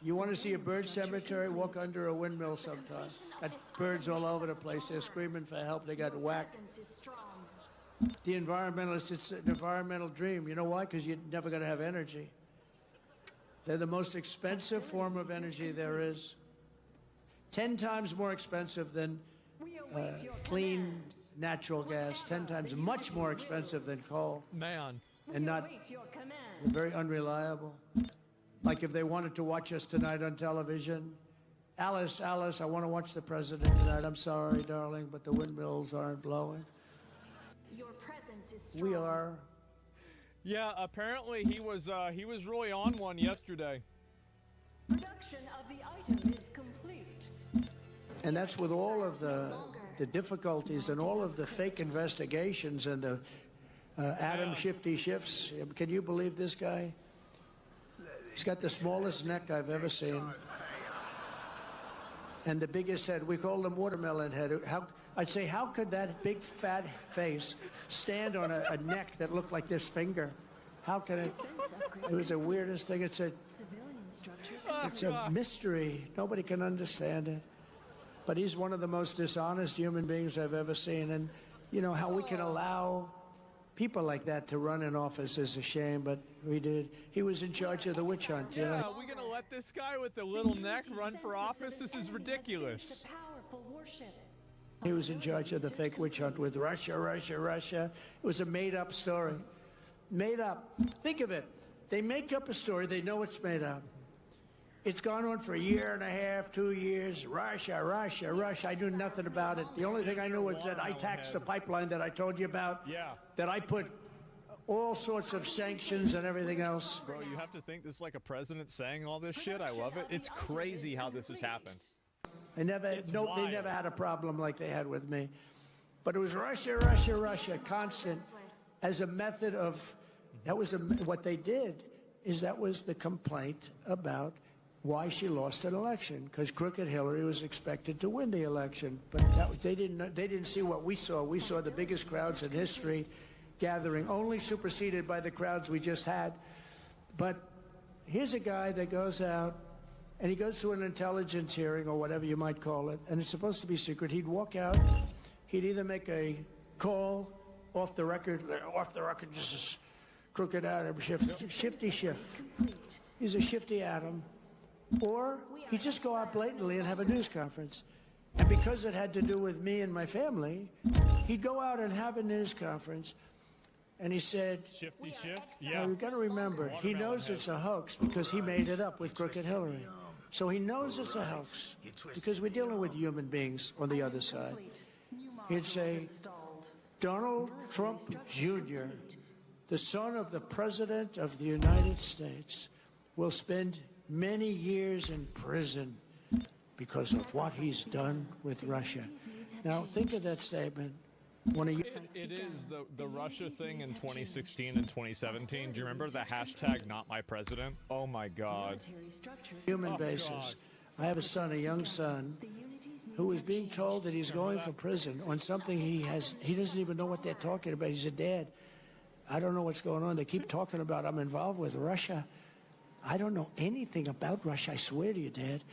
You want to see a bird cemetery? Walk under a windmill sometime. Got birds all over the place. They're screaming for help. They got whacked. The environmentalists, it's an environmental dream. You know why? Because you're never going to have energy. They're the most expensive form of energy there is. 10 times more expensive than clean natural gas. 10 times much more expensive than coal. Man. And not very unreliable. Like if they wanted to watch us tonight on television, Alice, I want to watch the president tonight. I'm sorry, darling, but the windmills aren't blowing. Your presence is strong. We are. Yeah, apparently he was really on one yesterday. Production of the item is complete. And that's with all of the difficulties and all of the fake investigations and the Adam Shifty Shifts. Can you believe this guy? He's got the smallest neck I've ever seen. And the biggest head. We call him watermelon head. I'd say, how could that big fat face stand on a neck that looked like this finger? How could it? It was the weirdest thing. It's a mystery. Nobody can understand it. But he's one of the most dishonest human beings I've ever seen. And, you know, how we can allow people like that to run in office is a shame, but we did. He was in charge of the witch hunt, you know? Yeah, are we going to let this guy with the little neck run for office? This is ridiculous. He was in charge of the fake witch hunt with Russia. It was a made-up story. Made up. Think of it. They make up a story. They know it's made up. It's gone on for a year and a half, 2 years. Russia. I knew nothing about it. The only thing I knew was that I taxed the pipeline that I told you about. Yeah. That I put all sorts of sanctions and everything else. Bro, you have to think this is like a president saying all this shit. I love it. It's crazy how this has happened. They never had a problem like they had with me. But it was Russia, constant, as a method of, what they did is that was the complaint about why she lost an election, because crooked Hillary was expected to win the election. But they didn't see what we saw. We saw the biggest crowds in history gathering, only superseded by the crowds we just had. But here's a guy that goes out, and he goes to an intelligence hearing, or whatever you might call it, and it's supposed to be secret. He'd walk out, he'd either make a call off the record, this is crooked Adam, shifty shift. He's a shifty Adam. Or he'd just go out blatantly and have a news conference. And because it had to do with me and my family, he'd go out and have a news conference. And he said, Shifty shift? Yeah. You've got to remember, he knows it's a hoax because he made it up with crooked Hillary. So he knows it's a hoax because we're dealing with human beings on the other side. He'd say, Donald Trump Jr., the son of the President of the United States, will spend many years in prison because of what he's done with Russia. Now, think of that statement. It is the Russia thing in 2016 and 2017. Do you remember the hashtag not my president? Oh my God. Human basis. I have a son, a young son, who is being told that he's going for prison on something he doesn't even know what they're talking about. He's a dad. I don't know what's going on. They keep talking about I'm involved with Russia. I don't know anything about Russia, I swear to you, Dad.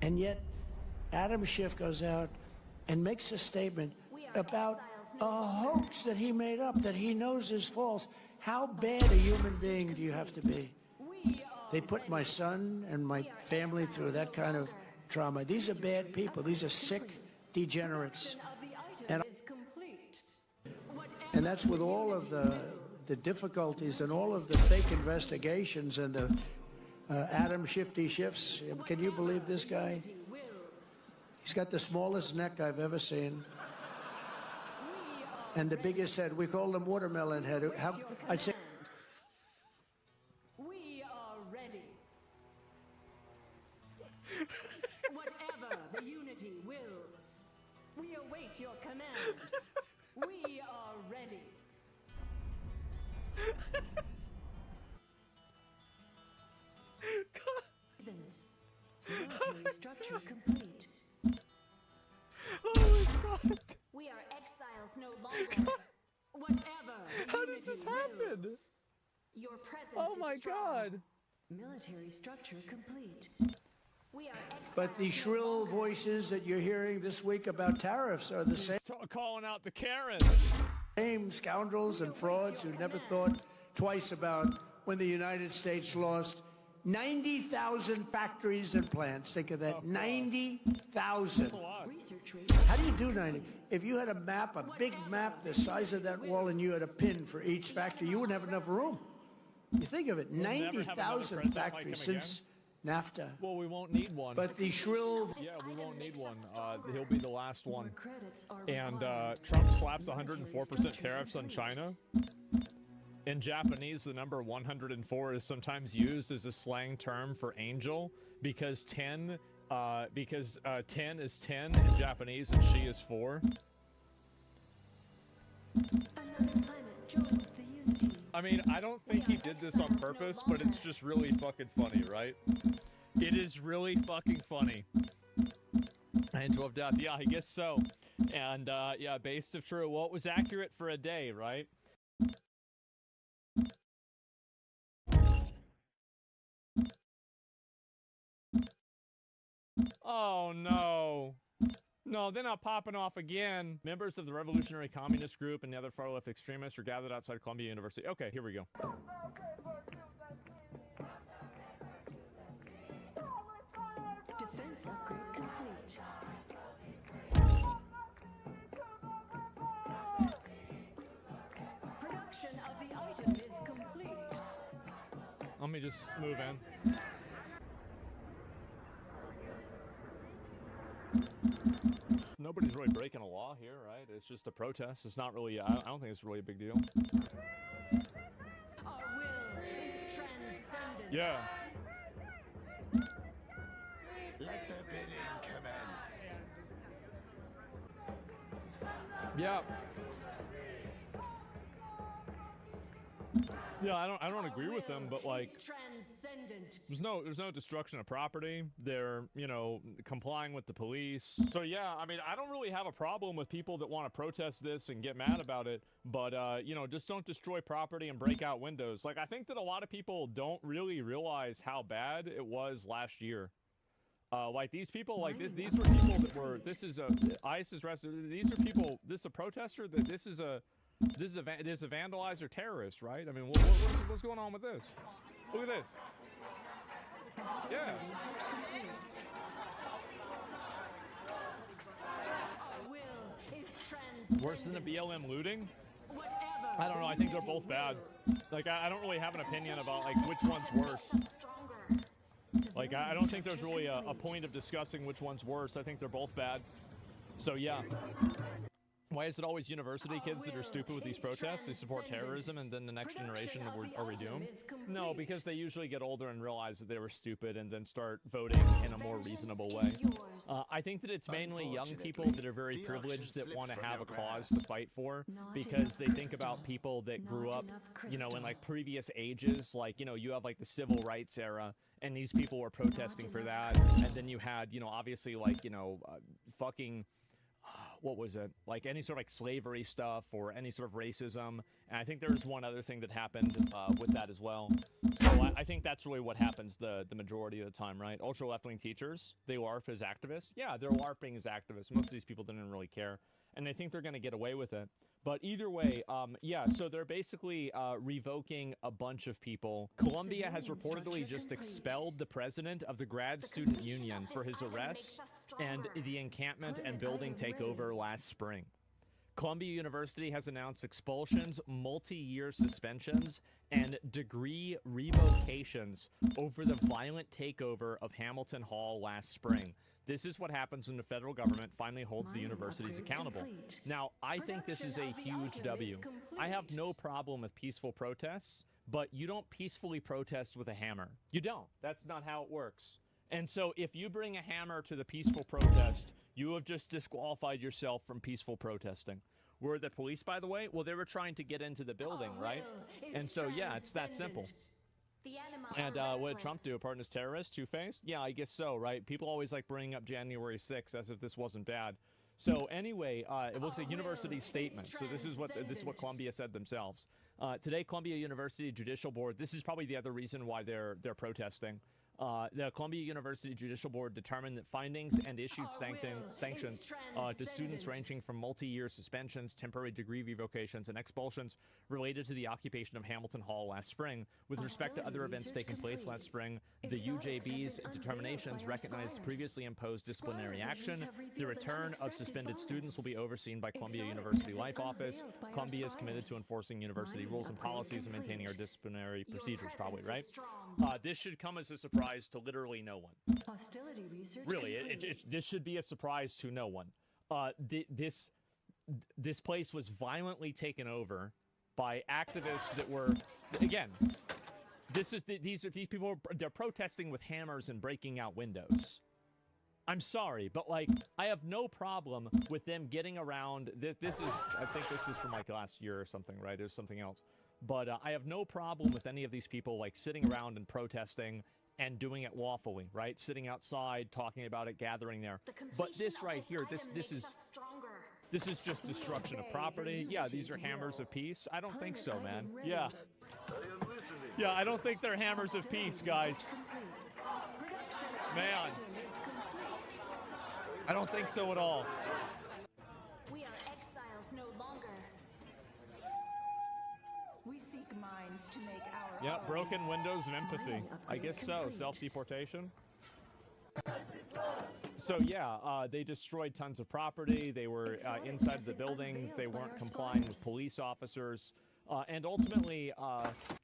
And yet, Adam Schiff goes out and makes a statement about a hoax that he made up, that he knows is false. How bad a human being do you have to be? They put my son and my family through that kind of trauma. These are bad people. These are sick degenerates. And that's with all of the difficulties and all of the fake investigations and the Adam Shifty Shifts. Can you believe this guy? He's got the smallest neck I've ever seen. And the biggest head. We call him watermelon head. I'd say. We are ready. Whatever the unity wills, we await your command. We are ready. Military structure complete. Oh my God. We are exiles no longer. Whatever. How does this happen? Your presence Oh my is strong. God. Military structure complete. We are But the shrill voices that you're hearing this week about tariffs are the same. Calling out the Karens. Same scoundrels and frauds who never thought twice about when the United States lost 90,000 factories and plants. Think of that. 90,000. research rate. How do you do 90? If you had a map, a big map the size of that wall, and you had a pin for each factory, you wouldn't have enough room. You think of it, never have another 90,000 president like factories him since NAFTA. Well, we won't need one. But the shrill Yeah, we won't need one. He'll be the last one. Credits are And required. Trump slaps 104% tariffs on China. In Japanese, the number 104 is sometimes used as a slang term for angel because 10 is 10 in Japanese and she is 4. Another planet joins the Unity. I mean, I don't think he did this on purpose, but it's just really fucking funny, right? It is really fucking funny. Angel of Death, yeah, I guess so. And yeah, based of true. Well, it was accurate for a day, right? Oh no. No, they're not popping off again. Members of the Revolutionary Communist Group and the other far-left extremists are gathered outside Columbia University. Okay, here we go. Defense upgrade complete. Production of the item is complete. Let me just move in. Nobody's really breaking a law here, right? It's just a protest. It's not really, I don't think it's really a big deal. Our will is transcendent. Yeah. Let the bidding commence. Yeah. Yeah, I don't agree with them, but like, It's transcendent. there's no destruction of property. They're, you know, complying with the police. So yeah, I mean, I don't really have a problem with people that want to protest this and get mad about it, but you know, just don't destroy property and break out windows. Like, I think that a lot of people don't really realize how bad it was last year. Like these people, like these were people that were. This is a ISIS arrest. These are people. This is a protester. That this is a vandalizer terrorist, right? I mean, what's going on with this? Look at this. Hostility Yeah. research complete. Our will is transcendent. Worse than the BLM looting? Whatever I don't know. I think they're both unity bad. wills. Like, I don't really have an opinion about like which one's worse. Stronger. Like, I don't think there's really a point of discussing which one's worse. I think they're both bad. So yeah. Why is it always university kids that are stupid with these protests? They support terrorism, and then the next generation are we doomed? No, because they usually get older and realize that they were stupid and then start voting in a more reasonable way. I think that it's mainly young people that are very privileged that want to have a cause to fight for because they think about people that grew up, you know, in like previous ages. Like, you know, you have like the civil rights era, and these people were protesting for that. And then you had, you know, obviously like, you know, fucking... what was it? Like any sort of like slavery stuff or any sort of racism. And I think there's one other thing that happened with that as well. So I think that's really what happens the majority of the time, right? Ultra left-wing teachers, they LARP as activists. Yeah, they're LARPing as activists. Most of these people didn't really care. And they think they're going to get away with it. But either way, yeah, so they're basically revoking a bunch of people. Columbia has reportedly just expelled the president of the Grad Student Union for his arrest and the encampment and building takeover last spring. Columbia University has announced expulsions, multi-year suspensions, and degree revocations over the violent takeover of Hamilton Hall last spring. This is what happens when the federal government finally holds the universities accountable. Now, I think this is a huge W. I have no problem with peaceful protests, but you don't peacefully protest with a hammer. You don't. That's not how it works. And so if you bring a hammer to the peaceful protest, you have just disqualified yourself from peaceful protesting. Were the police, by the way? Well, they were trying to get into the building, right? And so, yeah, it's that simple. And what did Trump do? Pardon his terrorist? Two-faced? Yeah, I guess so, right? People always like bringing up January 6th as if this wasn't bad. So anyway, it looks like university statement. So this is what Columbia said themselves. Today, Columbia University Judicial Board, this is probably the other reason why they're protesting. The Columbia University Judicial Board determined that findings and issued sanctions to students ranging from multi-year suspensions, temporary degree revocations, and expulsions related to the occupation of Hamilton Hall last spring. With respect to other events taking place last spring, the UJB's determinations recognized previously imposed disciplinary action. The return of suspended students will be overseen by Columbia University Life Office. Columbia is committed to enforcing university rules and policies and maintaining our disciplinary procedures, probably, right? This should come as a surprise to literally no one. Hostility research Really, complete. this should be a surprise to no one. This place was violently taken over by activists that were, again, these people, they're protesting with hammers and breaking out windows. I'm sorry, but like, I have no problem with them getting around. This is, I think this is from like last year or something, right? There's something else. But I have no problem with any of these people like sitting around and protesting and doing it lawfully, right? Sitting outside, talking about it, gathering there. But this right here, this is just destruction of property. Yeah, these are hammers of peace. I don't think so, man. Yeah. Yeah, I don't think they're hammers of peace, guys. Man. I don't think so at all. We are exiles no longer. We seek minds to make our Yeah, own. broken windows and empathy. Mining I upgrade guess so. complete. Self-deportation. So yeah, they destroyed tons of property. They were inside the buildings. They weren't complying with police officers. And ultimately,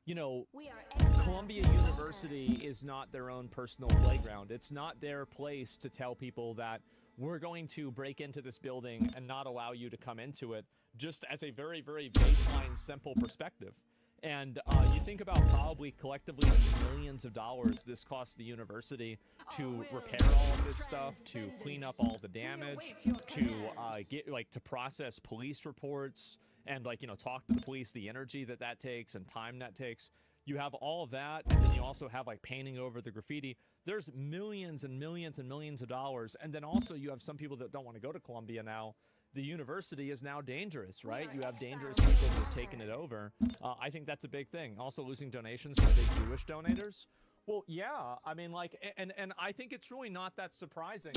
you know, We are exiles Columbia no longer. University is not their own personal playground. It's not their place to tell people that we're going to break into this building and not allow you to come into it, just as a very, very baseline, simple perspective. And you think about probably collectively the millions of dollars this costs the university to repair all of this stuff, to clean up all the damage, to to process police reports, and like, you know, talk to the police, the energy that takes and time that takes. You have all of that, and then you also have like painting over the graffiti. There's millions and millions and millions of dollars. And then also you have some people that don't want to go to Columbia now. The university is now dangerous, right? You have dangerous people that have taken it over. I think that's a big thing. Also losing donations from big Jewish donators. Well, yeah, I mean, like, and I think it's really not that surprising.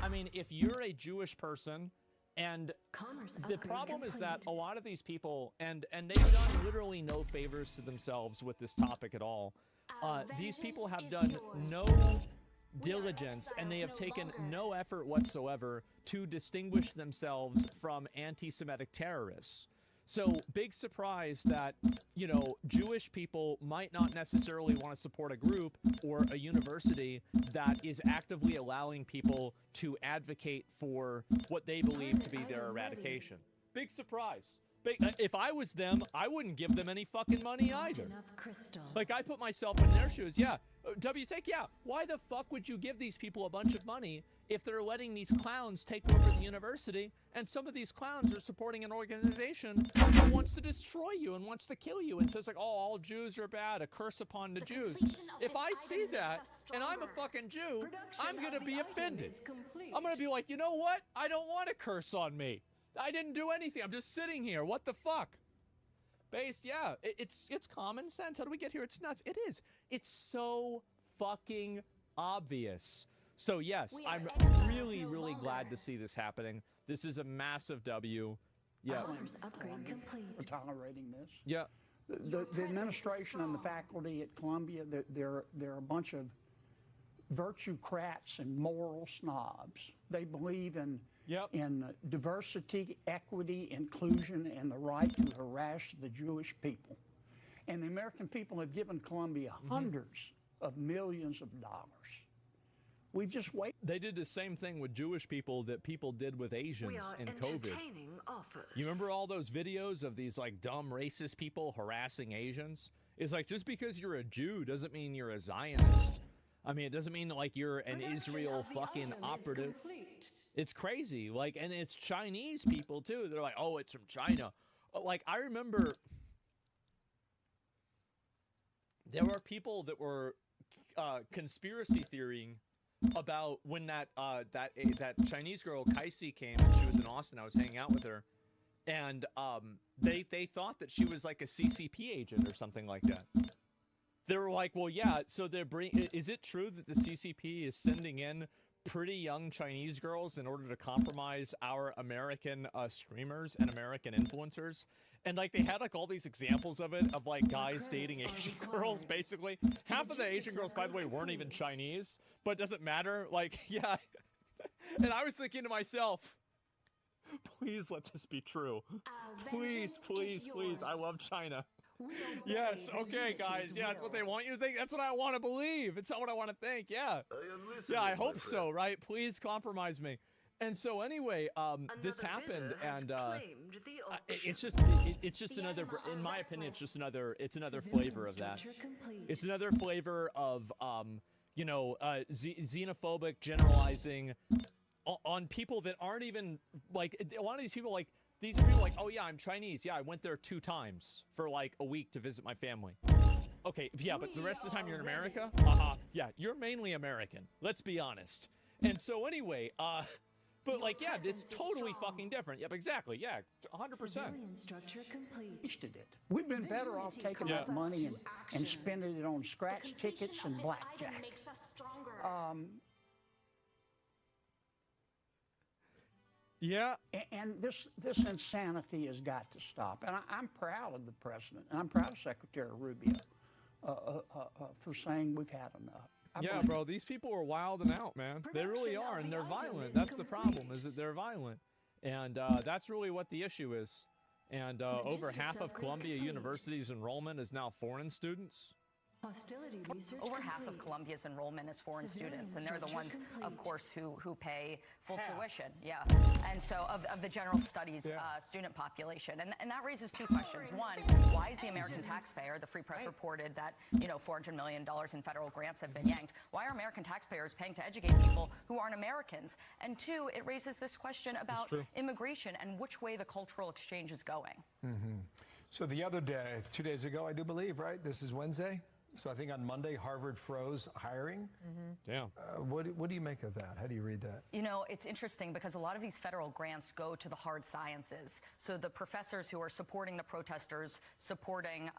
I mean, if you're a Jewish person, and Commerce the upgrade problem is that complete. a lot of these people, and they've done literally no favors to themselves with this topic at all. These people have done no diligence, and they have taken no effort whatsoever to distinguish themselves from anti-Semitic terrorists. So, big surprise that, you know, Jewish people might not necessarily want to support a group or a university that is actively allowing people to advocate for what they believe to be their eradication. Big surprise. If I was them, I wouldn't give them any fucking money either. Mountain of crystal. Like, I put myself in their shoes. Yeah. WTech, yeah. Why the fuck would you give these people a bunch of money if they're letting these clowns take over the university, and some of these clowns are supporting an organization that wants to destroy you and wants to kill you and says like, oh, all Jews are bad, a curse upon the Jews. completion of If this I see item makes that us and I'm a stronger. fucking Jew, Production I'm gonna of be the item offended. is complete. I'm gonna be like, you know what? I don't want a curse on me. I didn't do anything. I'm just sitting here. What the fuck? Based, yeah, it's common sense. How do we get here? It's nuts. It is. It's so fucking obvious. So yes, We are I'm exiles really, no really glad longer. to see this happening. This is a massive W. Yeah, Commerce upgrade complete. for tolerating this. yeah. The administration and the faculty at Columbia, they're a bunch of virtuecrats and moral snobs. They believe in Yep. diversity, equity, inclusion, and the right to harass the Jewish people. And the American people have given Columbia hundreds of millions of dollars. We've just waited. They did the same thing with Jewish people that people did with Asians in COVID. You remember all those videos of these like dumb racist people harassing Asians? It's like, just because you're a Jew doesn't mean you're a Zionist. I mean, it doesn't mean like you're an Israel fucking operative. It's crazy. Like, and it's Chinese people too. They're like, oh, it's from China. Like, I remember there were people that were conspiracy theorying about when that Chinese girl Kaisi came, and she was in Austin. I was hanging out with her, and they thought that she was like a CCP agent or something like that. They were like, well, yeah. So is it true that the CCP is sending in pretty young Chinese girls in order to compromise our American streamers and American influencers? And like they had like all these examples of it, of like guys dating Asian girls, basically. Half of the Asian girls, by the way, weren't even Chinese, but it doesn't matter. Like, yeah. And I was thinking to myself, please let this be true. Please, please, please. I love China. Yes, okay, guys. Yeah, that's what they want you to think. That's what I want to believe. It's not what I want to think. Yeah. Yeah, I hope so, right? Please compromise me. And so anyway, this happened, and it's just another, in my opinion, it's another flavor of that. It's another flavor of, you know, xenophobic generalizing on people that aren't even, like, a lot of these people, like, these are people like, oh yeah, I'm Chinese. Yeah, I went there 2 times for like a week to visit my family. Okay, yeah, but the rest of the time you're in America? Yeah, you're mainly American. Let's be honest. And so anyway, but like, yeah, it's totally fucking different. Yep, exactly. Yeah, 100%. We've been better off taking that money and spending it on scratch tickets and blackjack. Yeah. And this insanity has got to stop. And I'm proud of the president, and I'm proud of Secretary Rubio for saying we've had enough. Yeah, bro, these people are wilding out, man. They really are, and they're violent. That's the problem, is that they're violent. And that's really what the issue is. And over half of Columbia University's enrollment is now foreign students. Hostility research Over half of Columbia's enrollment is foreign students, and they're the ones, of course, who pay full tuition. Yeah, and so of the general studies student population, and that raises 2 questions. One, why is the American taxpayer? The Free Press reported that, you know, $400 million in federal grants have been yanked. Why are American taxpayers paying to educate people who aren't Americans? And 2, it raises this question about immigration and which way the cultural exchange is going. So the other day, 2 days ago, I do believe, right? This is Wednesday. So I think on Monday, Harvard froze hiring. Damn. What do you make of that? How do you read that? You know, it's interesting because a lot of these federal grants go to the hard sciences. So the professors who are supporting the protesters, supporting,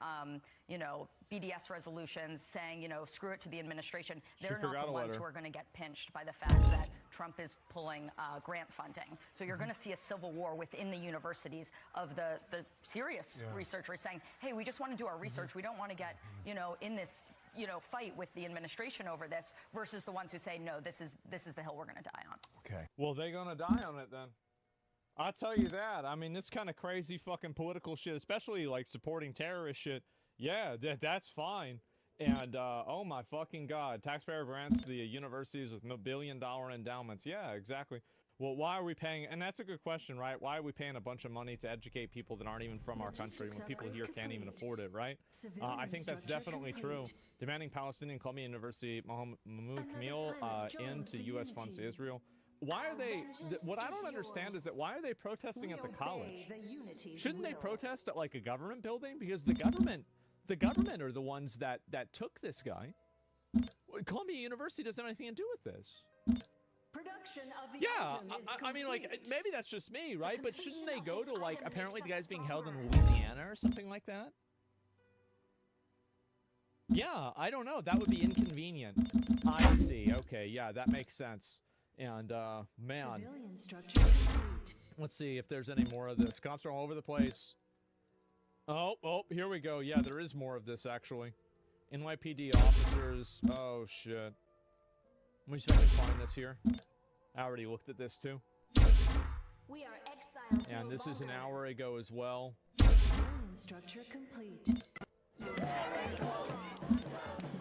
you know, BDS resolutions, saying, you know, screw it to the administration, they're not the ones who are going to get pinched by the fact that Trump is pulling grant funding. So you're going to see a civil war within the universities of the serious researchers saying, hey, we just want to do our research. We don't want to get, you know, in this, you know, fight with the administration over this, versus the ones who say, no, this is the hill we're going to die on. Okay. Well, they're going to die on it then. I'll tell you that. I mean, this kind of crazy fucking political shit, especially like supporting terrorist shit. Yeah, that's fine. And, oh my fucking God, taxpayer grants to the universities with $1 billion endowments. Yeah, exactly. Well, why are we paying, and that's a good question, right? Why are we paying a bunch of money to educate people that aren't even from our country when people here can't even afford it, right? I think that's definitely true. Demanding Palestinian Columbia University Mahmoud Kamil into U.S. funds to Israel. Why are they, what I don't understand is that why are they protesting at the college? Shouldn't they protest at like a government building? Because the government are the ones that took this guy. Columbia University doesn't have anything to do with this. Production of the item is I mean, like, maybe that's just me, right? But shouldn't they go to, like, apparently the guy's being held in Louisiana or something like that? Yeah, I don't know. That would be inconvenient. I see. Okay, yeah, that makes sense. And, man. Let's see if there's any more of this. Cops are all over the place. Oh, here we go. Yeah, there is more of this, actually. NYPD officers. Oh, shit. Let me see if I can find this here. I already looked at this, too. We are exiles. And this is an hour ago as well. Civilian structure complete. Your presence is strong.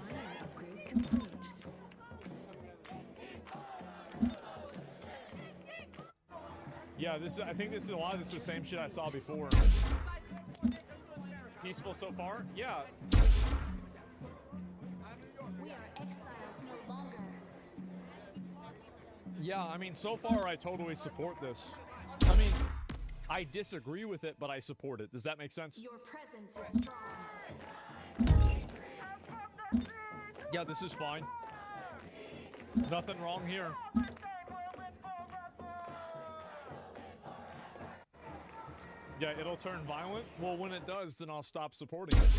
Minor upgrade complete. Yeah, this is, I think this is a lot of this is the same shit I saw before. Peaceful so far? Yeah. We are exiles no longer. Yeah, I mean, so far I totally support this. I mean, I disagree with it, but I support it. Does that make sense? Your presence is strong. Yeah, this is fine. Nothing wrong here. Yeah, it'll turn violent. Well, when it does, then I'll stop supporting it.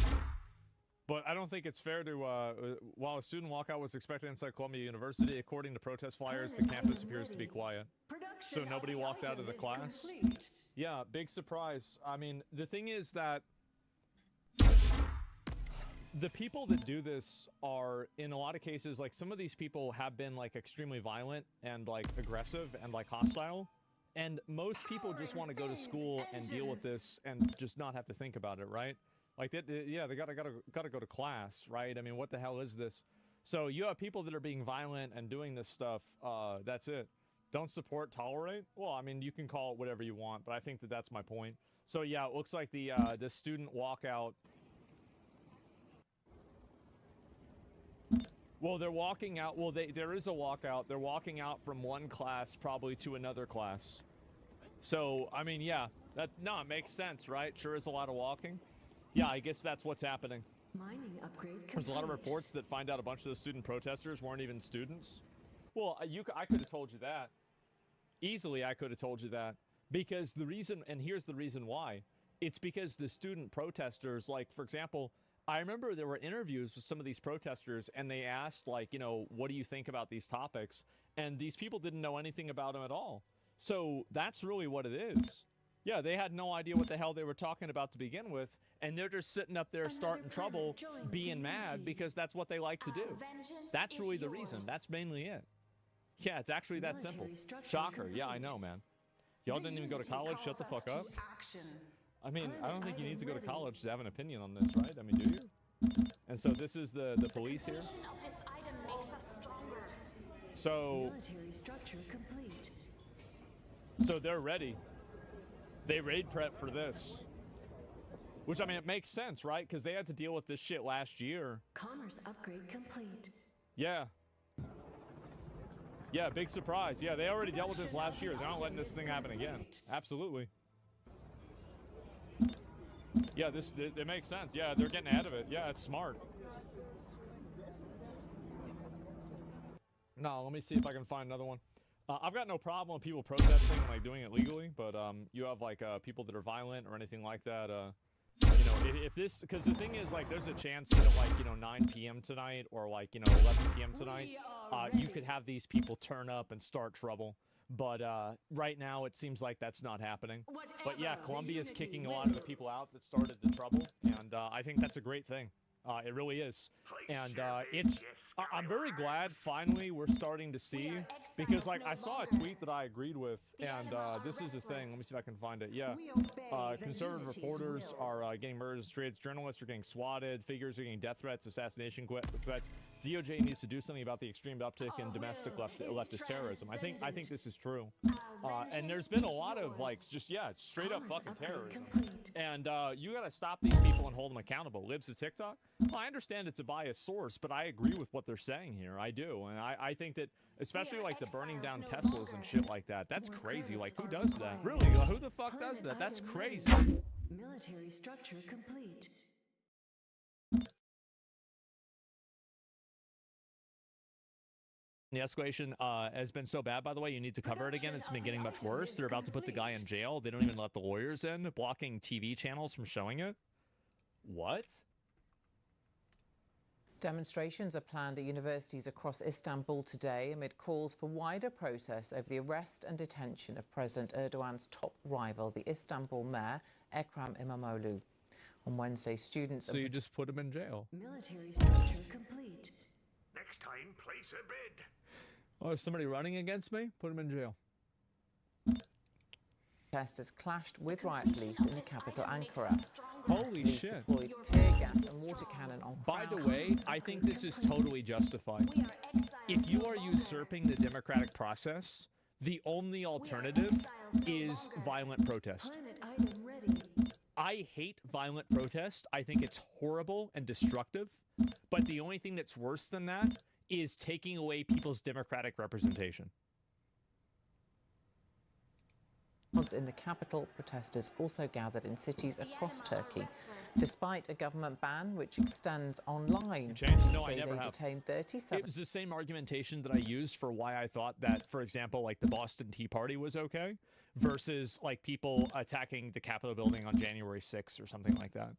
But I don't think it's fair to, while a student walkout was expected inside Columbia University, according to protest flyers, the campus appears to be quiet. So nobody walked out of the class? Yeah, big surprise. I mean, the thing is that the people that do this are, in a lot of cases, like, some of these people have been, like, extremely violent and, like, aggressive and, like, hostile. And most people just want to go to school and deal with this and just not have to think about it, right? Like, yeah, they gotta go to class, right? I mean, what the hell is this? So you have people that are being violent and doing this stuff. That's it. Don't support, tolerate. Well, I mean, you can call it whatever you want, but I think that that's my point. So yeah, it looks like the student walkout. Well, they're walking out. Well, there is a walkout. They're walking out from one class probably to another class. So I mean, yeah, it makes sense, right? Sure is a lot of walking. Yeah, I guess that's what's happening. Mining upgrade complete. There's a lot of reports that find out a bunch of the student protesters weren't even students. Well, I could have told you that. Easily, I could have told you that. Because the reason, and here's the reason why. It's because the student protesters, like, for example, I remember there were interviews with some of these protesters, and they asked, like, you know, what do you think about these topics? And these people didn't know anything about them at all. So that's really what it is. Yeah, they had no idea what the hell they were talking about to begin with, and they're just sitting up there starting trouble, being mad because that's what they like to do. That's really the reason. That's mainly it. Yeah, it's actually that simple. Shocker. Yeah, I know, man. Y'all didn't even go to college. Shut the fuck up. I mean, I don't think you need to go to college to have an opinion on this, right? I mean, do you? And so this is the police here. So, Military structure complete. so they're ready. They raid prep for this. Which, I mean, it makes sense, right? Because they had to deal with this shit last year. Commerce upgrade complete. Yeah. Yeah, big surprise. Yeah, they already dealt with this last year. They're not letting this thing happen again. Absolutely. Yeah, it makes sense. Yeah, they're getting ahead of it. Yeah, it's smart. No, let me see if I can find another one. I've got no problem with people protesting, like, doing it legally, but you have, like, people that are violent or anything like that. You know, if this, because the thing is, like, there's a chance that at, like, you know, 9 p.m. tonight or, like, you know, 11 p.m. tonight, you could have these people turn up and start trouble. But right now, it seems like that's not happening. But yeah, Columbia is kicking a lot of the people out that started the trouble, and I think that's a great thing. It really is. And I'm very glad finally we're starting to see, because, like, I saw a tweet that I agreed with, and this is the thing. Let me see if I can find it. Yeah. Conservative reporters are getting murdered in the streets. Journalists are getting swatted. Figures are getting death threats, assassination threats. DOJ needs to do something about the extreme uptick in domestic leftist terrorism. I think this is true. And there's been a lot of, like, just, yeah, straight up fucking terrorism. And you got to stop these people and hold them accountable. Libs of TikTok? Well, I understand it's a biased source, but I agree with what they're saying here. I do. And I think that, especially, like, the burning down Teslas and shit like that, that's crazy. Like, who does that? Really? Who the fuck does that? That's crazy. Military structure complete. The escalation has been so bad, by the way, you need to cover it again. It's been getting much worse. They're about to put the guy in jail. They don't even let the lawyers in, blocking TV channels from showing it. What? Demonstrations are planned at universities across Istanbul today amid calls for wider protests over the arrest and detention of President Erdogan's top rival, the Istanbul mayor, Ekrem İmamoğlu. On Wednesday, students... So you just put him in jail? Military structure complete. Next time, place a bid. Oh, is somebody running against me? Put him in jail. Protesters clashed with riot police in the capital, Ankara. Holy Police shit. deployed tear gas and water cannon on By the crowds. way, I think this is totally justified. If you are usurping the democratic process, the only alternative is violent protest. Planet item ready. I hate violent protest. I think it's horrible and destructive. But the only thing that's worse than that is taking away people's democratic representation. demonstrations in the capital, protesters also gathered in cities across Turkey. Despite a government ban which extends online, No, I say never they have. detained 37. It was the same argumentation that I used for why I thought that, for example, like the Boston Tea Party was okay versus like people attacking the Capitol building on January 6th or something like that.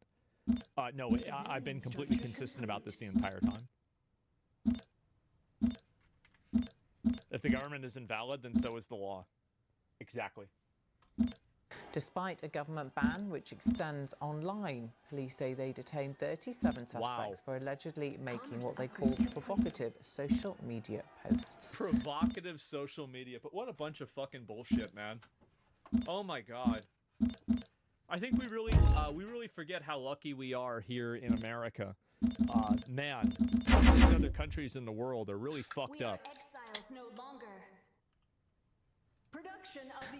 No, I've been completely consistent about this the entire time. If the government is invalid, then so is the law. Exactly. Despite a government ban which extends online, police say they detained 37 suspects for allegedly making what they call provocative social media posts. Provocative social media, but what a bunch of fucking bullshit, man. Oh my god. I think we really forget how lucky we are here in America. Man, some of these other countries in the world are really fucked up. Exiles no longer.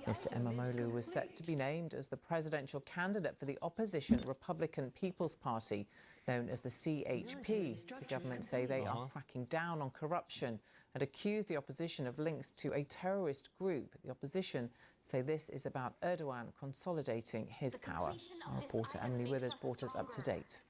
Mr. Imamoglu was set to be named as the presidential candidate for the opposition Republican People's Party, known as the CHP. The government say they are cracking down on corruption and accuse the opposition of links to a terrorist group. The opposition say this is about Erdogan consolidating his power. Our reporter Emily Withers brought us up to date.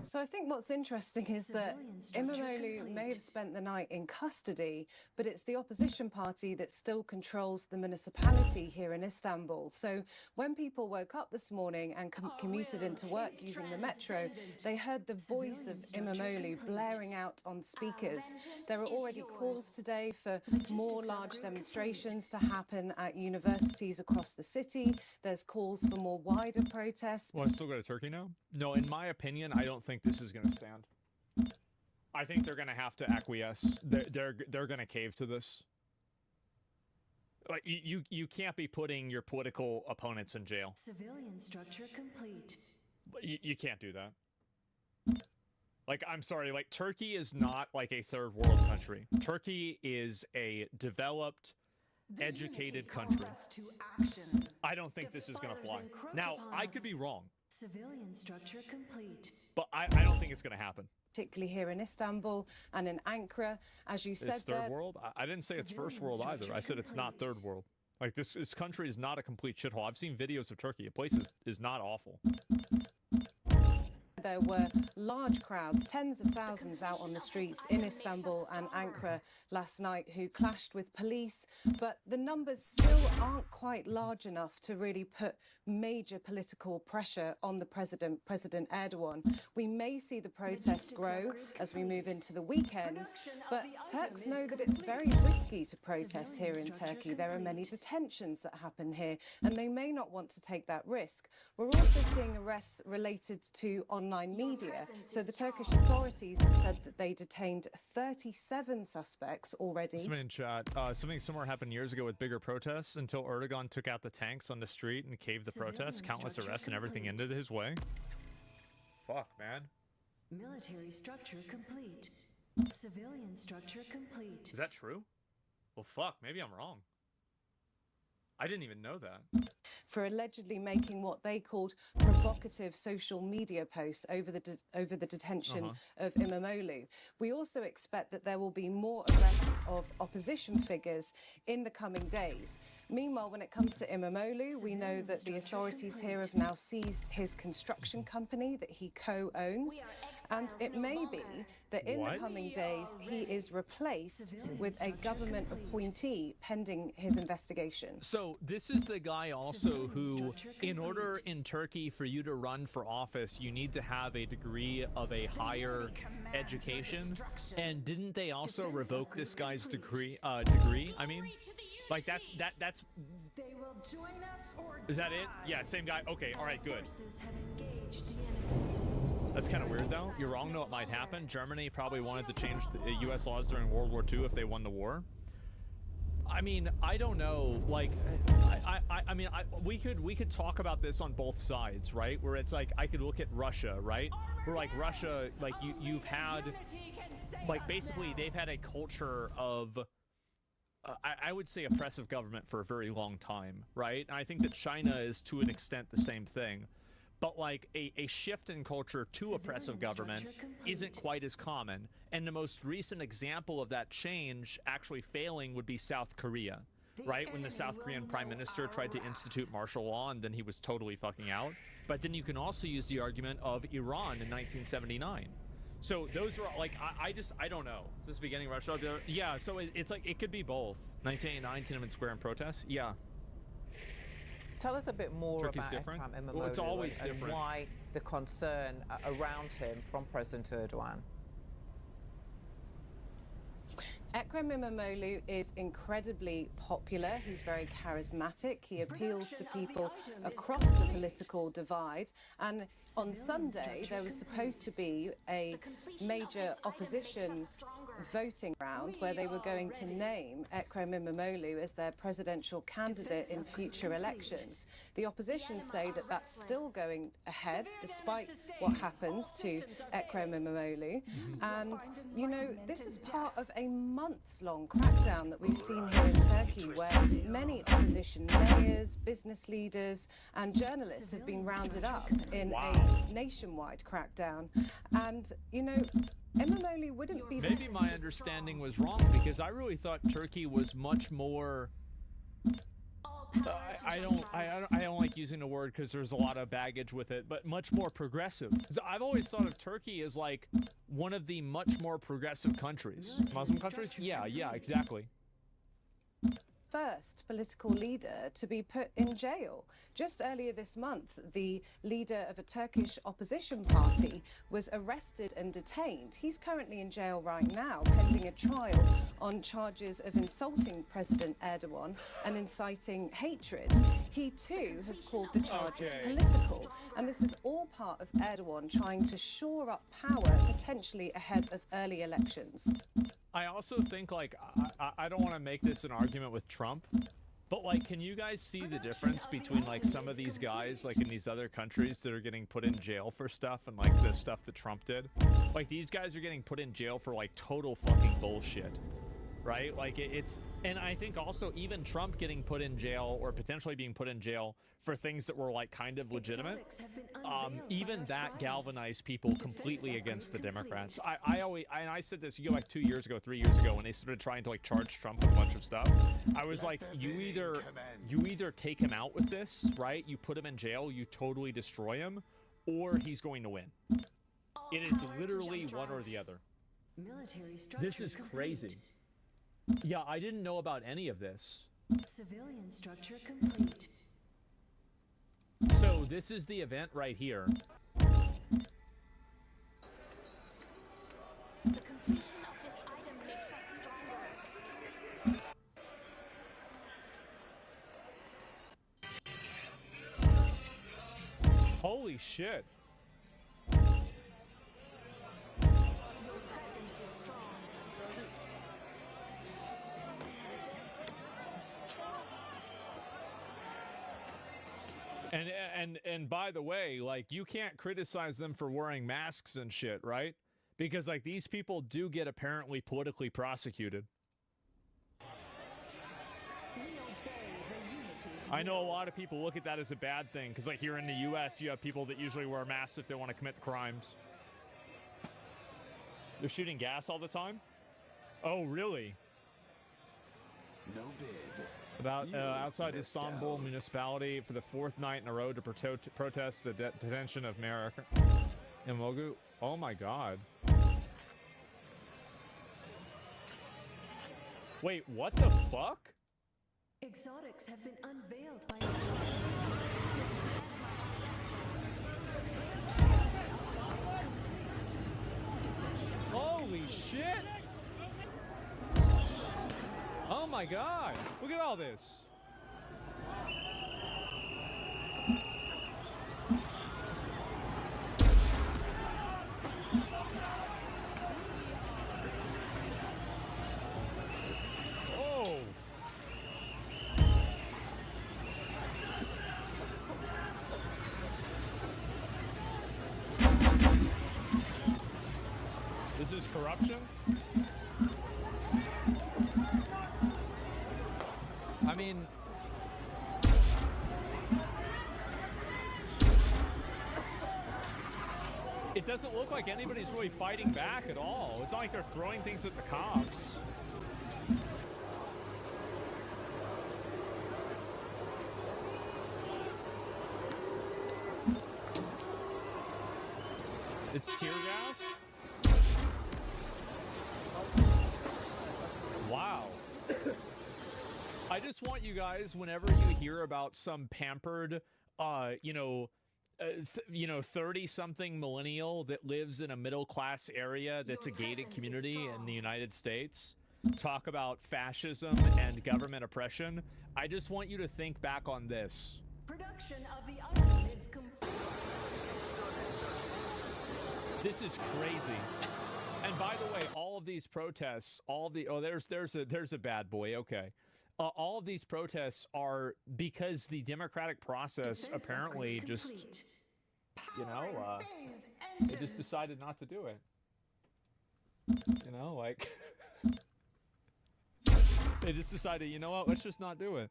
So I think what's interesting is that Imamoglu may have spent the night in custody, but it's the opposition party that still controls the municipality here in Istanbul. So when people woke up this morning and commuted into work using the metro, they heard the voice of Imamoglu blaring out on speakers. There are already calls today for more large demonstrations to happen at universities across the city. There's calls for more wider protests. Well, I still go to Turkey now? No, in my opinion, I don't think this is going to stand. I think they're going to have to acquiesce. They're going to cave to this. Like you can't be putting your political opponents in jail. Civilian structure complete. You can't do that. Like, I'm sorry, like Turkey is not like a third world country. Turkey is a developed, educated country. I don't think this is going to fly. Now, I could be wrong. Civilian structure complete. But I don't think it's going to happen. Particularly here in Istanbul and in Ankara, as you said. It's third world? I didn't say it's first world either. I said it's not third world. Like, this country is not a complete shithole. I've seen videos of Turkey. The place is not awful. There were large crowds, tens of thousands out on the streets in Istanbul and Ankara last night who clashed with police, but the numbers still aren't quite large enough to really put major political pressure on the President Erdogan. We may see the protests grow as we move into the weekend, but Turks know that it's very risky to protest here in Turkey. There are many detentions that happen here, and they may not want to take that risk. We're also seeing arrests related to online media. So the Turkish authorities have said that they detained 37 suspects already. Somebody in chat, something similar happened years ago with bigger protests until Erdogan took out the tanks on the street and caved the protests. Countless arrests and everything ended his way. Fuck, man. Military structure complete. Civilian structure complete. Is that true? Well, fuck, maybe I'm wrong. I didn't even know that. For allegedly making what they called provocative social media posts over the detention of Imamoglu. We also expect that there will be more arrests of opposition figures in the coming days. Meanwhile, when it comes to Imamoglu, we know that the authorities here have now seized his construction company that he co-owns. And it may be that in the coming days, he is replaced with a government appointee pending his investigation. So this is the guy also who, in order in Turkey for you to run for office, you need to have a degree of a higher education. And didn't they also revoke this guy's degree? I mean, like that's. Is that it? Yeah, same guy. Okay, all right, good. That's kind of weird, though. You're wrong, though. It might happen. Germany probably wanted to change the U.S. laws during World War II if they won the war. I mean, I don't know. Like, I mean, we could talk about this on both sides, right? Where it's like I could look at Russia, right? Where like Russia, like you've had, like basically they've had a culture of. I would say oppressive government for a very long time, right? And I think that China is to an extent the same thing. But like a shift in culture to oppressive government isn't quite as common. And the most recent example of that change actually failing would be South Korea. right? When the South Korean prime minister tried to institute martial law and then he was totally fucking out. But then you can also use the argument of Iran in 1979. So those are like, I don't know. Is this beginning of Russia? Yeah, so it's like, it could be both. 1989, Tiananmen Square and protests? Yeah. Tell us a bit more Turkey's about different? Ekrem İmamoğlu Well, it's always and different. why the concern around him from President Erdogan. Ekrem İmamoğlu is incredibly popular. He's very charismatic. He appeals to people across the political divide. And on Sunday, there was supposed to be a major opposition voting round where they were going to name Ekrem İmamoğlu as their presidential candidate in future elections. The opposition say that that's still going ahead despite what happens to Ekrem İmamoğlu. And, you know, this is part of a months-long crackdown that we've seen here in Turkey where many opposition mayors, business leaders and journalists have been rounded up in a nationwide crackdown. And, you know, İmamoğlu wouldn't be... Maybe my understanding was wrong because I really thought Turkey was much more... I don't like using the word because there's a lot of baggage with it, but much more progressive. I've always thought of Turkey as like one of the much more progressive countries. Muslim countries? Yeah, exactly. First political leader to be put in jail. Just earlier this month, the leader of a Turkish opposition party was arrested and detained. He's currently in jail right now, pending a trial on charges of insulting President Erdogan and inciting hatred. He too has called the charges political, and this is all part of Erdogan trying to shore up power, potentially ahead of early elections. I also think, like, I don't want to make this an argument with Trump, but, like, can you guys see the difference between, like, some of these guys, like, in these other countries that are getting put in jail for stuff and, like, the stuff that Trump did? Like, these guys are getting put in jail for, like, total fucking bullshit, right? Like, it's... And I think also even Trump getting put in jail or potentially being put in jail for things that were, like, kind of legitimate, even that galvanized people completely against the Democrats. I said this, you go, like, 2 years ago, 3 years ago, when they started trying to, like, charge Trump with a bunch of stuff. I was like, you either take him out with this, right? You put him in jail, you totally destroy him, or he's going to win. It is literally one or the other. This is crazy. Yeah, I didn't know about any of this. Civilian structure complete. So this is the event right here. The completion of this item makes us stronger. Holy shit. And by the way, like, you can't criticize them for wearing masks and shit, right? Because, like, these people do get apparently politically prosecuted. I know a lot of people look at that as a bad thing because, like, here in the U.S., you have people that usually wear masks if they want to commit crimes. They're shooting gas all the time? Oh, really? No bid. About outside Istanbul municipality for the fourth night in a row to protest the detention of Mayor İmamoğlu. Oh my God. Wait, what the fuck? Exotics have been unveiled by Holy shit! Oh my God! Look at all this! Oh! This is corruption? I mean, it doesn't look like anybody's really fighting back at all. It's not like they're throwing things at the cops. It's tear gas? Wow. I just want you guys, whenever you hear about some pampered, 30-something millennial that lives in a middle-class area that's a gated community in the United States, talk about fascism and government oppression, I just want you to think back on this. Production of the item is complete. This is crazy. And by the way, all of these protests, there's a bad boy. Okay. All of these protests are because the democratic process apparently just, they just decided not to do it. They just decided, you know what, let's just not do it.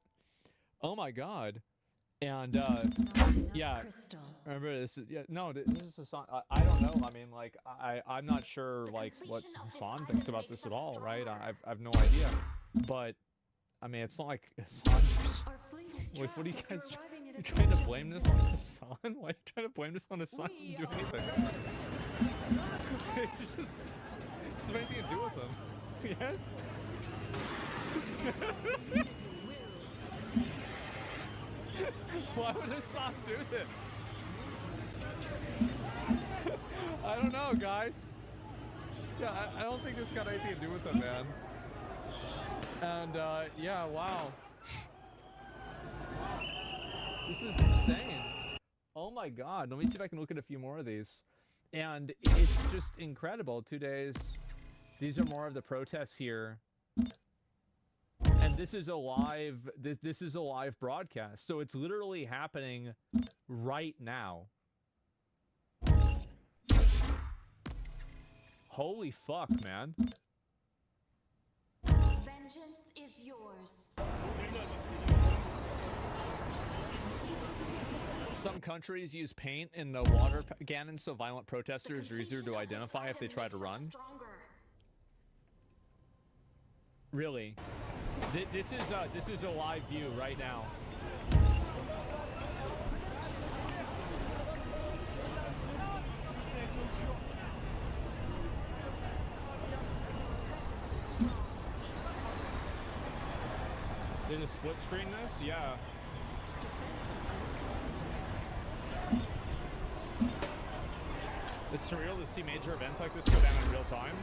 Oh my God. And yeah, remember this is this is Hassan. I don't know. I mean, like I'm not sure like what Hassan thinks about this at all, right? I've no idea. But I mean, it's not like Hassan. Wait, what are you guys? You trying to blame this on Hassan? Why are you trying to blame this on Hassan? He didn't do anything. It just doesn't have anything to do with him. Yes. Why would Hassan do this? I don't know, guys. Yeah, I don't think this got anything to do with him, man. And, yeah, wow. This is insane. Oh my God. Let me see if I can look at a few more of these. And it's just incredible. 2 days. These are more of the protests here. And this is a live, this is a live broadcast. So it's literally happening right now. Holy fuck, man. Vengeance is yours. Some countries use paint in the water cannons so violent protesters are easier to identify if they try to run. Really? This is a live view right now. They just split screen this? Yeah. It's surreal to see major events like this go down in real time.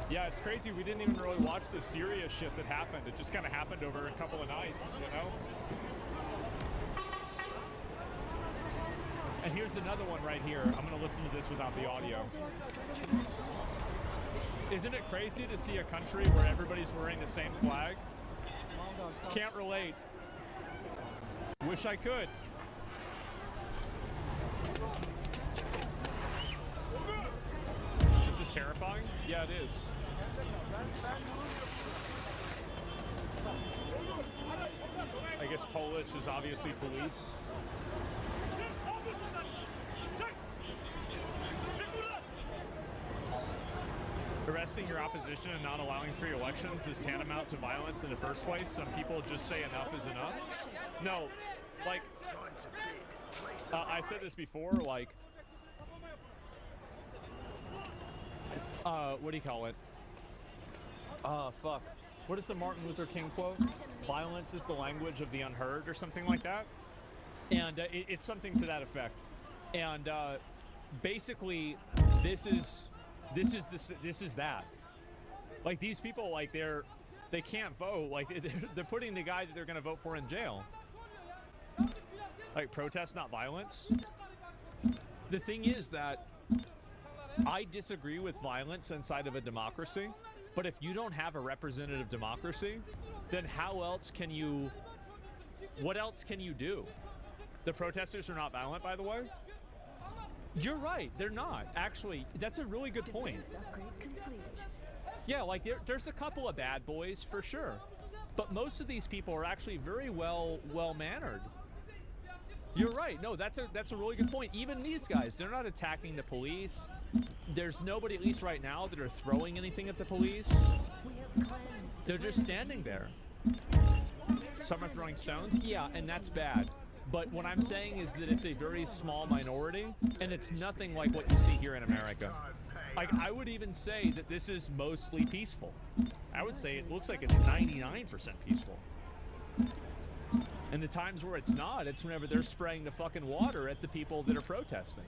Yeah, it's crazy. We didn't even really watch the Syria shit that happened. It just kind of happened over a couple of nights, you know? And here's another one right here. I'm going to listen to this without the audio. Isn't it crazy to see a country where everybody's wearing the same flag? Can't relate. Wish I could. This is terrifying? Yeah, it is. I guess Polis is obviously police. Arresting your opposition and not allowing free elections is tantamount to violence in the first place. Some people just say enough is enough. No, like, I said this before, like, what do you call it? Fuck. What is the Martin Luther King quote? Violence is the language of the unheard, or something like that. And it's something to that effect. And basically, this is that. Like, these people, like, they can't vote. Like, they're putting the guy that they're gonna vote for in jail. Like, protest, not violence. The thing is that I disagree with violence inside of a democracy, but if you don't have a representative democracy, then how else can you, what else can you do? The protesters are not violent, by the way. You're right, they're not. Actually, that's a really good point. Yeah, like there's a couple of bad boys for sure, but most of these people are actually very well-mannered. You're right. No, that's a really good point. Even these guys, they're not attacking the police. There's nobody, at least right now, that are throwing anything at the police. They're just standing there. Some are throwing stones. Yeah, and that's bad. But what I'm saying is that it's a very small minority, and it's nothing like what you see here in America. Like, I would even say that this is mostly peaceful. I would say it looks like it's 99% peaceful. And the times where it's not, it's whenever they're spraying the fucking water at the people that are protesting.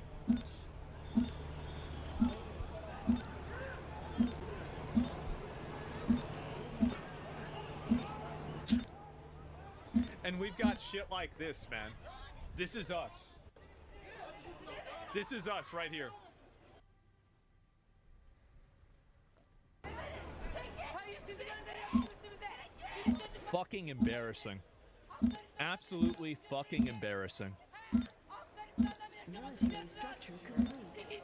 And we've got shit like this, man. This is us. This is us right here. Fucking embarrassing. Absolutely fucking embarrassing. Military structure complete.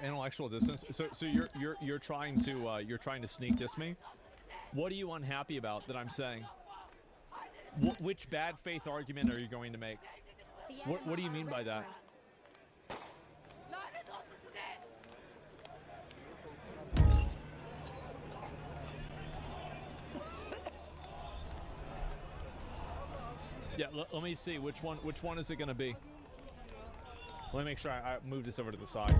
Intellectual distance. So you're trying to sneak diss me. What are you unhappy about that I'm saying? Which bad faith argument are you going to make? What do you mean by that? Yeah, let me see which one is it going to be. Let me make sure I move this over to the side.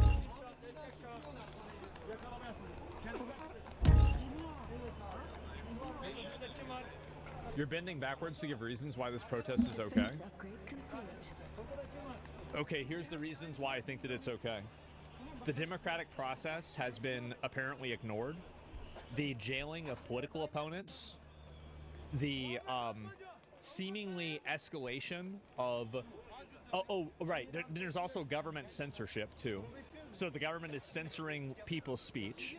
You're bending backwards to give reasons why this protest is okay. Okay, here's the reasons why I think that it's okay. The democratic process has been apparently ignored. The jailing of political opponents, the seemingly escalation of right, there's also government censorship too. So the government is censoring people's speech.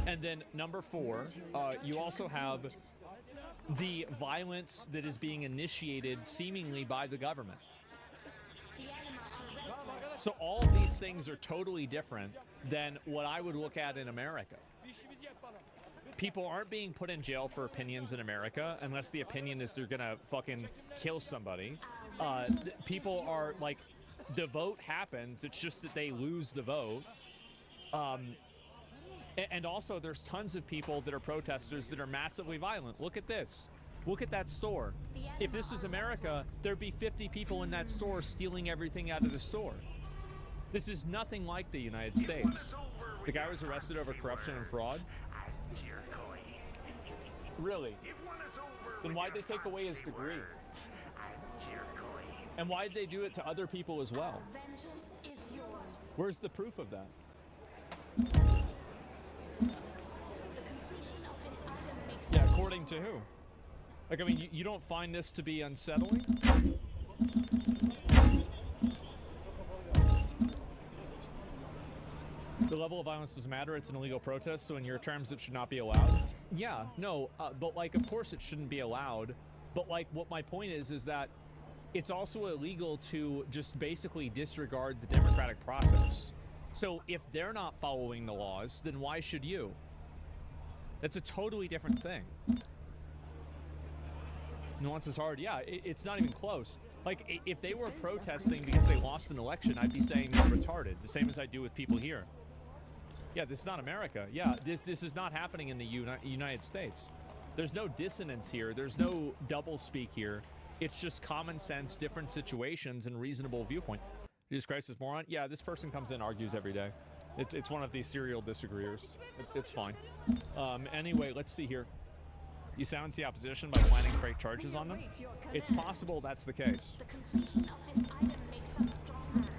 And then number 4, you also have the violence that is being initiated seemingly by the government. So all of these things are totally different than what I would look at in America. People aren't being put in jail for opinions in America unless the opinion is they're gonna fucking kill somebody. People are like, the vote happens, it's just that they lose the vote. And also there's tons of people that are protesters that are massively violent. Look at this. Look at that store. If this was America, there'd be 50 people in that store stealing everything out of the store. This is nothing like the United States. The guy was arrested over corruption and fraud. Really? Then why'd they take away his degree? And why'd they do it to other people as well? Vengeance is yours. Where's the proof of that? The completion of this item makes Yeah, according to who? Like, I mean, you don't find this to be unsettling? The level of violence doesn't matter. It's an illegal protest, so in your terms, it should not be allowed. Yeah, no, but like, of course it shouldn't be allowed. But like, what my point is that it's also illegal to just basically disregard the democratic process. So if they're not following the laws, then why should you? That's a totally different thing. Nuance is hard. Yeah, it's not even close. Like, if they were protesting because they lost an election, I'd be saying they're retarded, the same as I do with people here. Yeah, this is not America. Yeah, this is not happening in the United States. There's no dissonance here. There's no double speak here. It's just common sense, different situations, and reasonable viewpoint. Jesus Christ is moron. Yeah, this person comes in, argues every day. It's one of these serial disagreeers. It's fine. Anyway, let's see here. You silence the opposition by planning fake charges on them? It's possible that's the case. the completion of this item makes us stronger.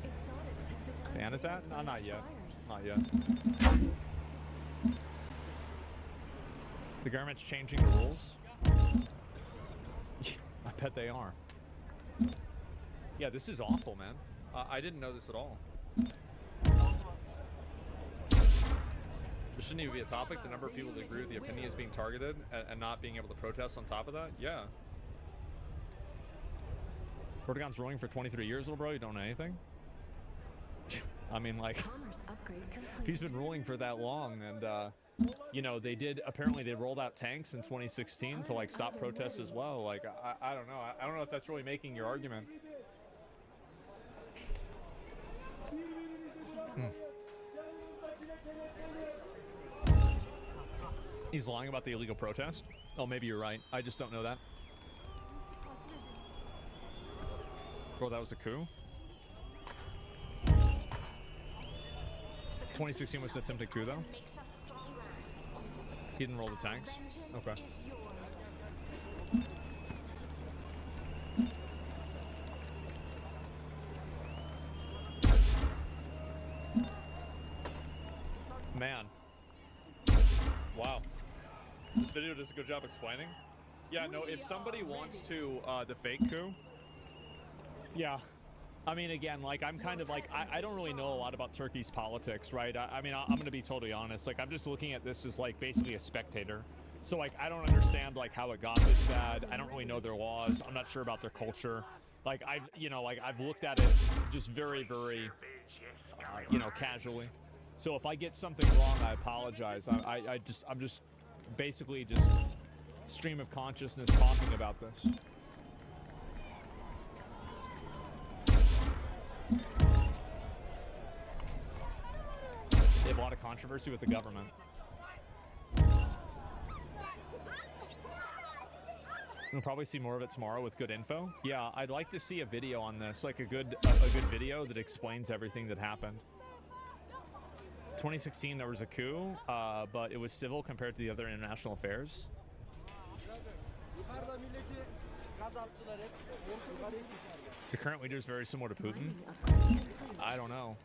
Exotics have been Fan is that? No, not yet. Not yet. The government's changing the rules? I bet they are. Yeah, this is awful, man. I didn't know this at all. This shouldn't even be a topic. The number of people that agree with the opinion is being targeted and not being able to protest on top of that? Yeah. Erdogan's ruling for 23 years, little bro. You don't know anything? I mean, like, if he's been ruling for that long, and, you know, apparently they rolled out tanks in 2016 to, like, stop protests as well. Like, I don't know. I don't know if that's really making your argument. He's lying about the illegal protest? Oh, maybe you're right. I just don't know that. Bro, that was a coup. 2016 was attempted coup, though. He didn't roll the tanks. Okay. Man. Wow. This video does a good job explaining. Yeah, no, if somebody wants to, the fake coup, yeah. I mean, again, like, I'm kind of like, I don't really know a lot about Turkey's politics, right? I mean, I'm going to be totally honest. Like, I'm just looking at this as, like, basically a spectator. So, like, I don't understand, like, how it got this bad. I don't really know their laws. I'm not sure about their culture. Like, I've looked at it just very, very, casually. So if I get something wrong, I apologize. I'm just basically just stream of consciousness talking about this. They have a lot of controversy with the government. We'll probably see more of it tomorrow with good info. Yeah, I'd like to see a video on this, like a good video that explains everything that happened. 2016, there was a coup, but it was civil compared to the other international affairs. The current leader is very similar to Putin. I don't know.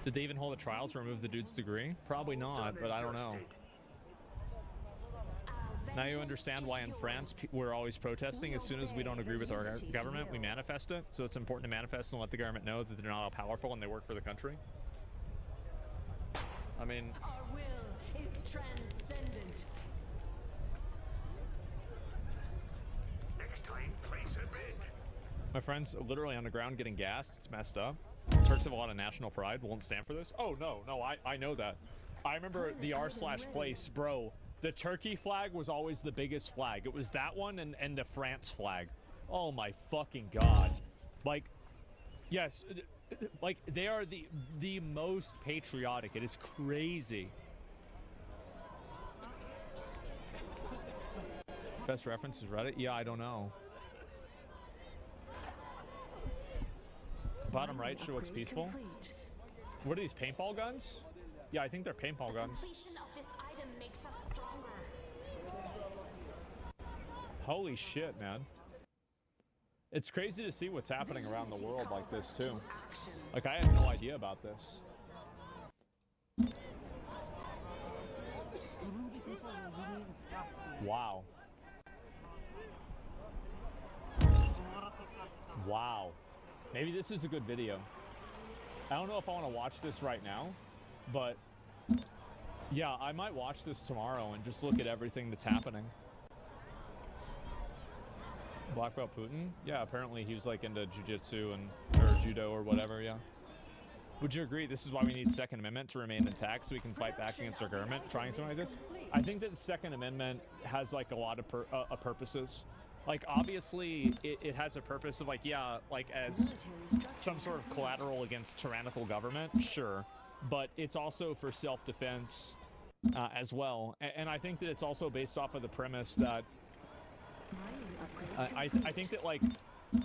Did they even hold a trial to remove the dude's degree? Probably not, but I don't know. Now you understand why in France we're always protesting. As soon as we don't agree with our government, we manifest it. So it's important to manifest and let the government know that they're not all powerful and they work for the country. I mean... Our will is transcendent. Next time, place a bid. My friend's literally on the ground getting gassed. It's messed up. Turks have a lot of national pride. Won't stand for this. Oh, no, I know that. I remember the r/place, bro. The Turkey flag was always the biggest flag. It was that one and the France flag. Oh my fucking god. Like, yes, like they are the most patriotic. It is crazy. Best reference is Reddit? Yeah, I don't know. Bottom right sure looks peaceful. What are these, paintball guns? Yeah, I think they're paintball guns. Completion of this item makes us stronger. Holy shit, man. It's crazy to see what's happening around the world like this, too. Like, I had no idea about this. Wow. Wow. Maybe this is a good video. I don't know if I want to watch this right now, but yeah, I might watch this tomorrow and just look at everything that's happening. Black belt Putin? Yeah, apparently he was like into jiu-jitsu or judo or whatever, yeah. Would you agree this is why we need Second Amendment to remain intact so we can fight back against our government trying something like this? I think that the Second Amendment has like a lot of purposes. Like, obviously, it has a purpose of, like, yeah, like, as some sort of collateral against tyrannical government, sure. But it's also for self-defense as well. And I think that it's also based off of the premise that I think that, like,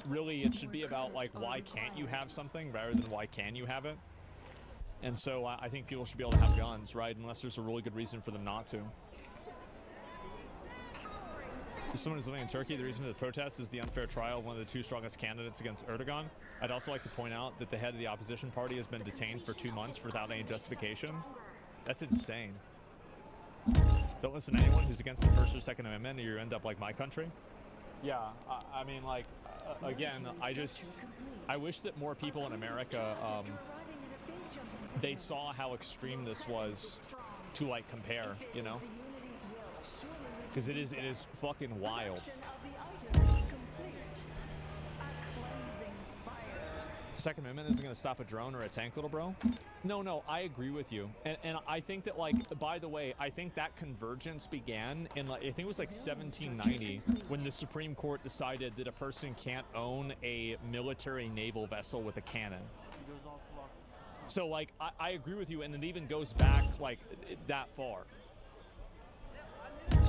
really it should be about, like, why can't you have something rather than why can you have it? And so I think people should be able to have guns, right? Unless there's a really good reason for them not to. If someone who's living in Turkey, the reason for the protest is the unfair trial of one of the two strongest candidates against Erdogan. I'd also like to point out that the head of the opposition party has been detained for 2 months without any justification. That's insane. Don't listen to anyone who's against the First or Second Amendment or you end up like my country. Yeah, I mean, like, again, I wish that more people in America, they saw how extreme this was to, like, compare, you know? Because it is fucking wild. Second Amendment isn't going to stop a drone or a tank, little bro. No, I agree with you. And I think that, like, by the way, I think that convergence began in, like, I think it was like 1790 when the Supreme Court decided that a person can't own a military naval vessel with a cannon. So, like, I agree with you, and it even goes back, like, that far.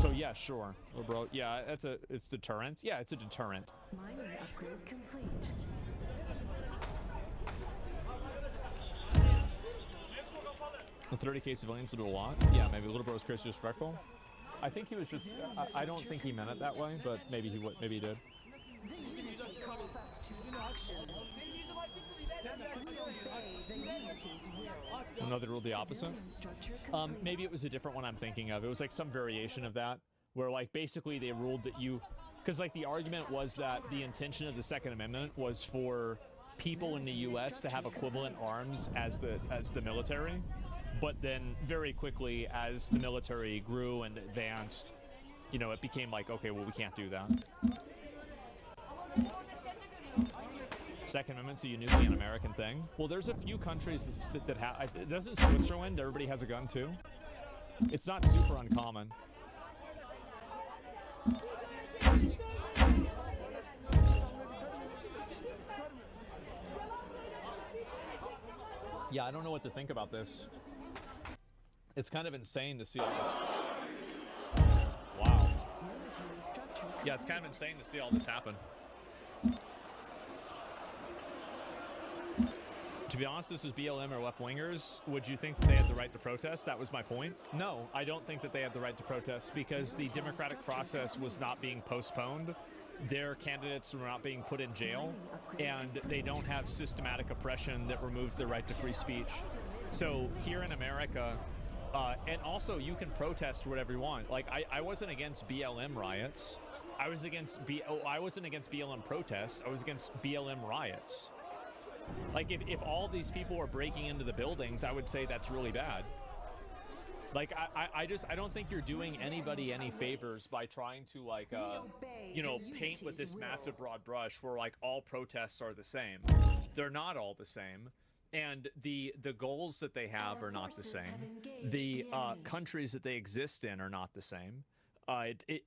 So yeah, sure, bro. Yeah, it's deterrent. Yeah, it's a deterrent. Mining upgrade complete. The 30k civilians will do a lot. Yeah, maybe Little Bro's crazy disrespectful. I think he was just. I don't think he meant it that way, but maybe he would. Maybe he did. The unity calls us to action. We obey the unity's will. No, they ruled the opposite. Civilian structure complete. Maybe it was a different one I'm thinking of. It was like some variation of that, where like basically they ruled that you, because like the argument was that the intention of the Second Amendment was for people in the U.S. to have equivalent arms as the military, but then very quickly as the military grew and advanced, you know, it became like, okay, well, we can't do that. Second Amendment's a uniquely an American thing. Well, there's a few countries that have. Doesn't Switzerland? Everybody has a gun too. It's not super uncommon. Yeah, I don't know what to think about this. It's kind of insane to see all this. Wow. Yeah, it's kind of insane to see all this happen. To be honest, this is BLM or left-wingers. Would you think that they had the right to protest? That was my point. No, I don't think that they had the right to protest because the democratic process was not being postponed. Their candidates were not being put in jail, and they don't have systematic oppression that removes their right to free speech. So here in America, and also you can protest whatever you want. Like I wasn't against BLM riots. I wasn't against BLM protests. I was against BLM riots. Like if all these people were breaking into the buildings, I would say that's really bad. Like I don't think you're doing anybody any favors by trying to like you know, paint with this massive broad brush where like all protests are the same. They're not all the same, and the goals that they have are not the same. The countries that they exist in are not the same.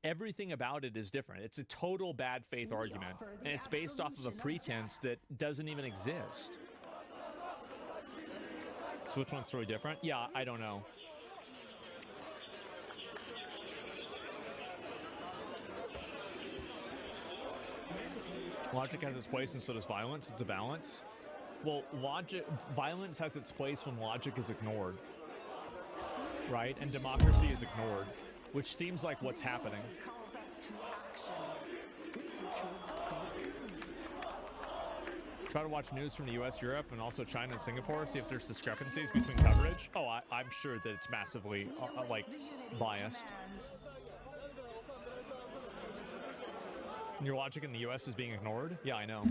Everything about it is different. It's a total bad faith argument, and it's based off of a pretense that doesn't even exist. So which one's really different? Yeah, I don't know. Logic has its place and so does violence. It's a balance. Well, violence has its place when logic is ignored, right? And democracy is ignored, which seems like what's happening. Calls us to action. Try to watch news from the US, Europe, and also China and Singapore, see if there's discrepancies between coverage. Oh, I'm sure that it's massively, like, biased. And your logic in the US is being ignored? Yeah, I know.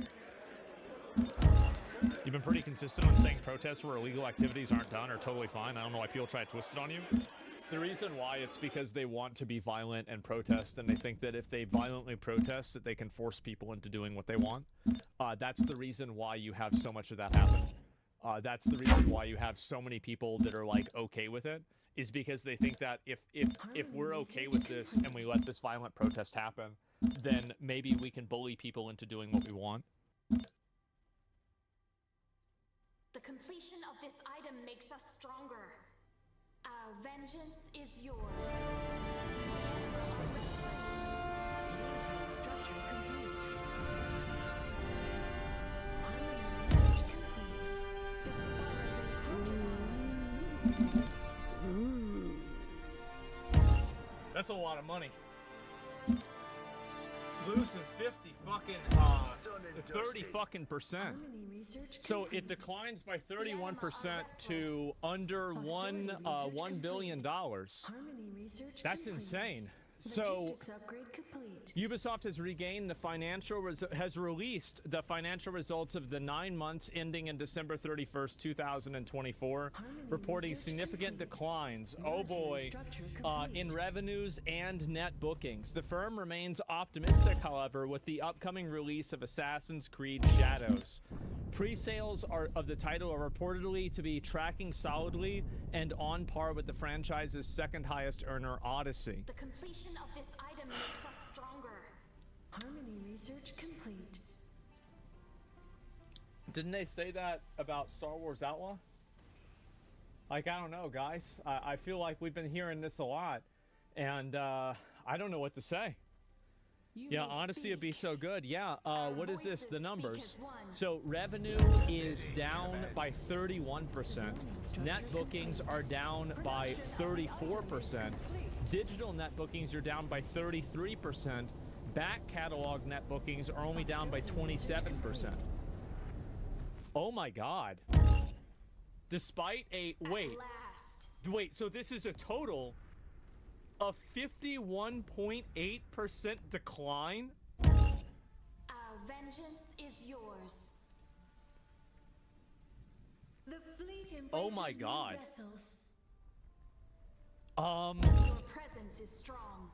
You've been pretty consistent on saying protests where illegal activities aren't done are totally fine. I don't know why people try to twist it on you. The reason why, it's because they want to be violent and protest, and they think that if they violently protest, that they can force people into doing what they want. That's the reason why you have so much of that happen. That's the reason why you have so many people that are like okay with it, is because they think that if we're okay with this and we let this violent protest happen, then maybe we can bully people into doing what we want. The completion of this item makes us stronger. Our vengeance is yours. Structure complete. Harmony research complete. Defenders and That's a lot of money. Losing 50 fucking 30 fucking percent. So it declines by 31% to under $1 billion. That's insane. So Ubisoft has regained has released the financial results of the 9 months ending in December 31st, 2024, reporting significant declines, oh boy, in revenues and net bookings. The firm remains optimistic, however, with the upcoming release of Assassin's Creed Shadows. Pre-sales of the title are reportedly to be tracking solidly and on par with the franchise's second highest earner, Odyssey. The completion of this item makes us stronger. Harmony research complete. Didn't they say that about Star Wars Outlaw? Like, I don't know, guys. I feel like we've been hearing this a lot. And I don't know what to say. Yeah, Odyssey would be so good. Yeah, what is this? The numbers. So revenue is down by 31%. Net bookings are down by 34%. Digital net bookings are down by 33%. Back catalog net bookings are only down by 27%. Oh my God. Despite a, wait, so this is a total of 51.8% decline? Vengeance is yours. The fleet Oh my embraces new God. vessels. Your presence is strong.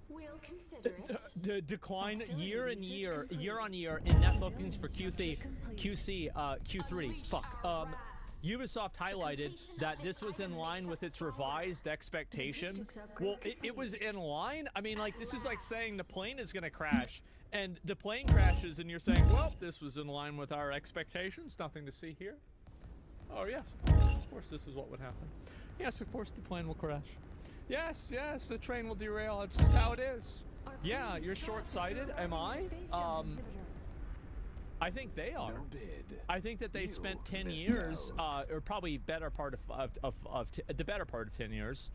We'll consider it. The decline year on year in net bookings for Q3. Fuck. Ubisoft highlighted that this was in line with its revised expectation. Well, it was in line? I mean, like, this is like saying the plane is going to crash, and the plane crashes, and you're saying, well, this was in line with our expectations. Nothing to see here. Oh, yes, of course, this is what would happen. Yes, of course, the plane will crash. Yes, the train will derail. It's just how it is. Yeah, you're short-sighted. Am I? I think they are. No bid. I think that they spent 10 years, or probably better part of the better part of 10 years,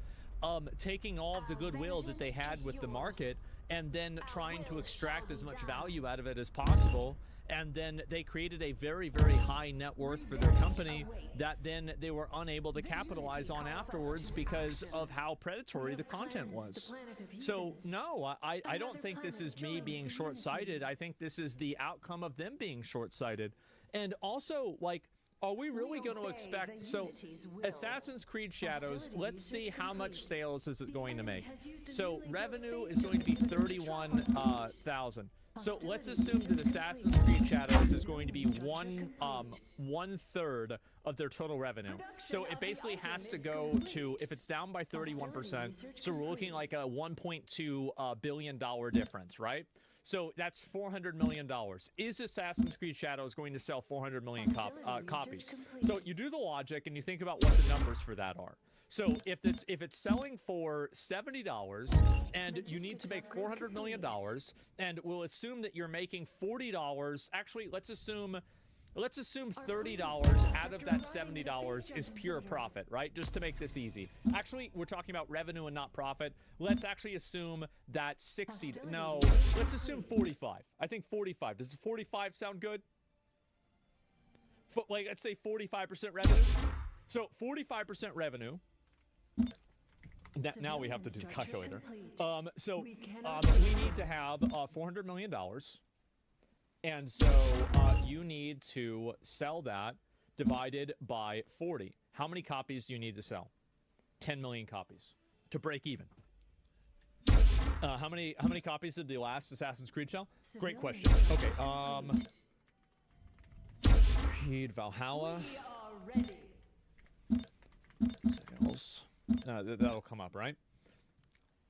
taking all of the goodwill that they had with the market and then trying to extract as much value out of it as possible. And then they created a very, very high net worth for their company that then they were unable to capitalize on afterwards because of how predatory the content was. So no, I don't think this is me being short-sighted. I think this is the outcome of them being short-sighted. And also, like, are we really going to expect... So, Assassin's Creed Shadows, let's see how much sales is it going to make. So, revenue is going to be 31,000. So let's assume that Assassin's Creed Shadows is going to be one third of their total revenue. So it basically has to go to, if it's down by 31%, so we're looking like a $1.2 billion difference, right? So that's $400 million. Is Assassin's Creed Shadows going to sell 400 million copies? So you do the logic and you think about what the numbers for that are. So if it's selling for $70 and you need to make $400 million, and we'll assume that you're making $40. Actually, let's assume $30 out of that $70 is pure profit, right? Just to make this easy. Actually, we're talking about revenue and not profit. Let's actually assume that 60. No, let's assume 45. I think 45. Does 45 sound good? Like, let's say 45% revenue. So 45% revenue. That now we have to do the calculator. We need to have $400 million. And so you need to sell that divided by 40. How many copies do you need to sell? 10 million copies to break even. How many copies did the last Assassin's Creed sell? Great question. Okay. Creed Valhalla. Sales. That'll come up, right?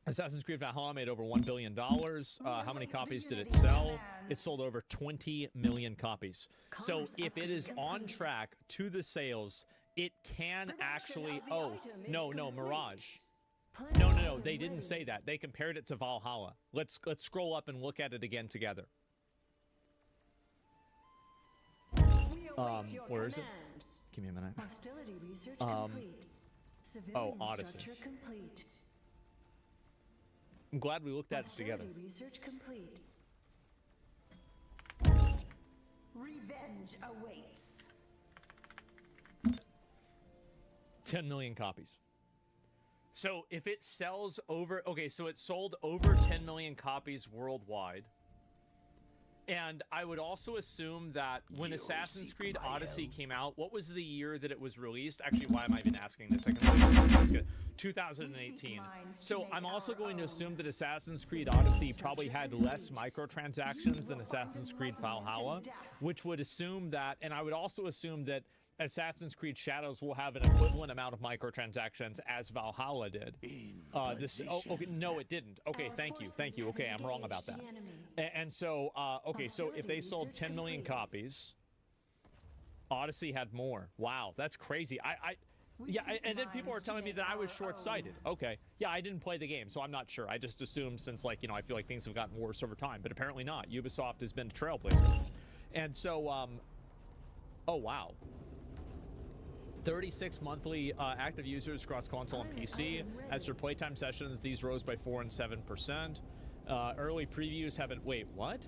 Assassin's Creed Valhalla made over $1 billion. How many copies did it sell? It sold over 20 million copies. So if it is on track to the sales, it can actually... Oh, no, Mirage. No, they didn't say that. They compared it to Valhalla. Let's scroll up and look at it again together. Where is it? Give me a minute. Hostility research complete. Oh, Odyssey. Complete. I'm glad we looked at it together. Research complete. Revenge awaits. 10 million copies. So if it sells over... Okay, so it sold over 10 million copies worldwide. And I would also assume that when Assassin's Creed Odyssey came out, what was the year that it was released? Actually, why am I even asking this? 2018. So I'm also going to assume that Assassin's Creed Odyssey probably had less microtransactions than Assassin's Creed Valhalla, which would assume that, and I would also assume that Assassin's Creed Shadows will have an equivalent amount of microtransactions as Valhalla did. Okay, no, it didn't. Okay, thank you. Okay, I'm wrong about that. And so, okay, so if they sold 10 million copies, Odyssey had more. Wow, that's crazy. Yeah, and then people are telling me that I was short-sighted. Okay, yeah, I didn't play the game, so I'm not sure. I just assumed since, like, you know, I feel like things have gotten worse over time, but apparently not. Ubisoft has been a trailblazer. And so, oh, wow. 36 monthly active users across console and PC. As for playtime sessions, these rose by 4% and 7%. Early previews haven't... Wait, what?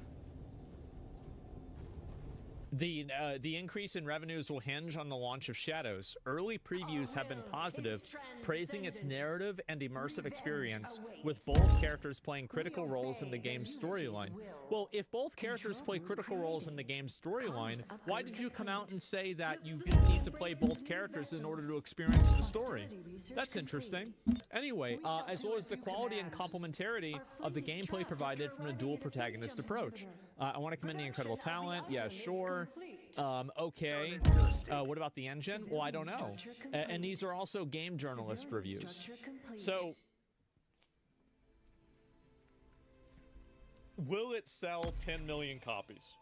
The increase in revenues will hinge on the launch of Shadows. Early previews have been positive, praising its narrative and immersive experience, with both characters playing critical roles in the game's storyline. Well, if both characters play critical roles in the game's storyline, why did you come out and say that you need to play both characters in order to experience the story? That's interesting. Anyway, as well as the quality and complementarity of the gameplay provided from a dual protagonist approach. I want to commend the incredible talent. Yeah, sure. Okay. What about the engine? Well, I don't know. And these are also game journalist reviews. So, will it sell 10 million copies?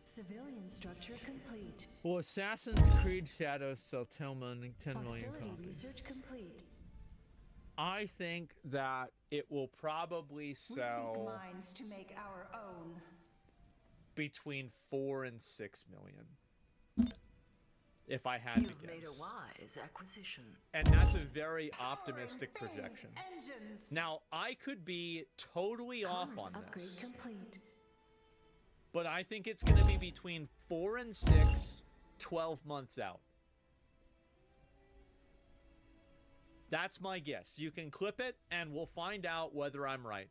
Civilian structure complete. Will Assassin's Creed Shadows sell 10 million Hostility copies? research complete. I think that it will probably We seek sell minds to make our own. between 4 and 6 million. If I had to You've made a guess. wise acquisition. And that's a very optimistic Phase projection. engines. Now, I could be totally off Commerce on upgrade this, complete. but I think it's going to be between 4 and 6, 12 months out. That's my guess. You can clip it, and we'll find out whether I'm right.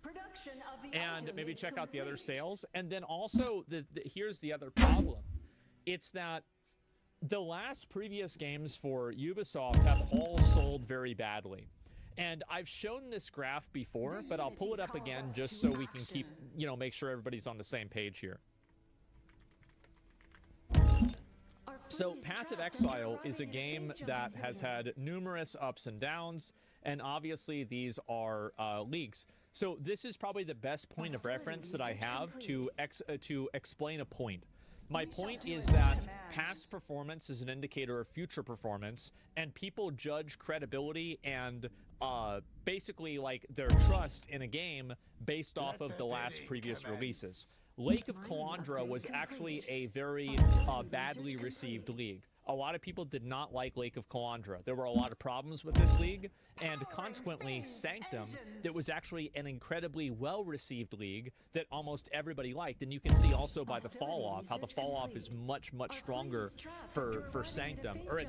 Production of the And item maybe is check out the other complete. sales. And then also, here's the other problem. It's that the last previous games for Ubisoft have all sold very badly. And I've shown this graph before, but I'll pull it up again just so we can keep, you know, make sure everybody's on the same page here. So Path of Exile is a game that has had numerous ups and downs, and obviously these are leaks. So this is probably the best point of reference that I have to explain a point. My point is that past performance is an indicator of future performance, and people judge credibility and basically like their trust in a game based off of the last previous releases. Lake of Calandra was actually a very badly received league. A lot of people did not like Lake of Calandra. There were a lot of problems with this league, and consequently, Sanctum, that was actually an incredibly well-received league that almost everybody liked. And you can see also by the fall-off, how the fall-off is much, much stronger for Sanctum. Or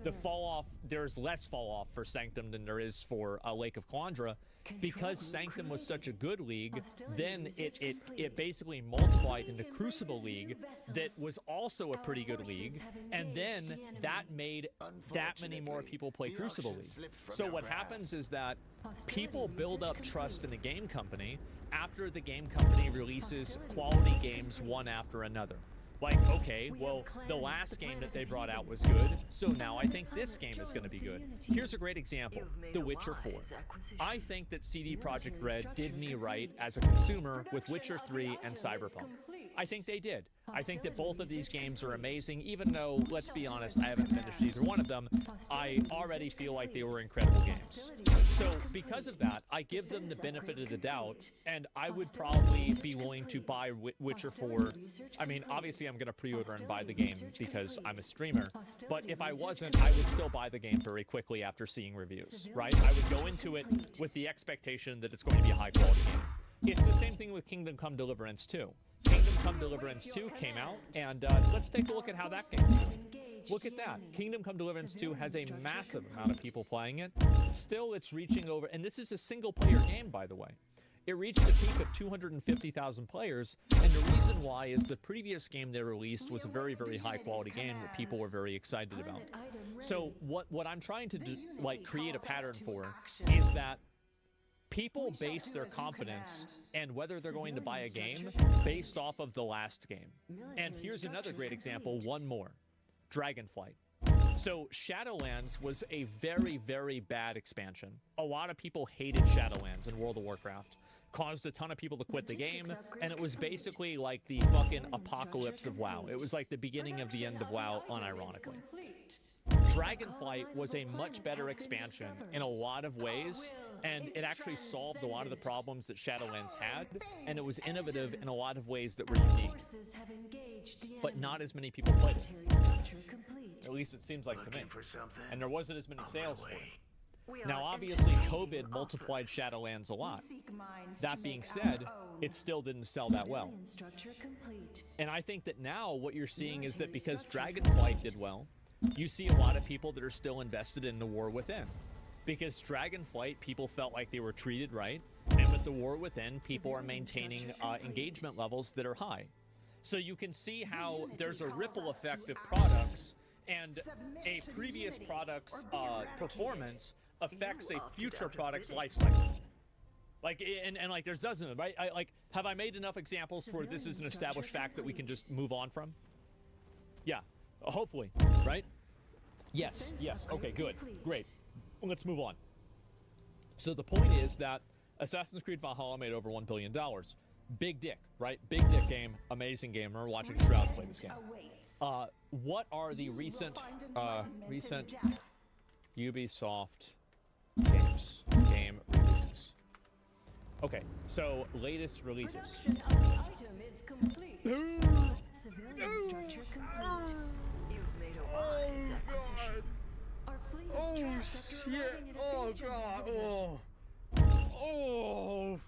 the fall-off, there's less fall-off for Sanctum than there is for Lake of Calandra. Because Sanctum was such a good league, then it basically multiplied into Crucible League that was also a pretty good league, and then that made that many more people play Crucible League. So what happens is that people build up trust in the game company after the game company releases quality games one after another. Like, okay, well, the last game that they brought out was good, so now I think this game is going to be good. Here's a great example, The Witcher 4. I think that CD Projekt Red did me right as a consumer with Witcher 3 and Cyberpunk. I think they did. I think that both of these games are amazing, even though, let's be honest, I haven't finished either one of them. I already feel like they were incredible games. So because of that, I give them the benefit of the doubt, and I would probably be willing to buy Witcher 4. I mean, obviously I'm going to pre-order and buy the game because I'm a streamer, but if I wasn't, I would still buy the game very quickly after seeing reviews, right? I would go into it with the expectation that it's going to be a high-quality game. It's the same thing with Kingdom Come Deliverance 2. Kingdom Come Deliverance 2 came out, and let's take a look at how that game did. Look at that. Kingdom Come Deliverance 2 has a massive amount of people playing it. Still, it's reaching over, and this is a single-player game, by the way. It reached a peak of 250,000 players, and the reason why is the previous game they released was a very, very high-quality game that people were very excited about. So what I'm trying to do, like, create a pattern for is that people base their confidence and whether they're going to buy a game based off of the last game. And here's another great example, one more. Dragonflight. So Shadowlands was a very, very bad expansion. A lot of people hated Shadowlands in World of Warcraft. Caused a ton of people to quit the game, and it was basically like the fucking apocalypse of WoW. It was like the beginning of the end of WoW, unironically. Dragonflight was a much better expansion in a lot of ways, and it actually solved a lot of the problems that Shadowlands had, and it was innovative in a lot of ways that were unique. But not as many people played it. At least it seems like to me. And there wasn't as many sales for it. Now, obviously, COVID multiplied Shadowlands a lot. That being said, it still didn't sell that well. And I think that now what you're seeing is that because Dragonflight did well, you see a lot of people that are still invested in the War Within. Because Dragonflight, people felt like they were treated right, and with the War Within, people are maintaining engagement levels that are high. So you can see how there's a ripple effect of products, and a previous product's performance affects a future product's life cycle. Like, and like there's dozens of them, right? Have I made enough examples where this is an established fact that we can just move on from? Yeah, hopefully, right? Yes, yes, okay, good, great. Let's move on. So the point is that Assassin's Creed Valhalla made over $1 billion. Big dick, right? Big dick game, amazing game. I remember watching Shroud play this game. What are the recent Ubisoft game releases? Okay, so latest releases. Production of the item is complete. Civilian structure complete. You've made a wise acquisition. Our fleet is trapped after arriving in a phase change. Oh,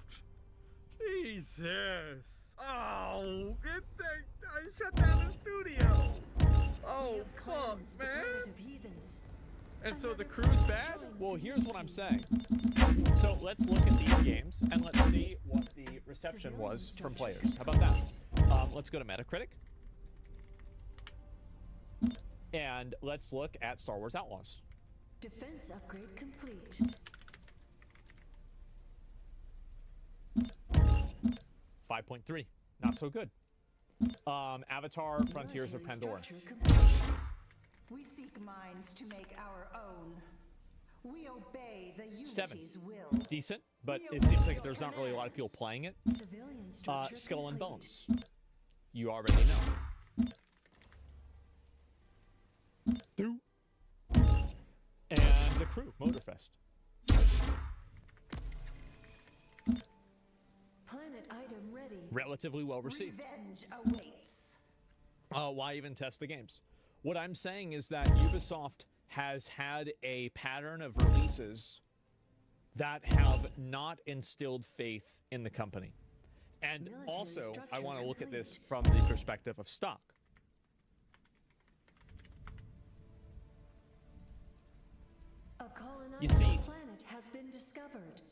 Jesus. Oh, get that. I shut down the studio. Oh, fuck, man. And so the crew's bad? Well, here's what I'm saying. So let's look at these games and let's see what the reception was from players. How about that? Let's go to Metacritic. And let's look at Star Wars Outlaws. Defense upgrade complete. 5.3. Not so good. Avatar Frontiers of Pandora. We seek minds to make our own. We obey the Unity's 7. will. Decent, but it seems like there's not really a lot of people playing it. Skull and Bones. You already know. And The Crew, Motorfest. Planet item ready. Relatively well received. Revenge awaits. Why even test the games? What I'm saying is that Ubisoft has had a pattern of releases that have not instilled faith in the company. And also, I want to look at this from the perspective of stock. A You see, planet has been discovered.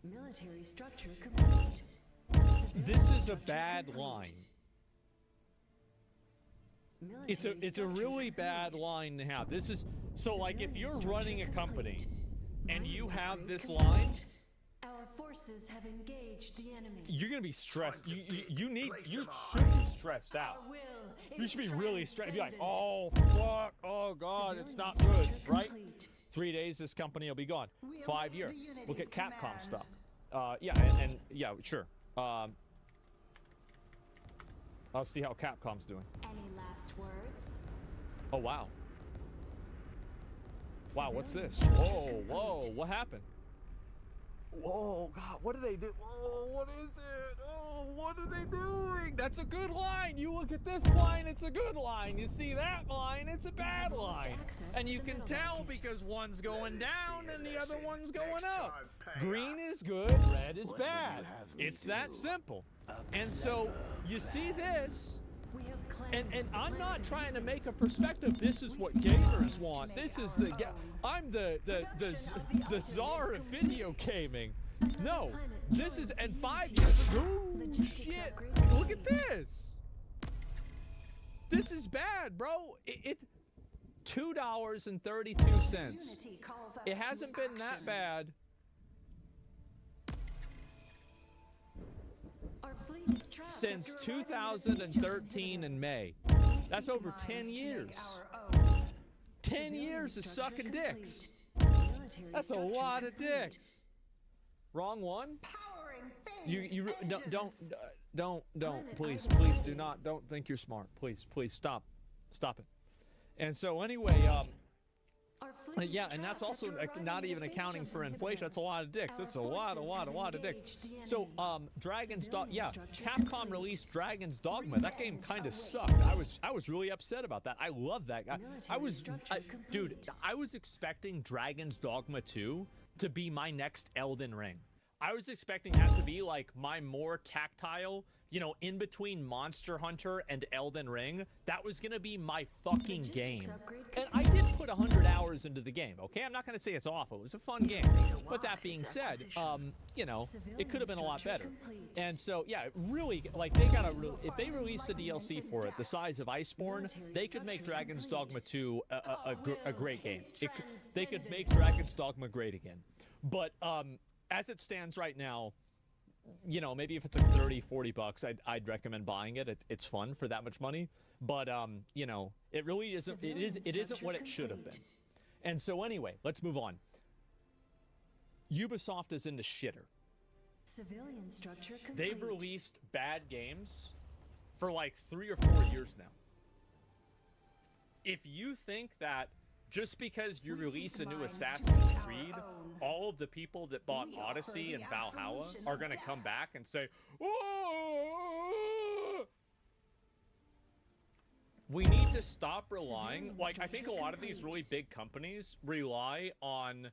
Military structure complete. this is a bad line. It's a really bad line to have. This is so like if you're running a company and you have this line, Our forces have engaged the enemy. you're gonna be stressed. You should be stressed out. You should be really stressed. Be like, oh fuck, oh god, it's not good, right? 3 days, this company will be gone. 5 years. Look at Capcom stuff. Yeah, and yeah, sure. I'll see how Capcom's doing. Any last words? Oh wow. Wow, what's this? Whoa, whoa, what happened? Whoa, God, what do they do? Oh, what is it? Oh, what are they doing? That's a good line. You look at this line, it's a good line. You see that line, it's a bad line. And you can tell because one's going down and the other one's going up. Green is good, red is bad. It's that simple. And so you see this, and I'm not trying to make a perspective. This is what gamers want. This is I'm the czar of video gaming. No, this is and 5 years ago. Shit, look at this. This is bad, bro. It $2.32. It hasn't been that bad. Since 2013 in May. That's over 10 years. 10 years of sucking dicks. That's a structure lot of complete. dicks. Wrong one? You don't, please do not, don't think you're smart. Please, stop it. And so anyway, yeah, and that's also not even accounting for inflation. That's a lot of dicks. That's a lot of dicks. So, Dragon's Dogma, yeah, Capcom released Dragon's Dogma. That game kind of sucked. I was really upset about that. I love that guy. Dude, I was expecting Dragon's Dogma 2 to be my next Elden Ring. I was expecting that to be like my more tactile, you know, in between Monster Hunter and Elden Ring. That was gonna be my fucking game. And I did put 100 hours into the game, okay? I'm not gonna say it's awful. It was a fun game. But that being said, you know, it could have been a lot better. And so, yeah, really, like, they gotta, if they release a DLC for it the size of Iceborne, they could make Dragon's Dogma 2 a great game. They could make Dragon's Dogma great again. But, as it stands right now, you know, maybe if it's like 30, 40 bucks, I'd recommend buying it. It's fun for that much money. But, you know, it really isn't, it isn't what it should have been. And so anyway, let's move on. Ubisoft is into shitter. Civilian structure complete. They've released bad games for like 3 or 4 years now. If you think that just because you release a new Assassin's Creed, all of the people that bought Odyssey and Valhalla are going to come back and say, "Oh!" We need to stop relying, like, I think a lot of these really big companies rely on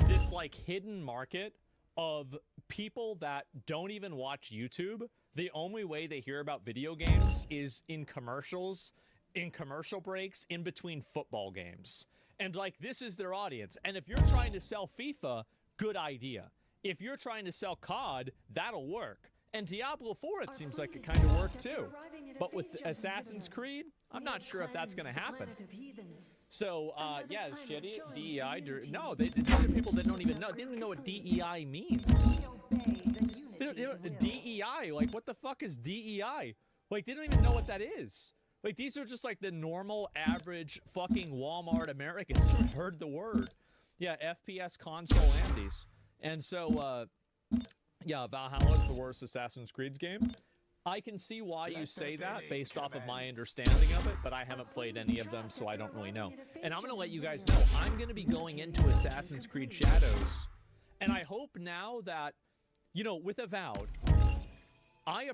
this, like, hidden market of people that don't even watch YouTube. The only way they hear about video games is in commercials, in commercial breaks, in between football games. And, like, this is their audience. And if you're trying to sell FIFA, good idea. If you're trying to sell COD, that'll work. And Diablo 4, it seems like it kind of worked too. But with Assassin's Creed, I'm not sure if that's going to happen. So, yeah, shitty, DEI, no, these are people that don't even know. They don't even know what DEI means. DEI, like, what the fuck is DEI? Like, they don't even know what that is. Like, these are just like the normal, average, fucking Walmart Americans who heard the word. Yeah, FPS console Andes. And so, yeah, Valhalla is the worst Assassin's Creed game. I can see why you say that based off of my understanding of it, but I haven't played any of them, so I don't really know. And I'm going to let you guys know, I'm going to be going into Assassin's Creed Shadows. And I hope now that, you know, with Avowed, I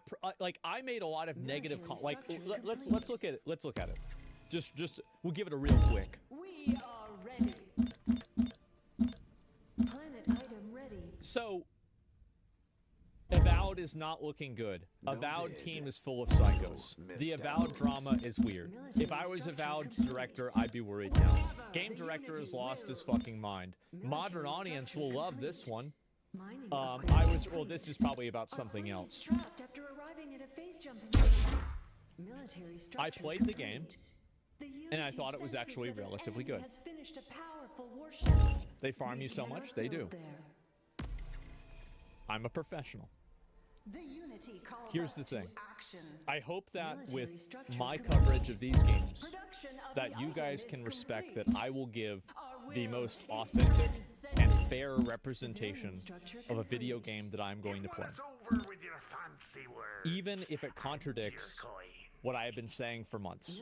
made a lot of negative let's look at it. Let's look at it. Just we'll give it a real quick. We are ready. Planet item ready. So Avowed is not looking good. Avowed team is full of psychos. The Avowed drama is weird. If I was Avowed's director, I'd be worried now. Game director has lost his fucking mind. Modern audience will love this one. Well, this is probably about something else. I played the game, and I thought it was actually relatively good. They farm you so much, they do. I'm a professional. Here's the thing. I hope that with my coverage of these games, that you guys can respect that I will give the most authentic and fair representation of a video game that I'm going to play. Even if it contradicts what I have been saying for months.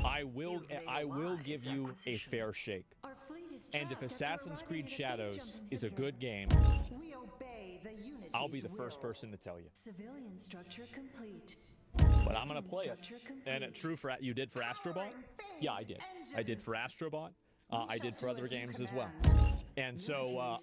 I will give you a fair shake. And if Assassin's Creed Shadows is a good game, I'll be the first person to tell you. Civilian structure complete. But I'm gonna play it. And it true for you did for Astrobot? Yeah, I did. I did for Astrobot. I did for other games as well. And so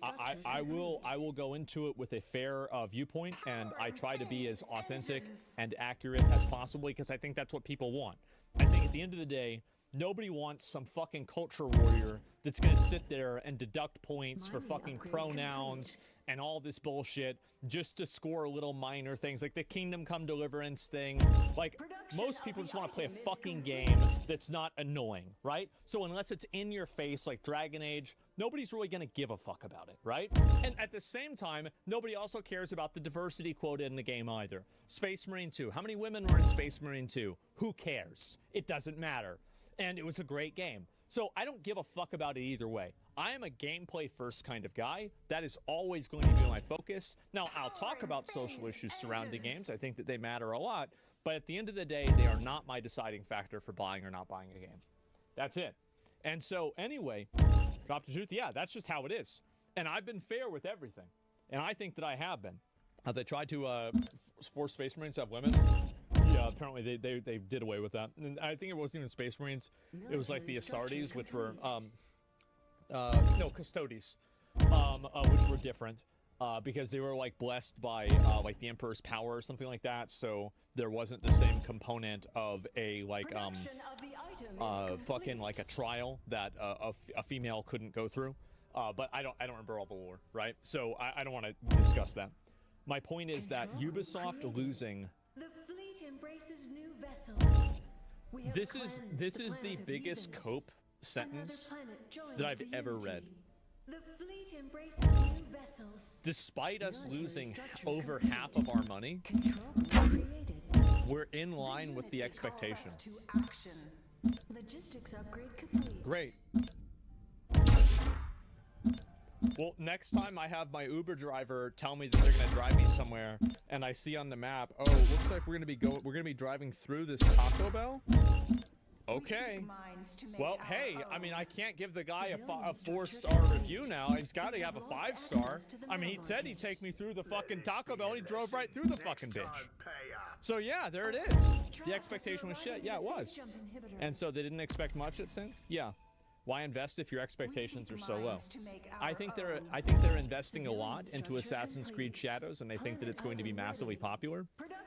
I will go into it with a fair viewpoint, and I try to be as authentic and accurate as possible because I think that's what people want. I think at the end of the day, nobody wants some fucking culture warrior that's gonna sit there and deduct points for fucking pronouns and all this bullshit just to score little minor things like the Kingdom Come Deliverance thing. Like, most people just want to play a fucking game that's not annoying, right? So unless it's in your face like Dragon Age, nobody's really gonna give a fuck about it, right? And at the same time, nobody also cares about the diversity quota in the game either. Space Marine 2, how many women were in Space Marine 2? Who cares? It doesn't matter. And it was a great game. So I don't give a fuck about it either way. I am a gameplay first kind of guy. That is always going to be my focus. Now, I'll talk about social issues surrounding games. I think that they matter a lot. But at the end of the day, they are not my deciding factor for buying or not buying a game. That's it. And so anyway, drop the truth. Yeah, that's just how it is. And I've been fair with everything. And I think that I have been. They tried to force Space Marines to have women. Yeah, apparently they did away with that. And I think it wasn't even Space Marines. It was like the Astartes, which were, no, Custodes, which were different. Because they were like blessed by like the Emperor's power or something like that, so there wasn't the same component of a like fucking like a trial that a female couldn't go through. But I don't remember all the lore, right? So I don't want to discuss that. My point is that Ubisoft losing. The fleet embraces new vessels. This is the biggest cope sentence that I've ever read. The fleet embraces new vessels. Despite us losing over half of our money, we're in line with the expectation. Logistics upgrade complete. Great. Well, next time I have my Uber driver tell me that they're gonna drive me somewhere, and I see on the map, oh, it looks like we're gonna be driving through this Taco Bell. Okay. Well, hey, I mean, I can't give the guy a 4-star review now. He's got to have a 5-star. I mean, he said he'd take me through the fucking Taco Bell, and he drove right through the fucking bitch. So yeah, there it is. The expectation was shit. Yeah, it was. And so they didn't expect much, it seems. Yeah. Why invest if your expectations are so low? I think they're investing a lot into Assassin's Creed Shadows, and they think that it's going to be massively popular.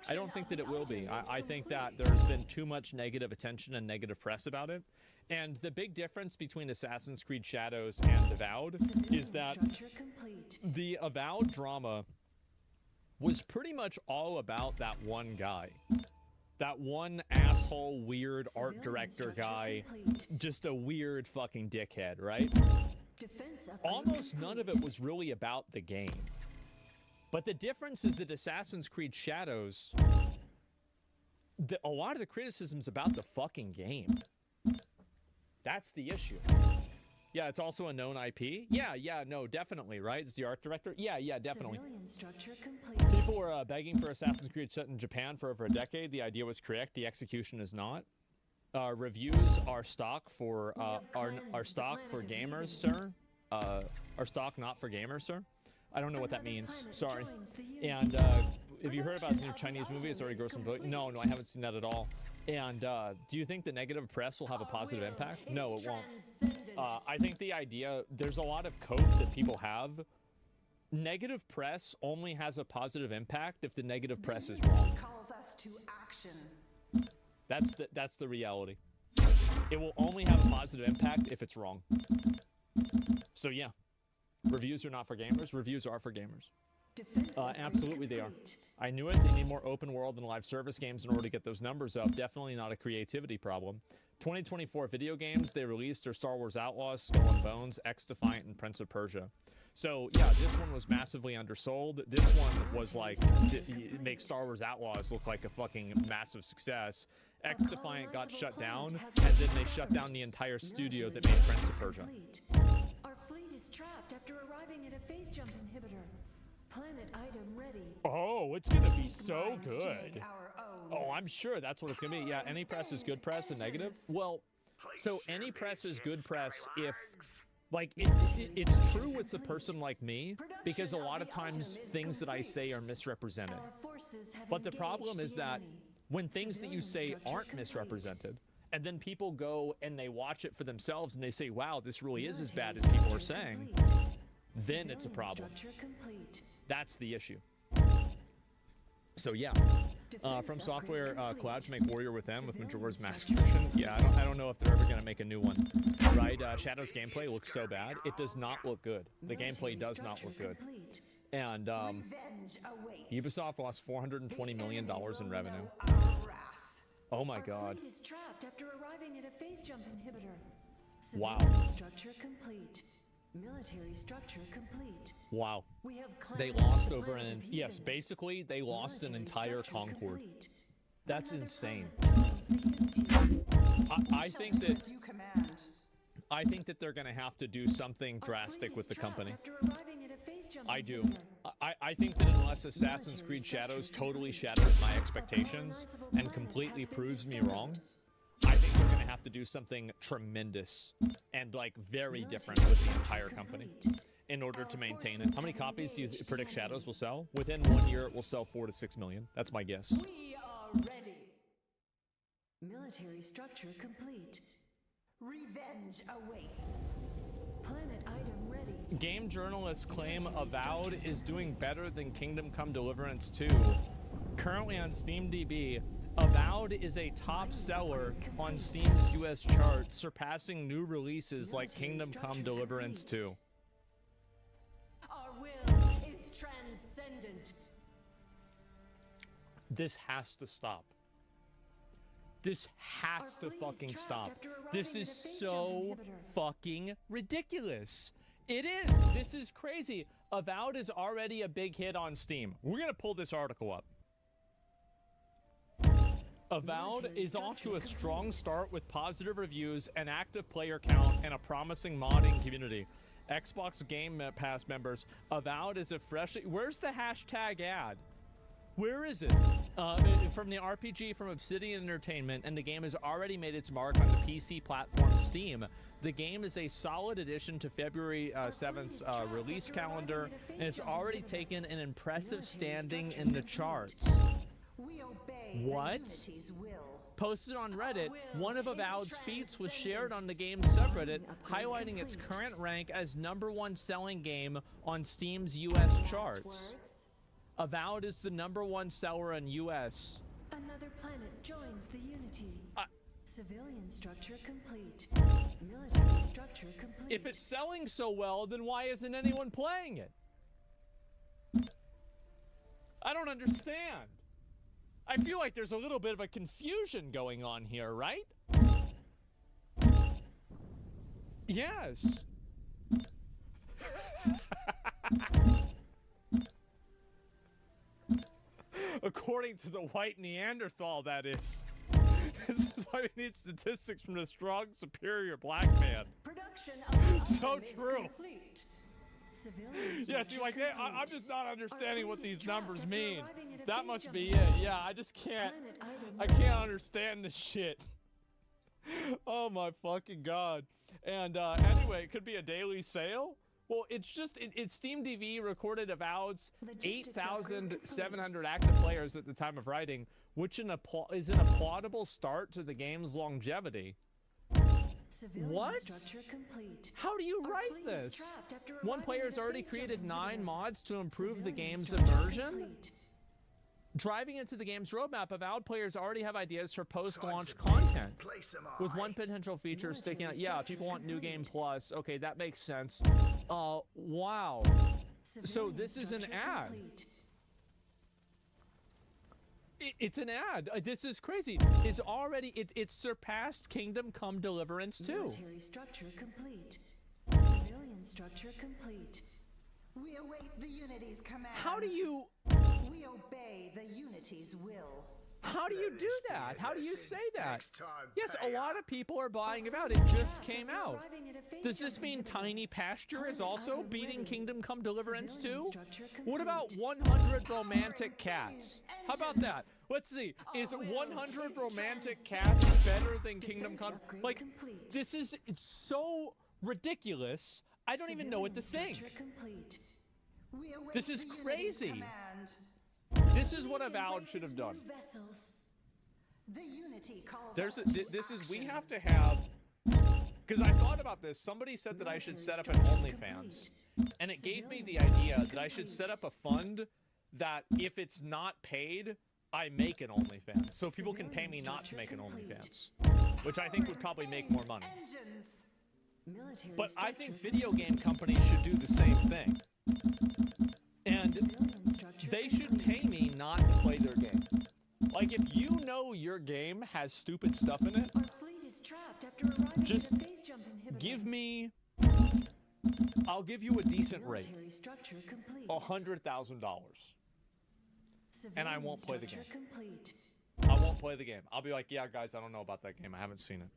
I don't think that it will be. I think that there's been too much negative attention and negative press about it. And the big difference between Assassin's Creed Shadows and Avowed is that the Avowed drama was pretty much all about that one guy. That one asshole, weird art director guy, just a weird fucking dickhead, right? Almost none of it was really about the game. But the difference is that Assassin's Creed Shadows, a lot of the criticism's about the fucking game. That's the issue. Yeah, it's also a known IP. Yeah, no, definitely, right? It's the art director. Yeah, definitely. People were begging for Assassin's Creed set in Japan for over a decade. The idea was correct. The execution is not. Reviews are stock for are stock for gamers, sir. Are stock not for gamers, sir. I don't know what that means. Sorry. And have you heard about the new Chinese movie? It's already grossed $1 billion. No, I haven't seen that at all. And do you think the negative press will have a positive impact? No, it won't. I think the idea, there's a lot of cope that people have. Negative press only has a positive impact if the negative press is wrong. That's the reality. It will only have a positive impact if it's wrong. So yeah, reviews are not for gamers. Reviews are for gamers. Absolutely they are. I knew it. They need more open world and live service games in order to get those numbers up. Definitely not a creativity problem. 2024 video games they released are Star Wars Outlaws, Skull and Bones, X-Defiant, and Prince of Persia. So yeah, this one was massively undersold. This one was like, it makes Star Wars Outlaws look like a fucking massive success. X-Defiant got shut down, and then they shut down the entire studio that made Prince of Persia. Our fleet is trapped after arriving at a phase jump inhibitor. Planet item ready. Oh, it's gonna be so good. Oh, I'm sure that's what it's gonna be. Yeah, any press is good press and negative. Well, so any press is good press if, like, it's true with a person like me, because a lot of times things that I say are misrepresented. But the problem is that when things that you say aren't misrepresented, and then people go and they watch it for themselves and they say, wow, this really is as bad as people are saying, then it's a problem. That's the issue. So yeah, From Software Cloud to make Warrior Within with Majora's Mask version. Yeah, I don't know if they're ever going to make a new one. Right, Shadow's gameplay looks so bad. It does not look good. The gameplay does not look good. And Ubisoft lost $420 million in revenue. Oh my god. Fleet is trapped after arriving at a phase jump inhibitor. Wow. Structure complete. Military structure complete. Wow. We have they lost over an yes, basically they lost an entire Concord. That's insane. I think that I think that they're going to have to do something drastic with the company. I do. I think that unless Assassin's Creed Shadows totally shatters my expectations and completely proves me wrong, I think they're going to have to do something tremendous and like very different with the entire company in order to maintain it. How many copies do you predict Shadows will sell? Within 1 year, it will sell 4 to 6 million. That's my guess. We are ready. Military structure complete. Revenge awaits. Planet item ready. Game journalists claim Avowed is doing better than Kingdom Come Deliverance 2. Currently on SteamDB, Avowed is a top seller on Steam's US chart, surpassing new releases like Kingdom Come Deliverance 2. Our will is transcendent. This has to stop. This has to fucking stop. This is so fucking ridiculous. It is. This is crazy. Avowed is already a big hit on Steam. We're gonna pull this article up. Avowed is off to a strong start with positive reviews, an active player count, and a promising modding community. Xbox Game Pass members, Avowed is a freshly... Where's the hashtag ad? Where is it? From the RPG from Obsidian Entertainment, and the game has already made its mark on the PC platform Steam. The game is a solid addition to February 7th's release calendar, and it's already taken an impressive standing in the charts. What? Posted on Reddit, one of Avowed's feats was shared on the game's subreddit, highlighting its current rank as #1 selling game on Steam's US charts. Avowed is the #1 seller in US. Another planet joins the Unity. Civilian structure complete. Military structure complete. If it's selling so well, then why isn't anyone playing it? I don't understand. I feel like there's a little bit of a confusion going on here, right? Yes. According to the white Neanderthal, that is. This is why we need statistics from the strong, superior black man. Production of So item is true. complete. Yeah, see, like, I'm just not understanding what these numbers mean. That must be it. Yeah, I just can't. I can't understand this shit. Oh my fucking god. And anyway, it could be a daily sale. Well, it's just, it's SteamDB recorded Avowed's 8,700 active players at the time of writing, which is an applaudable start to the game's longevity. What? How do you write this? One player's already created 9 mods to improve the game's immersion? Driving into the game's roadmap, Avowed players already have ideas for post-launch content, with one potential feature sticking out. Yeah, people want New Game Plus. Okay, that makes sense. Wow. So this is an ad. It's an ad. This is crazy. It's already, it's surpassed Kingdom Come Deliverance 2. Military structure complete. Civilian structure complete. We await the Unity's command. How do you... We obey the Unity's will. How do you do that? How do you say that? Yes, a lot of people are buying Avowed. It just came out. Does this mean Tiny Pasture is also beating Kingdom Come Deliverance 2? What about 100 Romantic Cats? How about that? Let's see. Is 100 Romantic Cats better than Kingdom Come? Like, this is, it's so ridiculous. I don't even know what to think. This is crazy. This is what Avowed should have done. The Unity calls There's this is, we have to have, because I thought about this. Somebody said that I should set up an OnlyFans, and it gave me the idea that I should set up a fund that if it's not paid, I make an OnlyFans, so people can pay me not to make an OnlyFans, which I think would probably make more money. But I think video game companies should do the same thing. And they should pay me not to play their game. Like, if you know your game has stupid stuff in it, just give me... I'll give you a decent rate. $100,000. And I won't play the game. I won't play the game. I'll be like, yeah, guys, I don't know about that game. I haven't seen it.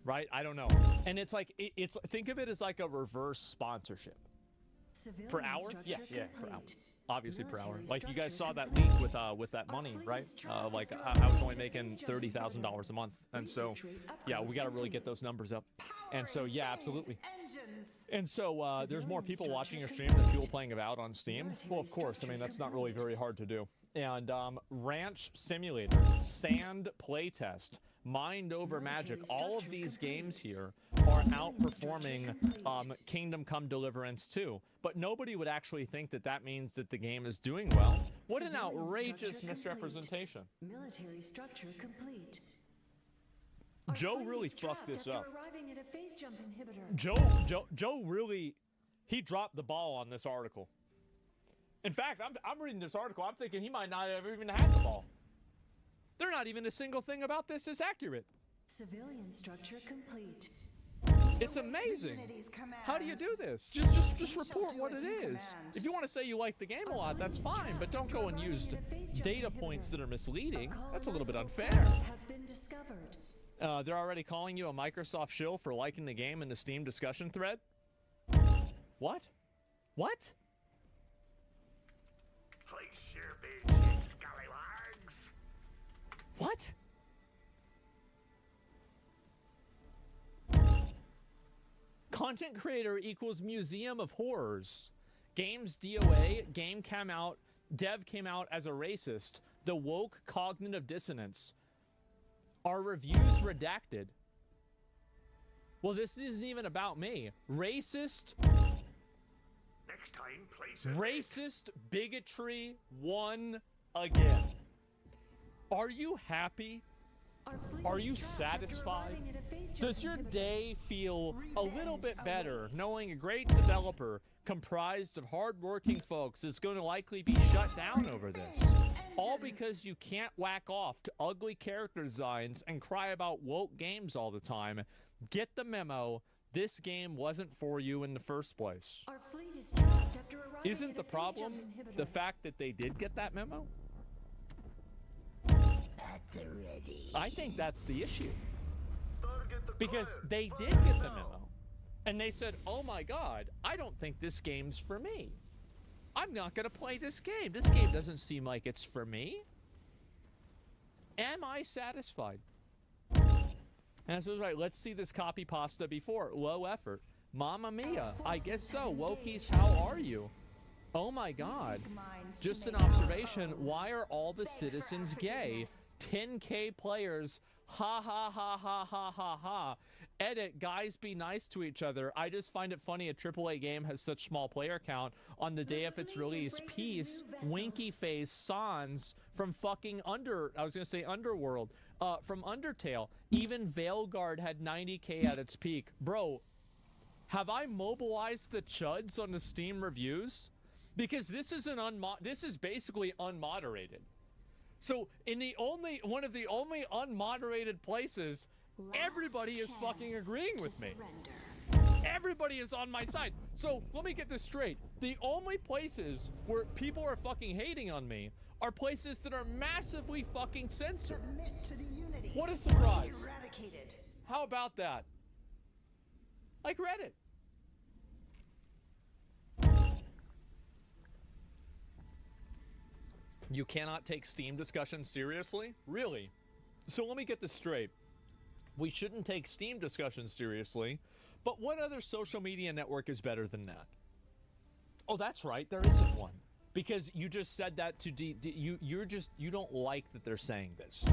right? I don't know. And it's like, it's think of it as like a reverse sponsorship. Per hour? Yeah, per hour. Obviously per hour. Like you guys saw that leak with that money, right? Like I was only making $30,000 a month, and so yeah, we got to really get those numbers up. And so yeah, absolutely. And so there's more people watching your stream than people playing Avowed on Steam. Well, of course. I mean, that's not really very hard to do. And Ranch Simulator, Sand Playtest, Mind Over Magic, all of these games here are outperforming Kingdom Come Deliverance 2. But nobody would actually think that that means that the game is doing well. What an outrageous misrepresentation. Military structure complete. Joe really fucked this up. Arriving at a phase jump inhibitor. Joe really, he dropped the ball on this article. In fact, I'm reading this article, I'm thinking he might not have even had the ball. They're not even a single thing about this is accurate. Civilian structure complete. It's amazing. How do you do this? Just report what it is. If you want to say you like the game a lot, that's fine, but don't go and use data points that are misleading. That's a little bit unfair. Has been discovered. They're already calling you a Microsoft shill for liking the game in the Steam discussion thread? What? What? What? Content creator equals Museum of Horrors. Games DOA, dev came out as a racist. The woke cognitive dissonance. Are reviews redacted? Well, this isn't even about me. Racist. Next time, place Racist bigotry won again. Are you happy? Are you satisfied? Does your day feel a little bit better knowing a great developer comprised of hardworking folks is going to likely be shut down over this? All because you can't whack off to ugly character designs and cry about woke games all the time. Get the memo. This game wasn't for you in the first place. Our fleet is trapped after arriving Isn't the problem the fact that they did get that memo? I think that's the issue. Because they did get the memo. And they said, oh my god, I don't think this game's for me. I'm not going to play this game. This game doesn't seem like it's for me. Am I satisfied? And so right, let's see this copy pasta before. Low effort. Mamma mia. I guess so. Wokies, how are you? Oh my god. Just an observation. Why are all the citizens gay? 10K players. Ha ha ha ha ha ha ha. Edit, guys be nice to each other. I just find it funny a AAA game has such small player count on the day of its release. Peace, winky face, Sans from fucking Underworld. From Undertale. Even Veilguard had 90K at its peak. Bro, have I mobilized the chuds on the Steam reviews? Because this is this is basically unmoderated. So in one of the only unmoderated places, everybody is fucking agreeing with me. Everybody is on my side. So let me get this straight. The only places where people are fucking hating on me are places that are massively fucking censored. What a surprise. How about that? Like Reddit. You cannot take Steam discussion seriously? Really? So let me get this straight. We shouldn't take Steam discussion seriously, but what other social media network is better than that? Oh, that's right, there isn't one. Because you just said that to you don't like that they're saying this.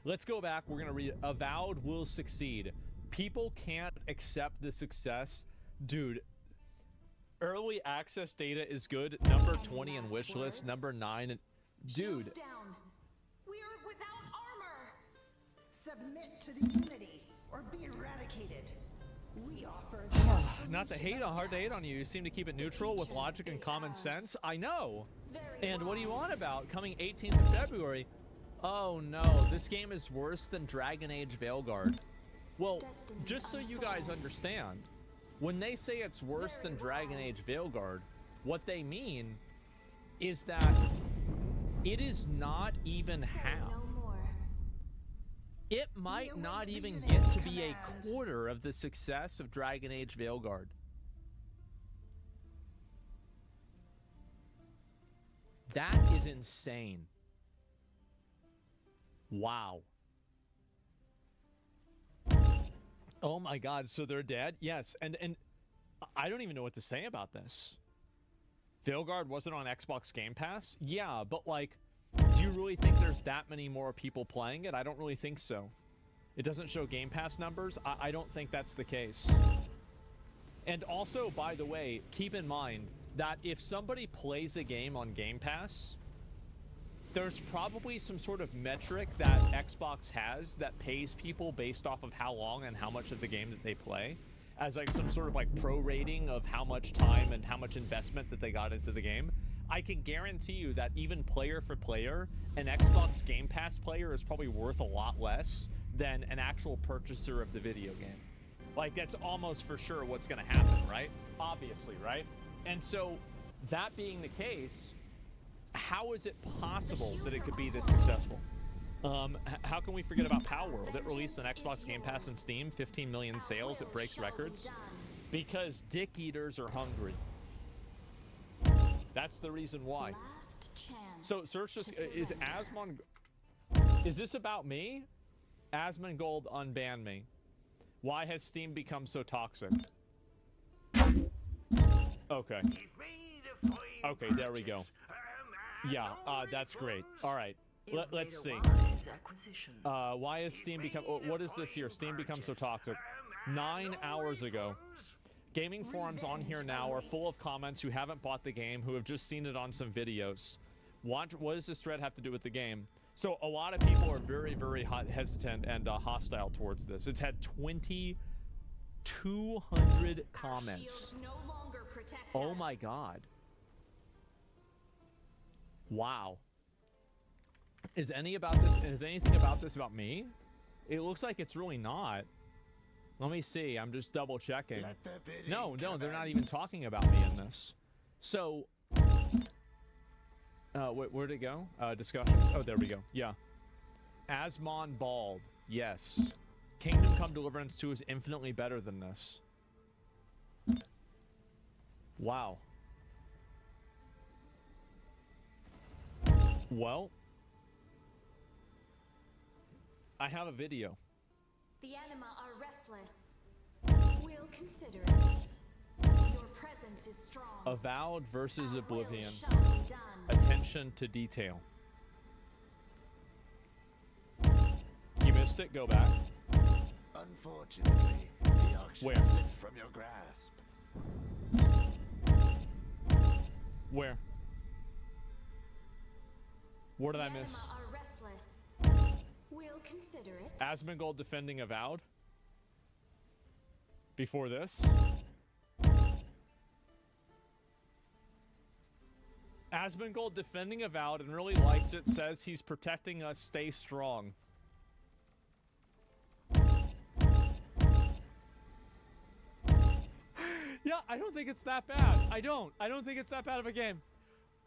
Let's go back. We're gonna read Avowed will succeed. People can't accept the success. Dude, early access data is good. Number 20 in wish list. Number 9. Dude. Down. We are without armor. Submit to the unity or be eradicated. We offer Not to hate on, hard to hate on you. You seem to keep it neutral with logic and common sense. I know. And what do you want about coming 18th of February? Oh no, this game is worse than Dragon Age Veilguard. Well, just so you guys understand, when they say it's worse than Dragon Age Veilguard, what they mean is that it is not even half. it might not even get to be a quarter of the success of Dragon Age Veilguard. That is insane. Wow. Oh my god, so they're dead? Yes, and I don't even know what to say about this. Veilguard wasn't on Xbox Game Pass? Yeah, but like, do you really think there's that many more people playing it? I don't really think so. It doesn't show Game Pass numbers. I don't think that's the case. And also, by the way, keep in mind that if somebody plays a game on Game Pass, there's probably some sort of metric that Xbox has that pays people based off of how long and how much of the game that they play, as like some sort of like pro rating of how much time and how much investment that they got into the game. I can guarantee you that even player for player, an Xbox Game Pass player is probably worth a lot less than an actual purchaser of the video game. Like, that's almost for sure what's going to happen, right? Obviously, right? And so, that being the case, how is it possible that it could be this successful? How can we forget about Palworld? It released on Xbox Game Pass and Steam, 15 million sales, it breaks records. Because dick eaters are hungry. That's the reason why. So search this, is Asmon, is this about me? Asmongold unbanned me. Why has Steam become so toxic? Okay. Okay, there we go. Yeah, that's great. All right, let's see. Why has Steam become, what is this here? Steam become so toxic. 9 hours ago. Gaming forums on here now are full of comments who haven't bought the game, who have just seen it on some videos. What does this thread have to do with the game? So a lot of people are very, very hesitant and hostile towards this. It's had 2,200 comments. Oh my god. Wow. Is anything about this about me? It looks like it's really not. Let me see. I'm just double checking. No, they're not even talking about me in this. So, where'd it go? Discussions. Oh, there we go. Yeah. Asmon Bald. Yes. Kingdom Come Deliverance 2 is infinitely better than this. Wow. Well, I have a video. The anima are restless. We'll consider it. Your presence is strong. Avowed versus Oblivion. Shall be done. Attention to detail. You missed it? Go back. Unfortunately, the auction Where? slipped from your grasp. Where? What did I miss? Anima are restless. We'll consider it. Asmongold defending Avowed. Before this. Asmongold defending Avowed and really likes it, says he's protecting us, stay strong. Yeah, I don't think it's that bad. I don't think it's that bad of a game.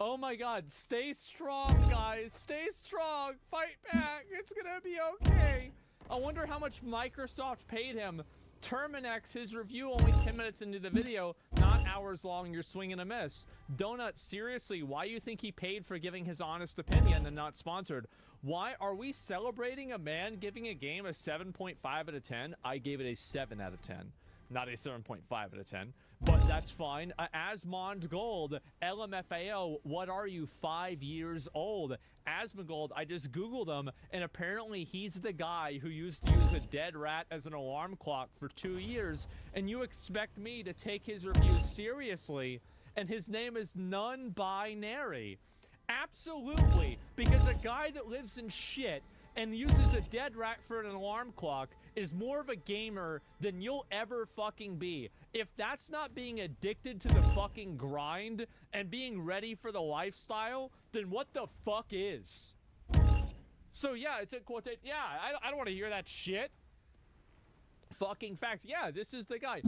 Oh my god, stay strong, guys. Stay strong. Fight back. It's gonna be okay. I wonder how much Microsoft paid him. Terminex, his review only 10 minutes into the video, not hours long, you're swinging a miss. Donut, seriously, why you think he paid for giving his honest opinion and not sponsored? Why are we celebrating a man giving a game a 7.5 out of 10? I gave it a 7 out of 10. Not a 7.5 out of 10, but that's fine. Asmongold, LMFAO, what are you, 5 years old? Asmongold, I just Googled him, and apparently he's the guy who used to use a dead rat as an alarm clock for 2 years, and you expect me to take his reviews seriously, and his name is non-binary. Absolutely, because a guy that lives in shit and uses a dead rat for an alarm clock is more of a gamer than you'll ever fucking be. If that's not being addicted to the fucking grind and being ready for the lifestyle, then what the fuck is? So yeah, it's a quotation. Yeah, I don't want to hear that shit. Fucking facts. Yeah, this is the guy.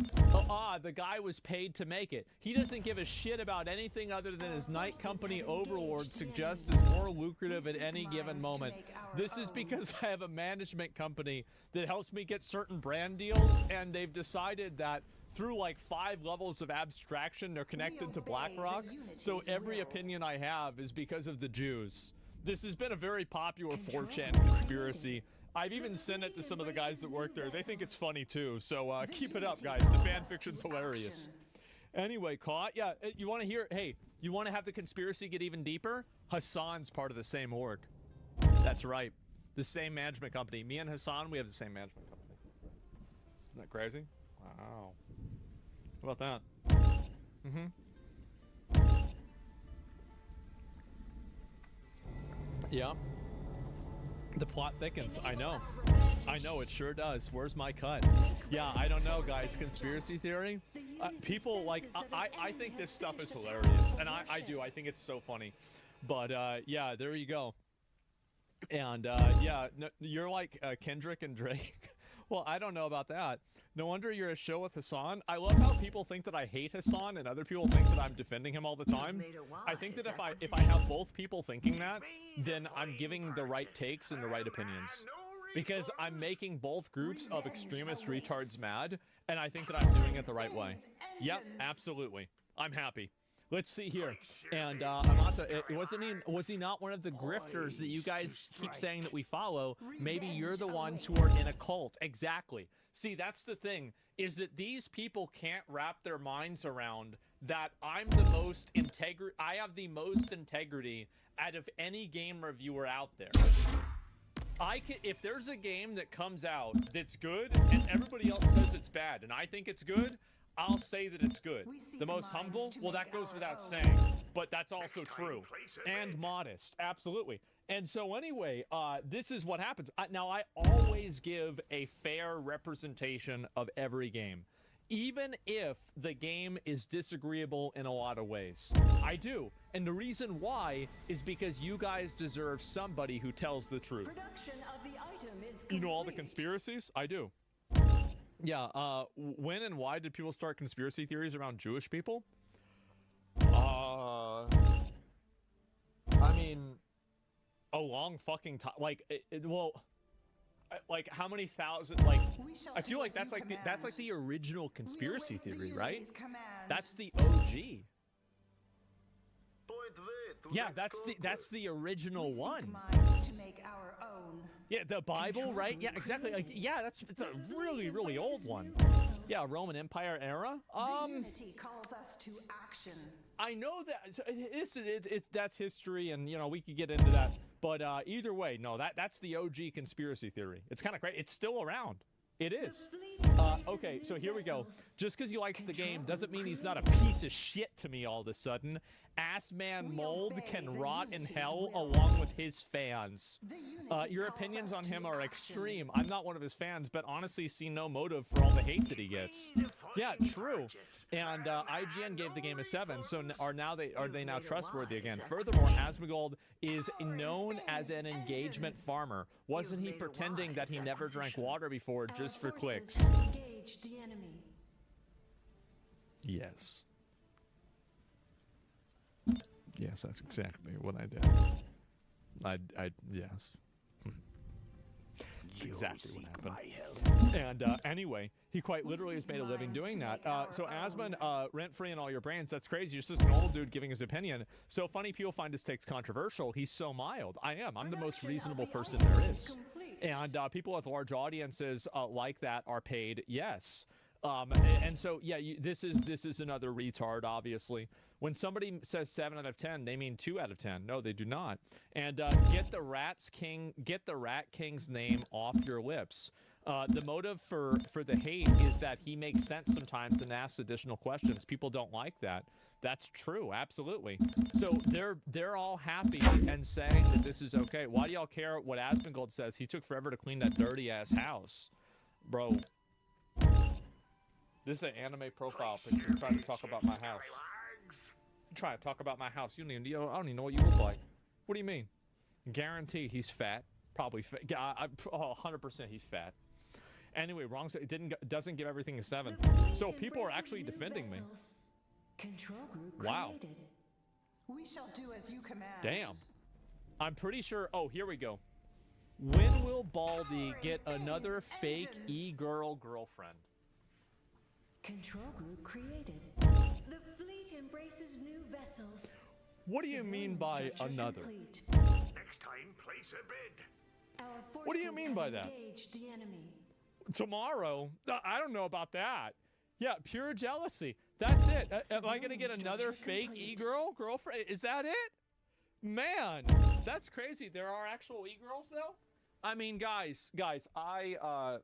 The guy was paid to make it. He doesn't give a shit about anything other than his night company overlord suggests is more lucrative at any given moment. This is because I have a management company that helps me get certain brand deals, and they've decided that through like 5 levels of abstraction, they're connected to BlackRock. So every opinion I have is because of the Jews. This has been a very popular 4chan conspiracy. I've even sent it to some of the guys that work there. They think it's funny too. So keep it up, guys. The fan fiction's hilarious. Anyway, Caught. Yeah, you want to hear? Hey, you want to have the conspiracy get even deeper? Hassan's part of the same org. That's right. The same management company. Me and Hassan, we have the same management company. Isn't that crazy? Wow. How about that? Yeah. The plot thickens. I know. I know, it sure does. Where's my cut? Yeah, I don't know, guys. Conspiracy theory? People, like, I think this stuff is hilarious. And I do. I think it's so funny. But, yeah, there you go. And, yeah, no, you're like Kendrick and Drake. Well, I don't know about that. No wonder you're a show with Hassan. I love how people think that I hate Hassan and other people think that I'm defending him all the time. I think that if I have both people thinking that, then I'm giving the right takes and the right opinions. Because I'm making both groups of extremist retards mad, and I think that I'm doing it the right way. Yep, absolutely. I'm happy. Let's see here. And Amasa, was he not one of the grifters that you guys keep saying that we follow? Maybe you're the ones who are in a cult. Exactly. See, that's the thing, is that these people can't wrap their minds around that I'm the most I have the most integrity out of any game reviewer out there. If there's a game that comes out that's good and everybody else says it's bad and I think it's good, I'll say that it's good. The most humble? Well, that goes without saying, but that's also true. And modest, absolutely. And so anyway, this is what happens. Now, I always give a fair representation of every game, even if the game is disagreeable in a lot of ways. I do. And the reason why is because you guys deserve somebody who tells the truth. Production of the item is complete. You know all the conspiracies? I do. Yeah, when and why did people start conspiracy theories around Jewish people? I mean, a long fucking time. Like, like how many thousand? Like, I feel like that's like the original conspiracy theory, right? That's the OG. Yeah, that's the original one. To make our own. Yeah, the Bible, right? Yeah, exactly. Like, yeah, it's a really old one. Yeah, Roman Empire era. The unity calls us to action. I know that that's history, and you know we could get into that. But either way, no, that's the OG conspiracy theory. It's kind of great. It's still around. It is. Okay, so here we go. Just because he likes the game doesn't mean he's not a piece of shit to me all of a sudden. Assman Mold can rot in hell along with his fans. Your opinions on him are extreme. I'm not one of his fans, but honestly see no motive for all the hate that he gets. Yeah, true. And IGN gave the game a 7, so are they now trustworthy again? Furthermore, Asmongold is known as an engagement farmer. Wasn't he pretending that he never drank water before just for clicks? Engage the enemy. Yes. Yes, that's exactly what I did. Yes. That's exactly what happened. And anyway, he quite literally has made a living doing that. So Asman, rent-free in all your brains, that's crazy. You're just an old dude giving his opinion. So funny people find his takes controversial. He's so mild. I am. I'm the most reasonable person there is. And people with large audiences like that are paid, yes. And so, yeah, this is another retard, obviously. When somebody says 7 out of 10, they mean 2 out of 10. No, they do not. And get the Rat King's name off your lips. The motive for the hate is that he makes sense sometimes and asks additional questions. People don't like that. That's true, absolutely. So they're all happy and saying that this is okay. Why do y'all care what Asmongold says? He took forever to clean that dirty-ass house. Bro. This is an anime profile picture trying to talk about my house. I'm trying to talk about my house. I don't even know what you look like. What do you mean? Guarantee he's fat. Probably fat. 100% he's fat. Anyway, wrong. It doesn't give everything a 7. So people are actually defending me. Control group Wow. created. We shall do as you command. Damn. I'm pretty sure. Oh, here we go. When will Baldy get another fake e-girl girlfriend? Control group created. The fleet embraces new vessels. What do you mean by another? Complete. Next time, place a bid. Our What do you forces mean have by that? engaged the enemy. Tomorrow? I don't know about that. Yeah, pure jealousy. That's it. Am I gonna get another fake e-girl girlfriend? Is that it? Man, that's crazy. There are actual e-girls though. I mean, guys, I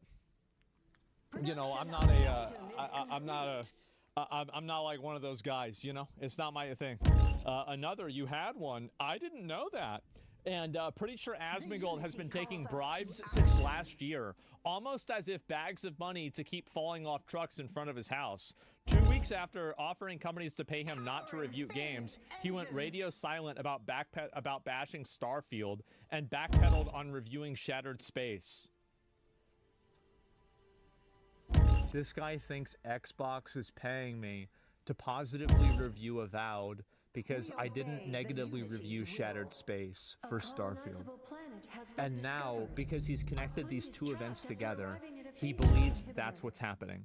you know, I'm not like one of those guys, you know? It's not my thing. Another, you had one. I didn't know that. And pretty sure Asmongold has been taking bribes since last year, almost as if bags of money to keep falling off trucks in front of his house. 2 weeks after offering companies to pay him not to review games, he went radio silent about bashing Starfield and backpedaled on reviewing Shattered Space. This guy thinks Xbox is paying me to positively review Avowed because I didn't negatively review Shattered Space for Starfield. And now, because he's connected these two events together, he believes that's what's happening.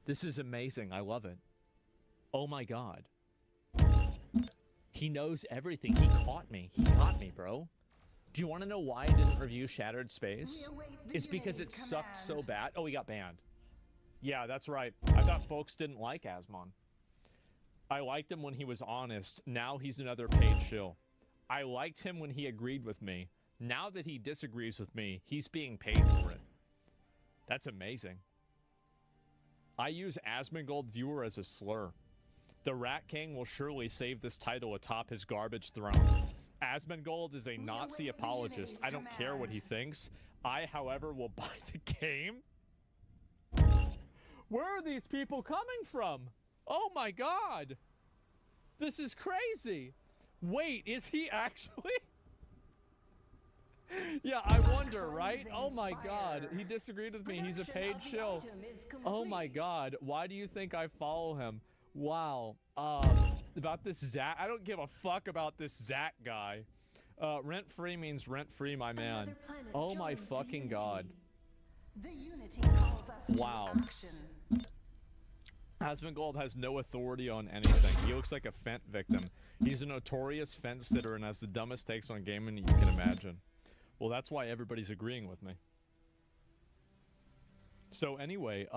This is amazing. I love it. Oh my god. He knows everything. He caught me. He caught me, bro. Do you want to know why I didn't review Shattered Space? It's because it sucked so bad. Oh, he got banned. Yeah, that's right. I thought folks didn't like Asmon. I liked him when he was honest. Now he's another paid shill. I liked him when he agreed with me. Now that he disagrees with me, he's being paid for it. That's amazing. I use Asmongold Viewer as a slur. The Rat King will surely save this title atop his garbage throne. Asmongold is a Nazi apologist. I don't care what he thinks. I, however, will buy the game. Where are these people coming from? Oh my god! This is crazy! Wait, is he actually? Yeah, I wonder, right? Oh my god, he disagreed with me. He's a paid shill. Oh my god, why do you think I follow him? Wow. About this Zach, I don't give a fuck about this Zach guy. Rent-free means rent-free, my man. Oh my fucking god. The Unity calls us wow. to action. Asmongold has no authority on anything. He looks like a Fent victim. He's a notorious Fent sitter and has the dumbest takes on gaming you can imagine. Well, that's why everybody's agreeing with me. So anyway,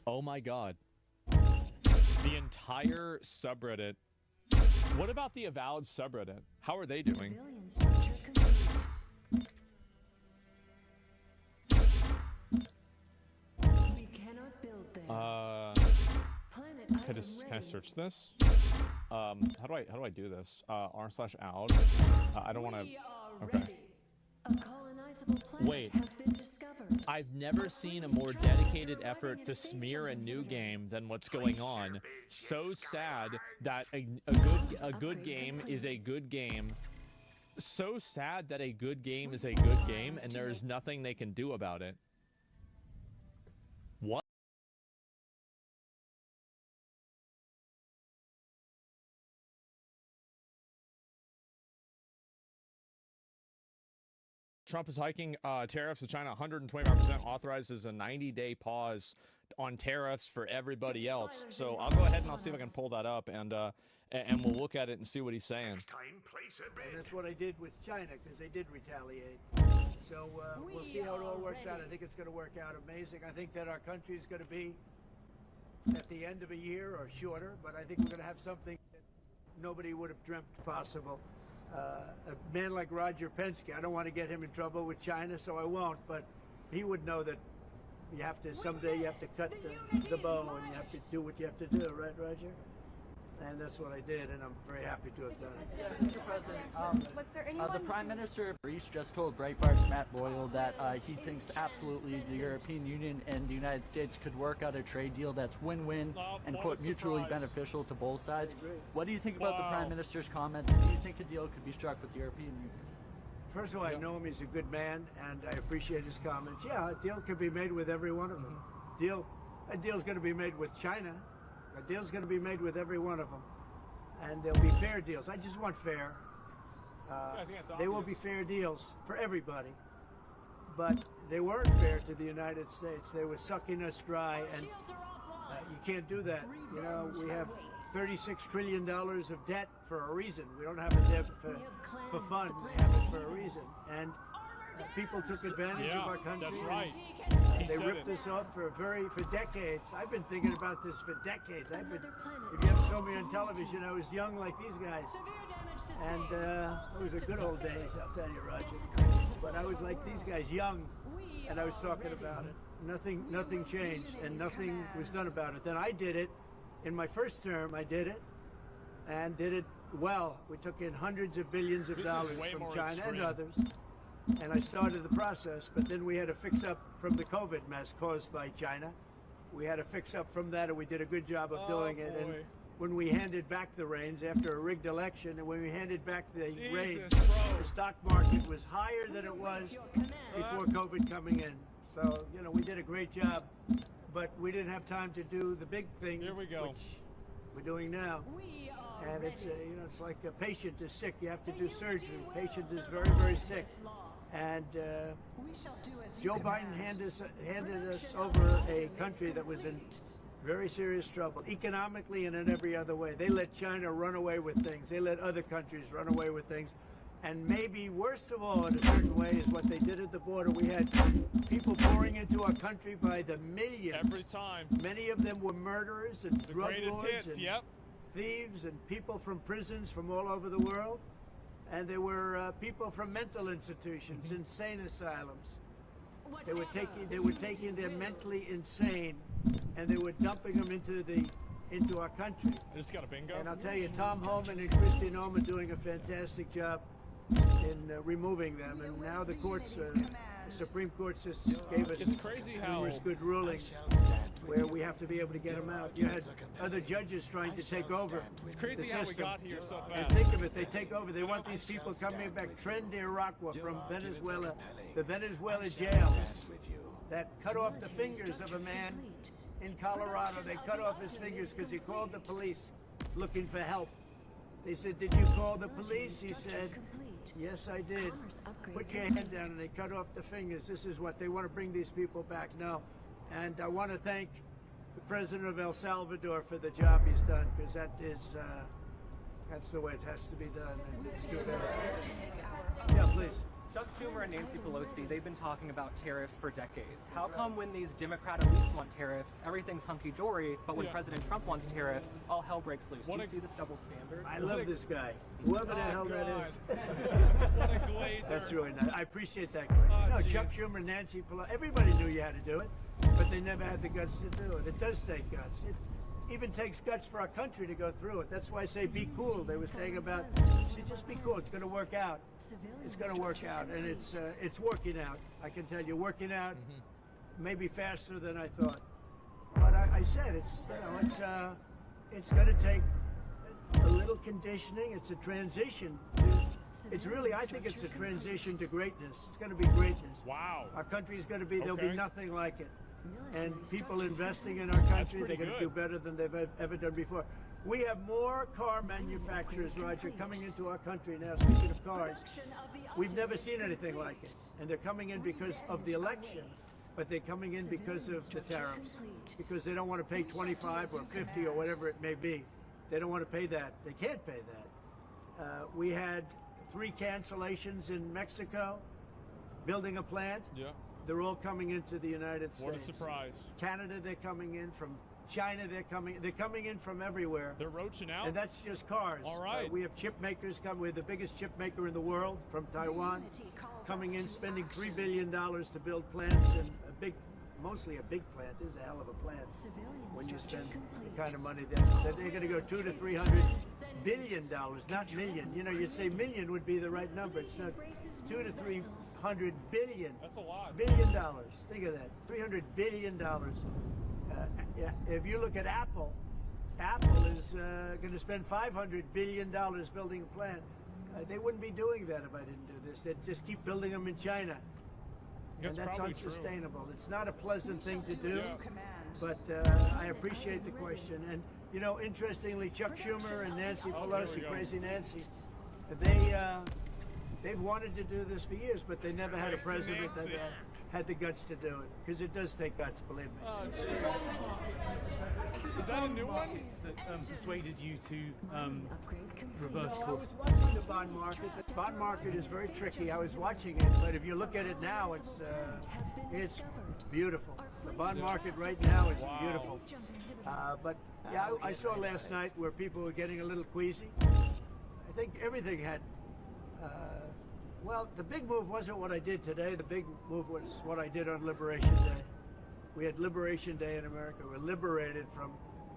oh my god. The entire subreddit. What about the Avowed subreddit? How are they doing? We cannot build there. Can I search this? How do I do this? r/out. I don't want to. Okay. A colonizable planet Wait. has been discovered. I've never seen a more dedicated effort to smear a new game than what's going on. So sad that a good game is a good game. So sad that a good game is a good game, and there is nothing they can do about it. What? Trump is hiking tariffs to China 125%, authorizes a 90-day pause on tariffs for everybody else. So I'll go ahead and I'll see if I can pull that up, and we'll look at it and see what he's saying. And that's what I did with China, because they did retaliate. So we'll see how it all works out. I think it's going to work out amazing. I think that our country is going to be at the end of a year or shorter, but I think we're going to have something that nobody would have dreamt possible. A man like Roger Penske, I don't want to get him in trouble with China, so I won't, but he would know that you have to, someday you have to cut the bow and you have to do what you have to do, right, Roger? And that's what I did, and I'm very happy to have done it. Mr. President, the Prime Minister of Greece just told Breitbart's Matt Boyle that he thinks absolutely the European Union and the United States could work out a trade deal that's win-win and, quote, mutually beneficial to both sides. What do you think about the Prime Minister's comment? Do you think a deal could be struck with the European Union? First of all, I know him. He's a good man, and I appreciate his comments. Yeah, a deal could be made with every one of them. A deal's going to be made with China. A deal's going to be made with every one of them. And there'll be fair deals. I just want fair. They will be fair deals for everybody. But they weren't fair to the United States. They were sucking us dry, and you can't do that. You know, we have $36 trillion of debt for a reason. We don't have a debt for fun. We have it for a reason. And people took advantage of our country. That's right. They ripped us off for decades. I've been thinking about this for decades. If you ever saw me on television, I was young like these guys. And it was a good old days, I'll tell you, Roger. But I was like these guys, young, and I was talking about it. Nothing changed, and nothing was done about it. Then I did it. In my first term, I did it, and did it well. We took in hundreds of billions of dollars from China and others, and I started the process. But then we had to fix up from the COVID mess caused by China. We had to fix up from that, and we did a good job of doing it. And when we handed back the reins after a rigged election, and when we handed back the reins, the stock market was higher than it was before COVID coming in. So, you know, we did a great job, but we didn't have time to do the big thing, which we're doing now. And it's, you know, it's like a patient is sick, you have to do surgery. Patient is very, very sick. And Joe Biden handed us over a country that was in very serious trouble, economically and in every other way. They let China run away with things. They let other countries run away with things. And maybe worst of all, in a certain way, is what they did at the border. We had people pouring into our country by the millions. Every time. Many of them were murderers and drug lords hits, and thieves and people from prisons from all over the world. And there were people from mental institutions, insane asylums. They were taking their mentally insane, and they were dumping them into our country. I just got a bingo. And I'll tell you, Tom Homan and Kristi Noem are doing a fantastic job in removing them. And now the courts, the Supreme Court just gave us numerous good rulings where we have to be able to get them out. You had other judges trying to take over It's crazy the how we system. got here so fast. And think of it, they take over. They want these people coming back. Tren de Aragua from Venezuela, the Venezuela jail that cut off the fingers of a man in Colorado. They cut off his fingers because he called the police looking for help. They said, "Did you call the police?" He said, "Yes, I did." Put your hand down, and they cut off the fingers. This is what they want to bring these people back now. And I want to thank the president of El Salvador for the job he's done, because that's the way it has to be done. And it's too bad. Yeah, please. Chuck Schumer and Nancy Pelosi, they've been talking about tariffs for decades. How come when these Democrat elites want tariffs, everything's hunky-dory, but when President Trump wants tariffs, all hell breaks loose? Do you see this double standard? I love this guy. Whoever the hell that is. What a glazer. That's really nice. I appreciate that question. No, Chuck Schumer, Nancy Pelosi, everybody knew you had to do it, but they never had the guts to do it. It does take guts. It even takes guts for our country to go through it. That's why I say be cool. They were saying about, see, just be cool. It's going to work out. It's going to work out, and it's working out. I can tell you, working out maybe faster than I thought. But I said it's going to take a little conditioning. It's a transition. It's really, I think it's a transition to greatness. It's going to be greatness. Wow. Our country is going to be, there'll be nothing like it. And people investing in our country, they're going to do better than they've ever done before. We have more car manufacturers, Roger, coming into our country now. Speaking of cars, we've never seen anything like it. And they're coming in because of the election, but they're coming in because of the tariffs, because they don't want to pay 25 or 50 or whatever it may be. They don't want to pay that. They can't pay that. We had 3 cancellations in Mexico, building a plant. Yeah. They're all coming into the United States. What a surprise. Canada, they're coming in. From China, they're coming in from everywhere. They're roaching out. And that's just cars. All right. We have chip makers coming. We're the biggest chip maker in the world from Taiwan, coming in, spending $3 billion to build plants, and mostly a big plant. This is a hell of a plant. When you spend the kind of money that they're going to go $200 to $300 billion, not million. You know, you'd say million would be the right number. It's not. $200 to $300 billion. That's a lot. $billion. Think of that. $300 billion. If you look at Apple is going to spend $500 billion building a plant. They wouldn't be doing that if I didn't do this. They'd just keep building them in China. That's and that's probably true. unsustainable. It's not a pleasant thing to do, but I appreciate the question. And, you know, interestingly, Chuck Schumer and Nancy Pelosi, Crazy Nancy, they've wanted to do this for years, but they never had a president that had the guts to do it. Because it does take guts, believe me. Is that a new one? That persuaded you to reverse I course? was watching the bond market. The bond market is very tricky. I was watching it, but if you look at it now, it's beautiful. The bond market right now is beautiful. But yeah, I saw last night where people were getting a little queasy. I think everything had. Well, the big move wasn't what I did today. The big move was what I did on Liberation Day. We had Liberation Day in America. We're liberated from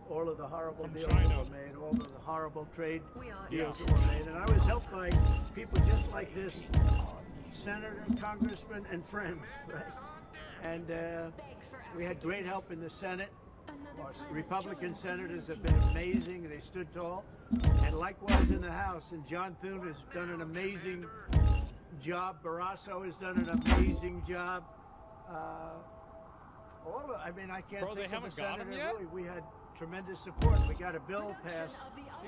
all of the horrible deals that were made, all of the horrible trade deals that were made. And I was helped by people just like this, senators, congressmen, and friends, right? And we had great help in the Senate. Our Republican senators have been amazing. They stood tall. And likewise in the House. And John Thune has done an amazing job. Barrasso has done an amazing job. I mean, I can't think of a senator. Really, we had tremendous support. We got a bill passed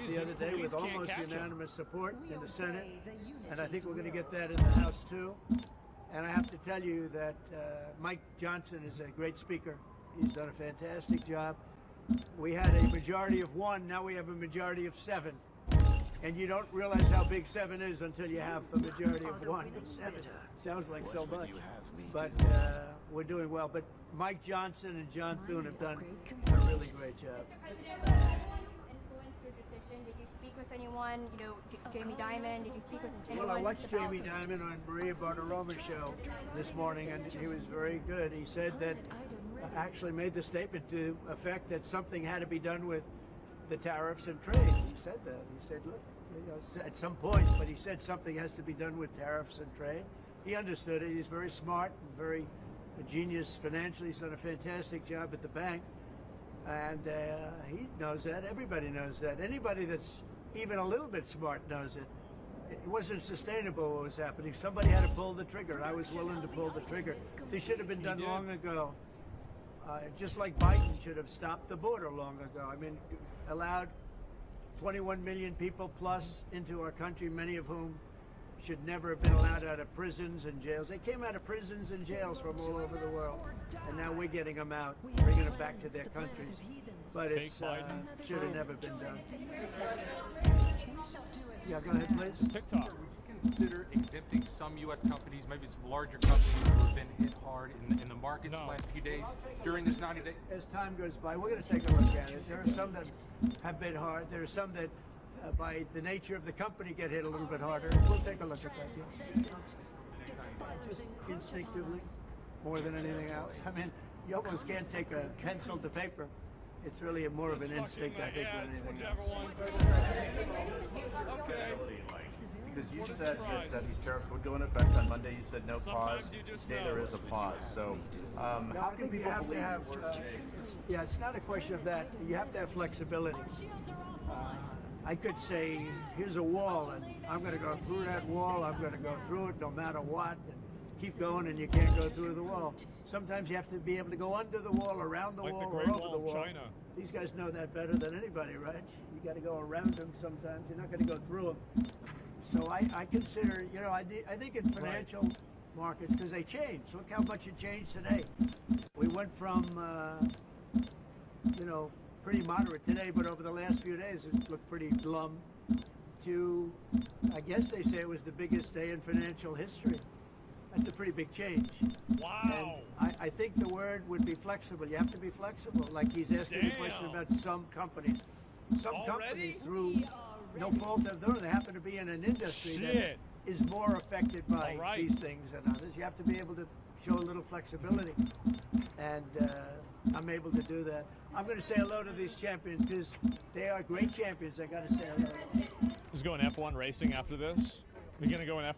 the other day with almost unanimous support in the Senate, and I think we're going to get that in the House too. And I have to tell you that Mike Johnson is a great speaker. He's done a fantastic job. We had a majority of 1, now we have a majority of 7. And you don't realize how big 7 is until you have a majority of 1. 7 sounds like so much, but we're doing well. But Mike Johnson and John Thune have done a really great job. Mr. President, how influenced your decision? Did you speak with anyone? You know, Jamie Dimon? Did you speak with anyone? Well, I watched Jamie Dimon on Maria Bartiromo's show this morning, and he was very good. He said that actually made the statement to effect that something had to be done with the tariffs and trade. He said that. He said, look, you know, at some point, but he said something has to be done with tariffs and trade. He understood it. He's very smart and very a genius financially. He's done a fantastic job at the bank. And he knows that. Everybody knows that. Anybody that's even a little bit smart knows it. It wasn't sustainable what was happening. Somebody had to pull the trigger. I was willing to pull the trigger. This should have been done long ago. Just like Biden should have stopped the border long ago. I mean, allowed 21 million people plus into our country, many of whom should never have been allowed out of prisons and jails. They came out of prisons and jails from all over the world, and now we're getting them out, bringing them back to their countries. But it should have never been done. Yeah, go ahead, please. TikTok. Consider exempting some U.S. companies, maybe some larger companies who have been hit hard in the markets the last few days during this 90 days? As time goes by, we're going to take a look at it. There are some that have been hard. There are some that, by the nature of the company, get hit a little bit harder. We'll take a look at that. Yeah. Just instinctively, more than anything else. I mean, you almost can't take a pencil to paper. It's really more of an instinct, I think, than anything else. Okay. Because you said that these tariffs would go into effect on Monday. You said no pause. Today there is a pause. So how can people have to have? Yeah, it's not a question of that. You have to have flexibility. I could say, here's a wall, and I'm going to go through that wall. I'm going to go through it no matter what. And keep going, and you can't go through the wall. Sometimes you have to be able to go under the wall, around the wall, or over the wall. China. These guys know that better than anybody, right? You got to go around them sometimes. You're not going to go through them. So I consider, you know, I think in financial markets, because they change. Look how much it changed today. We went from, you know, pretty moderate today, but over the last few days it looked pretty glum, to, I guess they say it was the biggest day in financial history. That's a pretty big change. Wow. And I think the word would be flexible. You have to be flexible. Like he's asking a question about some companies. Some companies, through no fault of their own, they happen to be in an industry that is more affected by these things than others. You have to be able to show a little flexibility. And I'm able to do that. I'm going to say hello to these champions because they are great champions. I got to say hello. He's going F1 racing after this. We're gonna go in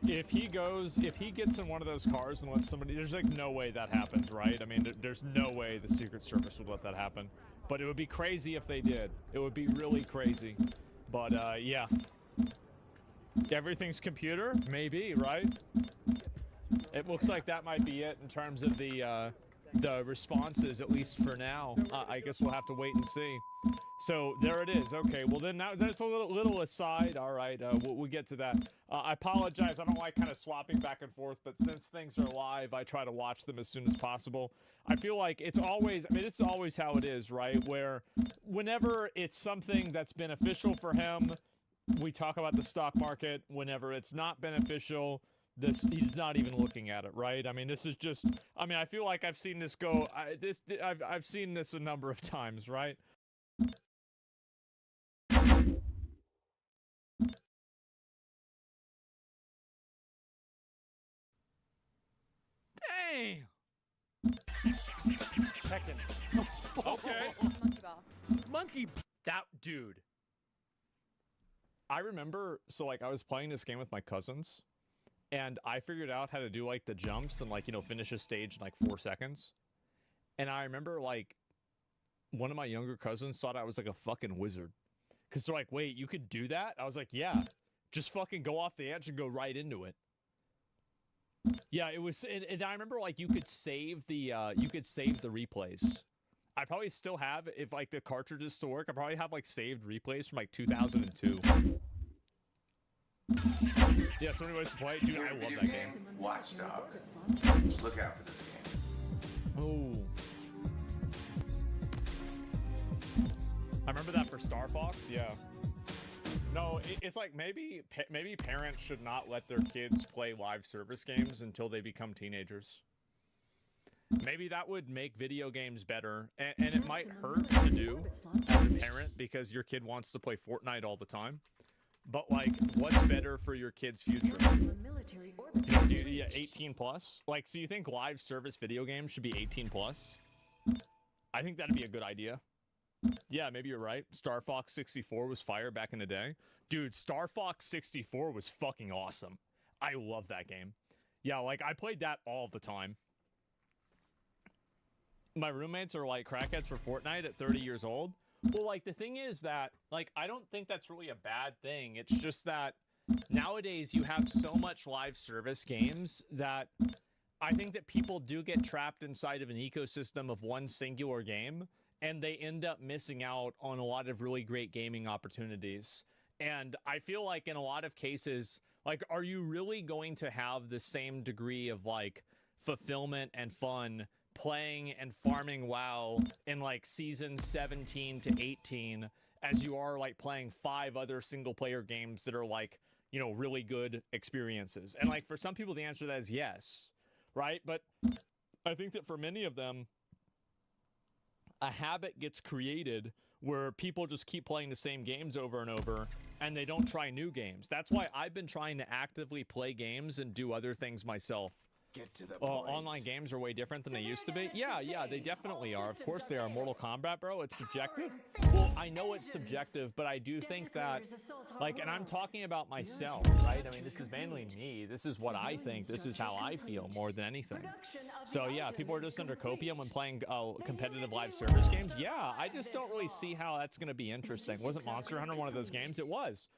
if he gets in one of those cars and lets somebody, there's like no way that happens, right? I mean, there's no way the Secret Service would let that happen. But it would be crazy if they did. It would be really crazy. But yeah. Everything's computer? Maybe, right? It looks like that might be it in terms of the responses, at least for now. I guess we'll have to wait and see. So there it is. Okay, well then that's a little aside. All right, we'll get to that. I apologize. I don't like kind of swapping back and forth, but since things are live, I try to watch them as soon as possible. I feel like it's always, I mean, this is always how it is, right? Where whenever it's something that's beneficial for him, we talk about the stock market. Whenever it's not beneficial, he's not even looking at it, right? I mean, this is just, I mean, I feel like I've seen this go, I've seen this a number of times, right? Dang! Tekken. Okay. Monkey. That dude. I remember, so like I was playing this game with my cousins, and I figured out how to do like the jumps and like, you know, finish a stage in like 4 seconds. And I remember like one of my younger cousins thought I was like a fucking wizard. Cause they're like, wait, you could do that? I was like, yeah, just fucking go off the edge and go right into it. Yeah, it was, and I remember like you could save the replays. I probably still have, if like the cartridges still work, I probably have like saved replays from like 2002. Yeah, somebody wants to play it. Dude, I love that game. Watch Dogs. Look out for this game. Oh. I remember that for Star Fox, yeah. No, it's like maybe parents should not let their kids play live service games until they become teenagers. Maybe that would make video games better, and it might hurt to do as a parent because your kid wants to play Fortnite all the time. But like, what's better for your kid's future? Yeah, 18 plus? Like, so you think live service video games should be 18 plus? I think that'd be a good idea. Yeah, maybe you're right. Star Fox 64 was fire back in the day. Dude, Star Fox 64 was fucking awesome. I love that game. Yeah, like, I played that all the time. My roommates are like crackheads for Fortnite at 30 years old. Well, like, the thing is that, like, I don't think that's really a bad thing. It's just that nowadays you have so much live service games that I think that people do get trapped inside of an ecosystem of one singular game, and they end up missing out on a lot of really great gaming opportunities. And I feel like in a lot of cases, like, are you really going to have the same degree of, like, fulfillment and fun playing and farming WoW in like season 17 to 18 as you are like playing 5 other single player games that are like, you know, really good experiences? And like for some people the answer to that is yes, right? But I think that for many of them a habit gets created where people just keep playing the same games over and over and they don't try new games. That's why I've been trying to actively play games and do other things myself. Get to the point. Online games are way different than they used to be. Yeah, they definitely are. Of course they are. Mortal Kombat, bro, it's subjective. Well, I know it's subjective, but I do think that, like, and I'm talking about myself, right? I mean, this is mainly me. This is what I think. This is how I feel more than anything. So, yeah, people are just under copium when playing competitive live service games. Yeah, I just don't really see how that's going to be interesting. Wasn't Monster Hunter one of those games? It was.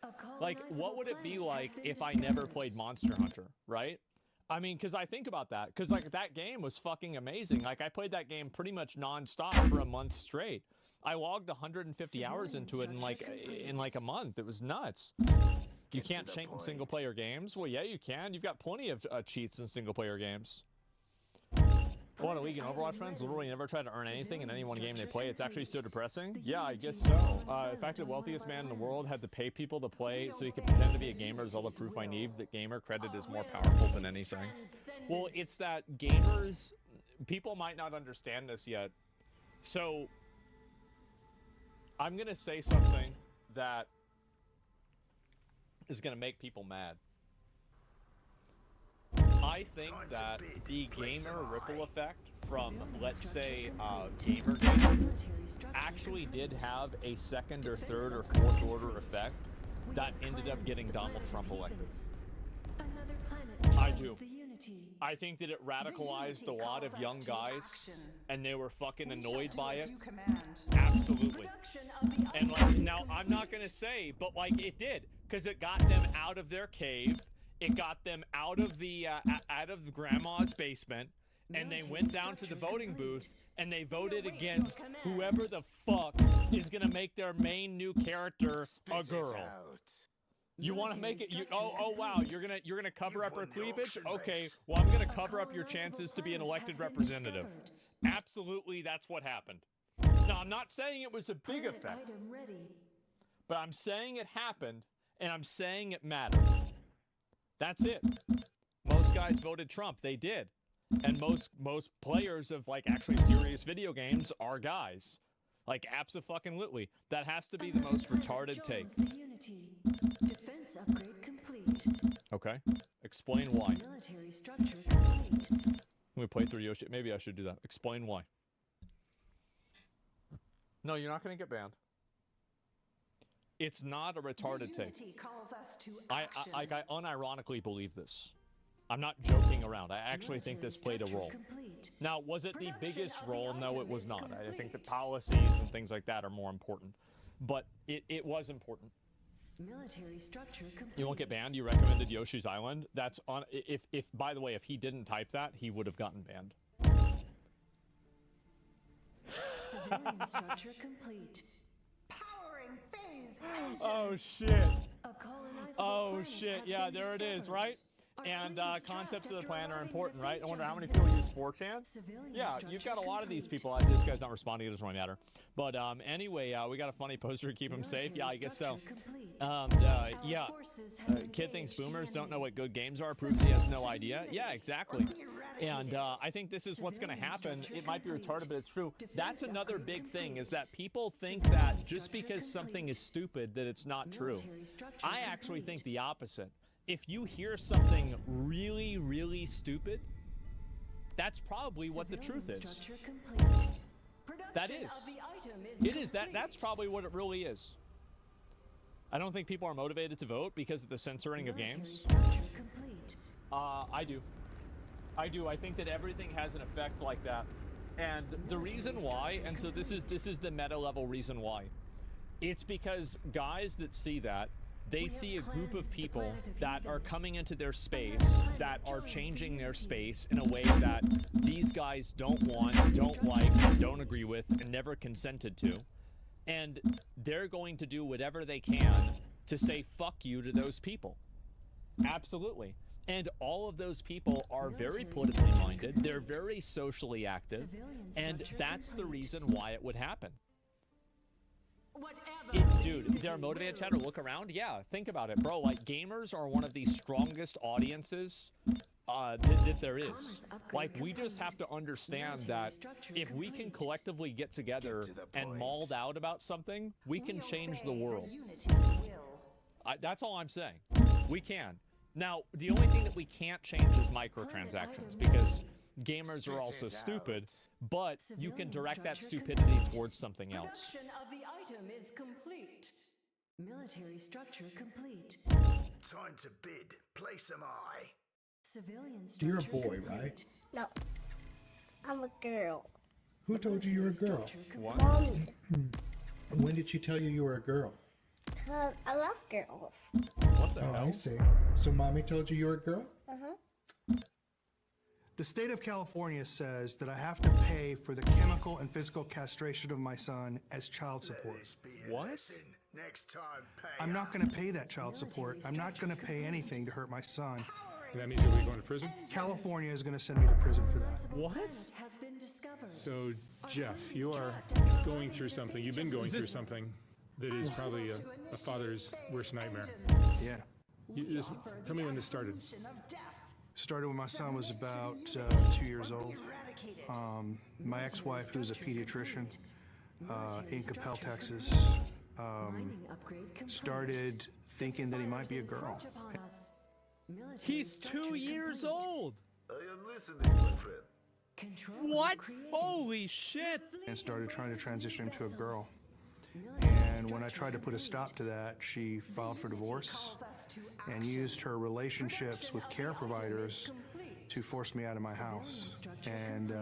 Like, what would it be like if I never played Monster Hunter, right? I mean, because I think about that, because like that game was fucking amazing. Like I played that game pretty much nonstop for a month straight. I logged 150 hours into it in like a month. It was nuts. You can't cheat in single player games? Well, yeah, you can. You've got plenty of cheats in single player games. Well, in a League and Overwatch friends literally never try to earn anything in any one game they play. It's actually so depressing. Yeah, I guess so. The fact that the wealthiest man in the world had to pay people to play so he could pretend to be a gamer is all the proof I need that gamer credit is more powerful than anything. Well, it's that gamers, people might not understand this yet. So, I'm going to say something that is going to make people mad. I think that the gamer ripple effect from, let's say, Gamergate actually did have a second or third or fourth order effect that ended up getting Donald Trump elected. I do. I think that it radicalized a lot of young guys and they were fucking annoyed by it. Absolutely. And like, now I'm not gonna say, but like it did. because it got them out of their cave. It got them out of the grandma's basement, and they went down to the voting booth and they voted against whoever the fuck is gonna make their main new character a girl. You want to make it? Oh wow! You're gonna cover up her cleavage? Okay. Well, I'm gonna cover up your chances to be an elected representative. Absolutely, that's what happened. Now, I'm not saying it was a big effect, but I'm saying it happened, and I'm saying it mattered. That's it. Most guys voted Trump. They did. And most players of, like, actually serious video games are guys. Like, abso-fucking-lutely. That has to be the most retarded take. Defense upgrade complete. Okay. Explain why. Military structure complete. Let me play through Yoshi. Maybe I should do that. Explain why. No, you're not going to get banned. It's not a retarded take. Calls us to I unironically believe this. I'm not joking around. I actually think this played a role. Now, was it the biggest role? No, it was not. I think the policies and things like that are more important. But it was important. Military structure complete. You won't get banned. You recommended Yoshi's Island. That's on. If by the way, if he didn't type that, he would have gotten banned. Civilian structure complete. Powering phase. Oh shit. Oh shit. Yeah, there it is, right? And concepts of the plan are important, right? I wonder how many people use 4chan? Yeah, you've got a lot of these people. This guy's not responding. It doesn't really matter. But anyway, we got a funny poster to keep him safe. Yeah, I guess so. Yeah. Kid thinks boomers don't know what good games are. Proves he has no idea. Yeah, exactly. And I think this is what's going to happen. It might be retarded, but it's true. That's another big thing, is that people think that just because something is stupid that it's not true. I actually think the opposite. If you hear something really, really stupid, that's probably what the truth is. That is. It is. That's probably what it really is. I don't think people are motivated to vote because of the censoring of games. I do. I do. I think that everything has an effect like that. And the reason why, and so this is the meta level reason why, it's because guys that see that, they see a group of people that are coming into their space, that are changing their space in a way that these guys don't want, don't like, don't agree with, and never consented to. And they're going to do whatever they can to say fuck you to those people. Absolutely. And all of those people are very politically minded, they're very socially active, and that's the reason why it would happen. Dude, they're motivated chatter. Look around. Yeah, think about it, bro. Like, gamers are one of the strongest audiences that there is. Like, we just have to understand that if we can collectively get together and mauled out about something, we can change the world. That's all I'm saying. We can. Now, the only thing that we can't change is microtransactions, because gamers are also stupid, but you can direct that stupidity towards something else. Production of the item is complete. Military structure complete. Time to bid. Place am I. Civilian structure You're a boy, complete. right? No. I'm a girl. Who told you you were a girl? What? Mommy. When did she tell you you were a girl? Because I love girls. What the hell? I see. So mommy told you you were a girl? Uh-huh. The state of California says that I have to pay for the chemical and physical castration of my son as child support. What? Next time, pay I'm not going to pay that child support. I'm not going to pay anything to hurt my son. That means you'll be going to prison? California is going to send me to prison for that. What? Has been discovered. So, Jeff, you are going through something. You've been going through something that is probably a father's worst nightmare. Yeah. Just tell me when this started. Started when my son was about 2 years old. My ex-wife, who's a pediatrician in Capel, Texas, started thinking that he might be a girl. He's 2 years old! I am listening, my friend. What? Holy shit! And started trying to transition him to a girl. And when I tried to put a stop to that, she filed for divorce and used her relationships with care providers to force me out of my house. And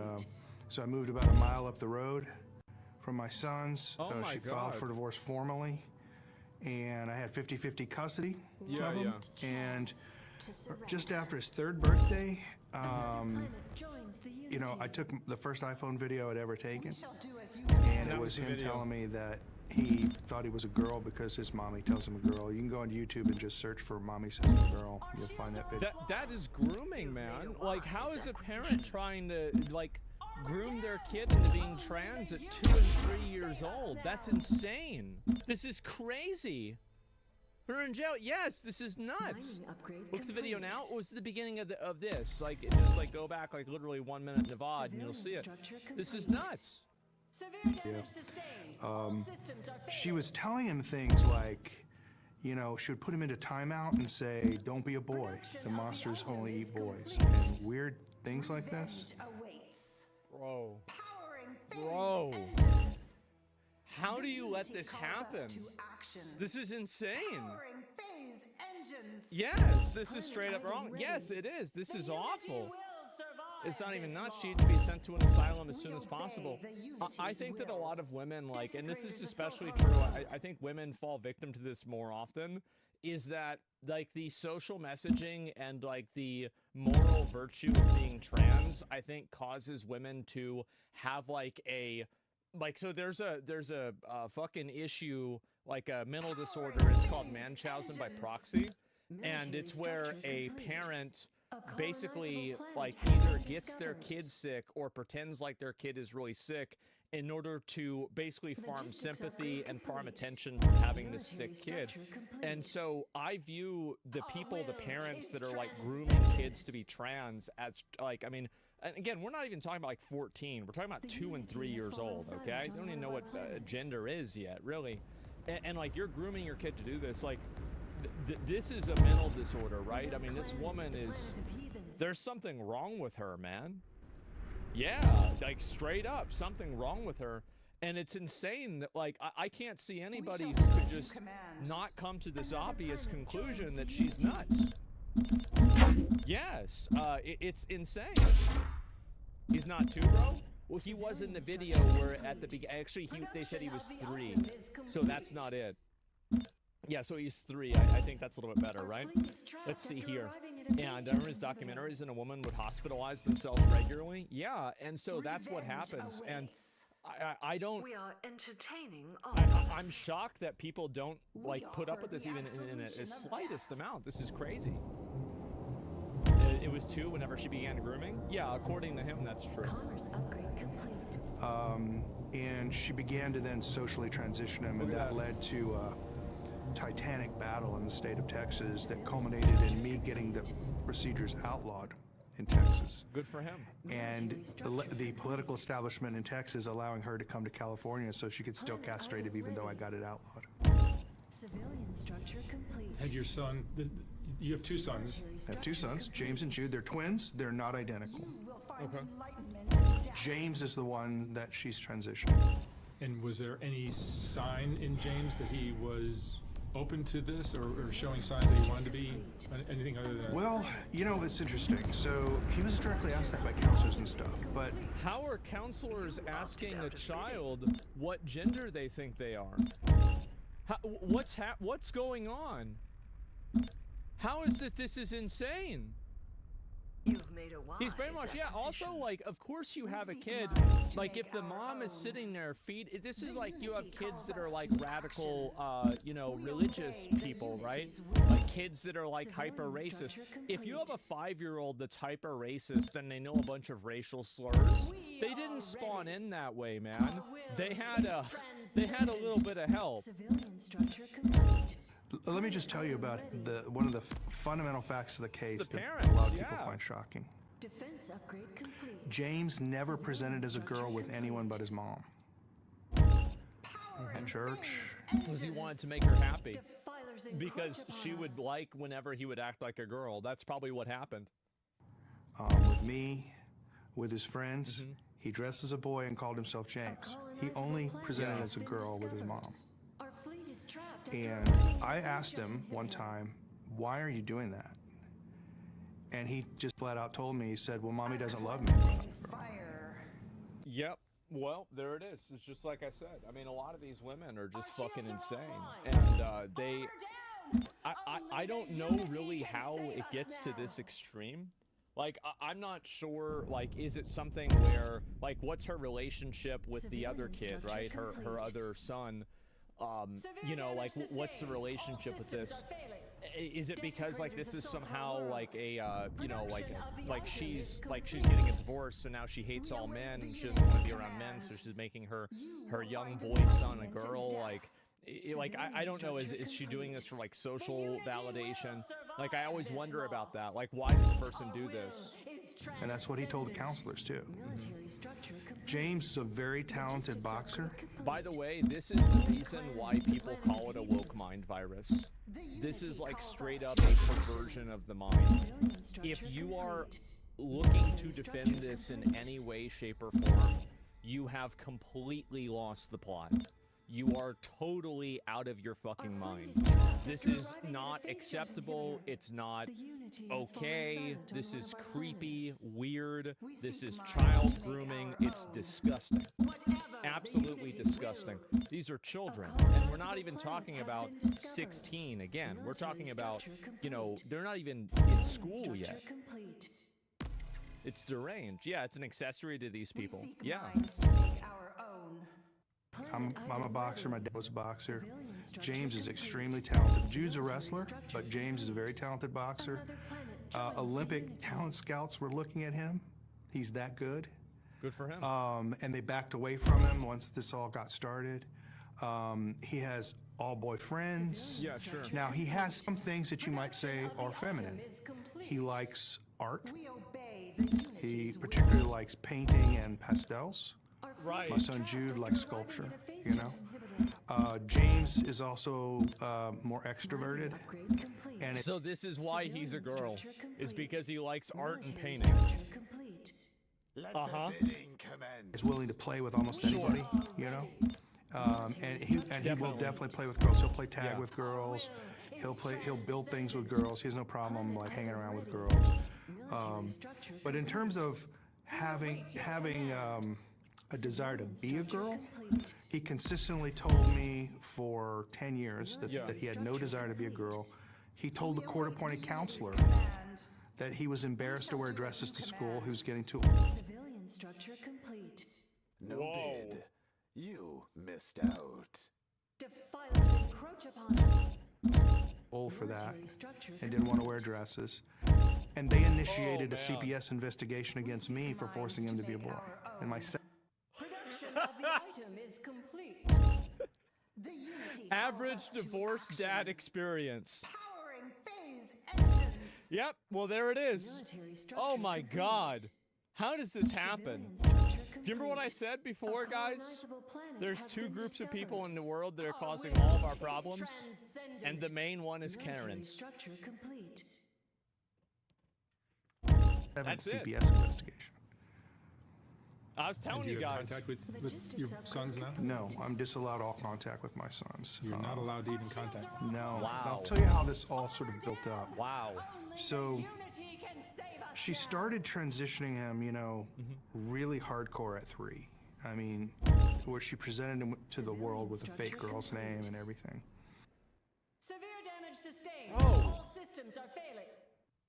so I moved about a mile up the road from my sons. Oh my she God. filed for divorce formally. and I had 50-50 custody Yeah, of him. yeah. And just after his 3rd birthday, you know, I took the first iPhone video I'd ever taken, and it was him telling me that he thought he was a girl because his mommy tells him a girl. You can go on YouTube and just search for "mommy says a girl." You'll find that video. That is grooming, man. Like, how is a parent trying to, like, groom their kid into being trans at 2 and 3 years old? That's insane. This is crazy. They're in jail. Yes, this is nuts. Look at the video now. It was the beginning of this. Like, just like go back like literally 1 minute in the VOD and you'll see it. This is nuts. Yeah. She was telling him things like, you know, she would put him into timeout and say, "Don't be a boy. The monsters only eat boys," and weird things like this. Bro. How do you let this happen? This is insane. Yes, this is straight up wrong. Yes, it is. This is awful. It's not even nuts. She needs to be sent to an asylum as soon as possible. I think that a lot of women, like, and this is especially true, I think women fall victim to this more often, is that, like, the social messaging and, like, the moral virtue of being trans, I think causes women to have, like, so there's a fucking issue, like a mental disorder. It's called Munchausen by proxy, and it's where a parent basically, like, either gets their kid sick or pretends like their kid is really sick in order to basically farm sympathy and farm attention for having this sick kid. And so I view the parents that are, like, grooming kids to be trans as, like, I mean, and again, we're not even talking about like 14. We're talking about 2 and 3 years old, okay? They don't even know what gender is yet, really. And like, you're grooming your kid to do this. Like, this is a mental disorder, right? I mean, this woman is, there's something wrong with her, man. Yeah, like, straight up, something wrong with her. And it's insane that, like, I can't see anybody who could just not come to this obvious conclusion that she's nuts. Yes, it's insane. He's not 2, bro? Well, he was in the video where at the beginning, actually, they said he was 3, so that's not it. Yeah, so he's 3. I think that's a little bit better, right? Let's see here. And I remember his documentaries, and a woman would hospitalize themselves regularly. Yeah, and so that's what happens. And I don't. We are entertaining. I'm shocked that people don't, like, put up with this even in a slightest amount. This is crazy. It was 2 whenever she began grooming? Yeah, according to him, that's true. Commerce upgrade complete. And she began to then socially transition him, and that led to a titanic battle in the state of Texas that culminated in me getting the procedures outlawed in Texas. Good for him. And the political establishment in Texas allowing her to come to California so she could still castrate him even though I got it outlawed. Civilian structure complete. And your son, you have 2 sons. I have 2 sons, James and Jude. They're twins. They're not identical. Okay. James is the one that she's transitioning. And was there any sign in James that he was open to this or showing signs that he wanted to be anything other than... Well, you know, it's interesting. So he was directly asked that by counselors and stuff, but... How are counselors asking a child what gender they think they are? What's going on? How is it? This is insane. You've made a wise He's brainwashed. Yeah, also, like, of course you have a kid, like, if the mom is sitting there this is like you have kids that are, like, radical, you know, religious people, right? Like, kids that are, like, hyper-racist. If you have a 5-year-old that's hyper-racist and they know a bunch of racial slurs, they didn't spawn in that way, man. They had a little bit of help. Civilian structure complete. Let me just tell you about one of the fundamental facts of the case that parents, a lot of people find shocking. Defense upgrade complete. James never presented as a girl with anyone but his mom. At church. Because he wanted to make her happy. Because she would like whenever he would act like a girl. That's probably what happened. With me, with his friends, he dressed as a boy and called himself James. He only presented as a girl with his mom. Our fleet is trapped. And I asked him one time, why are you doing that? And he just flat out told me, he said, well, mommy doesn't love me. Yep. Well, there it is. It's just like I said. I mean, a lot of these women are just fucking insane, and I don't know really how it gets to this extreme. Like, I'm not sure, like, is it something where, like, what's her relationship with the other kid, right? Her other son. You know, like, what's the relationship with this? Is it because, like, this is somehow like a you know, like she's getting a divorce, so now she hates all men and she doesn't want to be around men, so she's making her young boy son a girl? Like I don't know, is she doing this for like social validation? Like, I always wonder about that. Like, why does a person do this? And that's what he told the counselors too. James is a very talented boxer. By the way, this is the reason why people call it a woke mind virus. This is like straight up a perversion of the mind. If you are looking to defend this in any way, shape, or form, you have completely lost the plot. You are totally out of your fucking mind. This is not acceptable. It's not okay. This is creepy, weird. This is child grooming. It's disgusting. Absolutely disgusting. These are children, and we're not even talking about 16 again. We're talking about, you know, they're not even in school yet. It's deranged. Yeah, it's an accessory to these people. Yeah. I'm a boxer. My dad was a boxer. James is extremely talented. Jude's a wrestler, but James is a very talented boxer. Olympic talent scouts were looking at him. He's that good. Good for him. And they backed away from him once this all got started. He has all boyfriends. Yeah, sure. Now, he has some things that you might say are feminine. He likes art. He particularly likes painting and pastels. Right. My son Jude likes sculpture, you know. James is also more extroverted. And so this is why he's a girl, is because he likes art and painting. Is willing to play with almost anybody, you know. And he will definitely play with girls. He'll play tag with girls. He'll build things with girls. He has no problem like hanging around with girls. But in terms of having a desire to be a girl, he consistently told me for 10 years that he had no desire to be a girl. He told the court-appointed counselor that he was embarrassed to wear dresses to school. He was getting too old. Civilian structure complete. No bid. You missed out. Defilers encroach upon us. Old for that, and didn't want to wear dresses. And they initiated a CPS investigation against me for forcing him to be a boy. And my Production of the item is complete. Average divorce dad experience. Powering phase engines. Yep, well, there it is. Oh my god. How does this happen? Do you remember what I said before, guys? There's two groups of people in the world that are causing all of our problems, and the main one is Karens. That's it. CPS investigation. I was telling you guys. Contact with your sons now? No, I'm disallowed all contact with my sons. You're not allowed to even contact. No. Wow. I'll tell you how this all sort of built up. Wow. So she started transitioning him, you know, really hardcore at 3. I mean, where she presented him to the world with a fake girl's name and everything. Severe damage sustained. Oh. All systems are failing.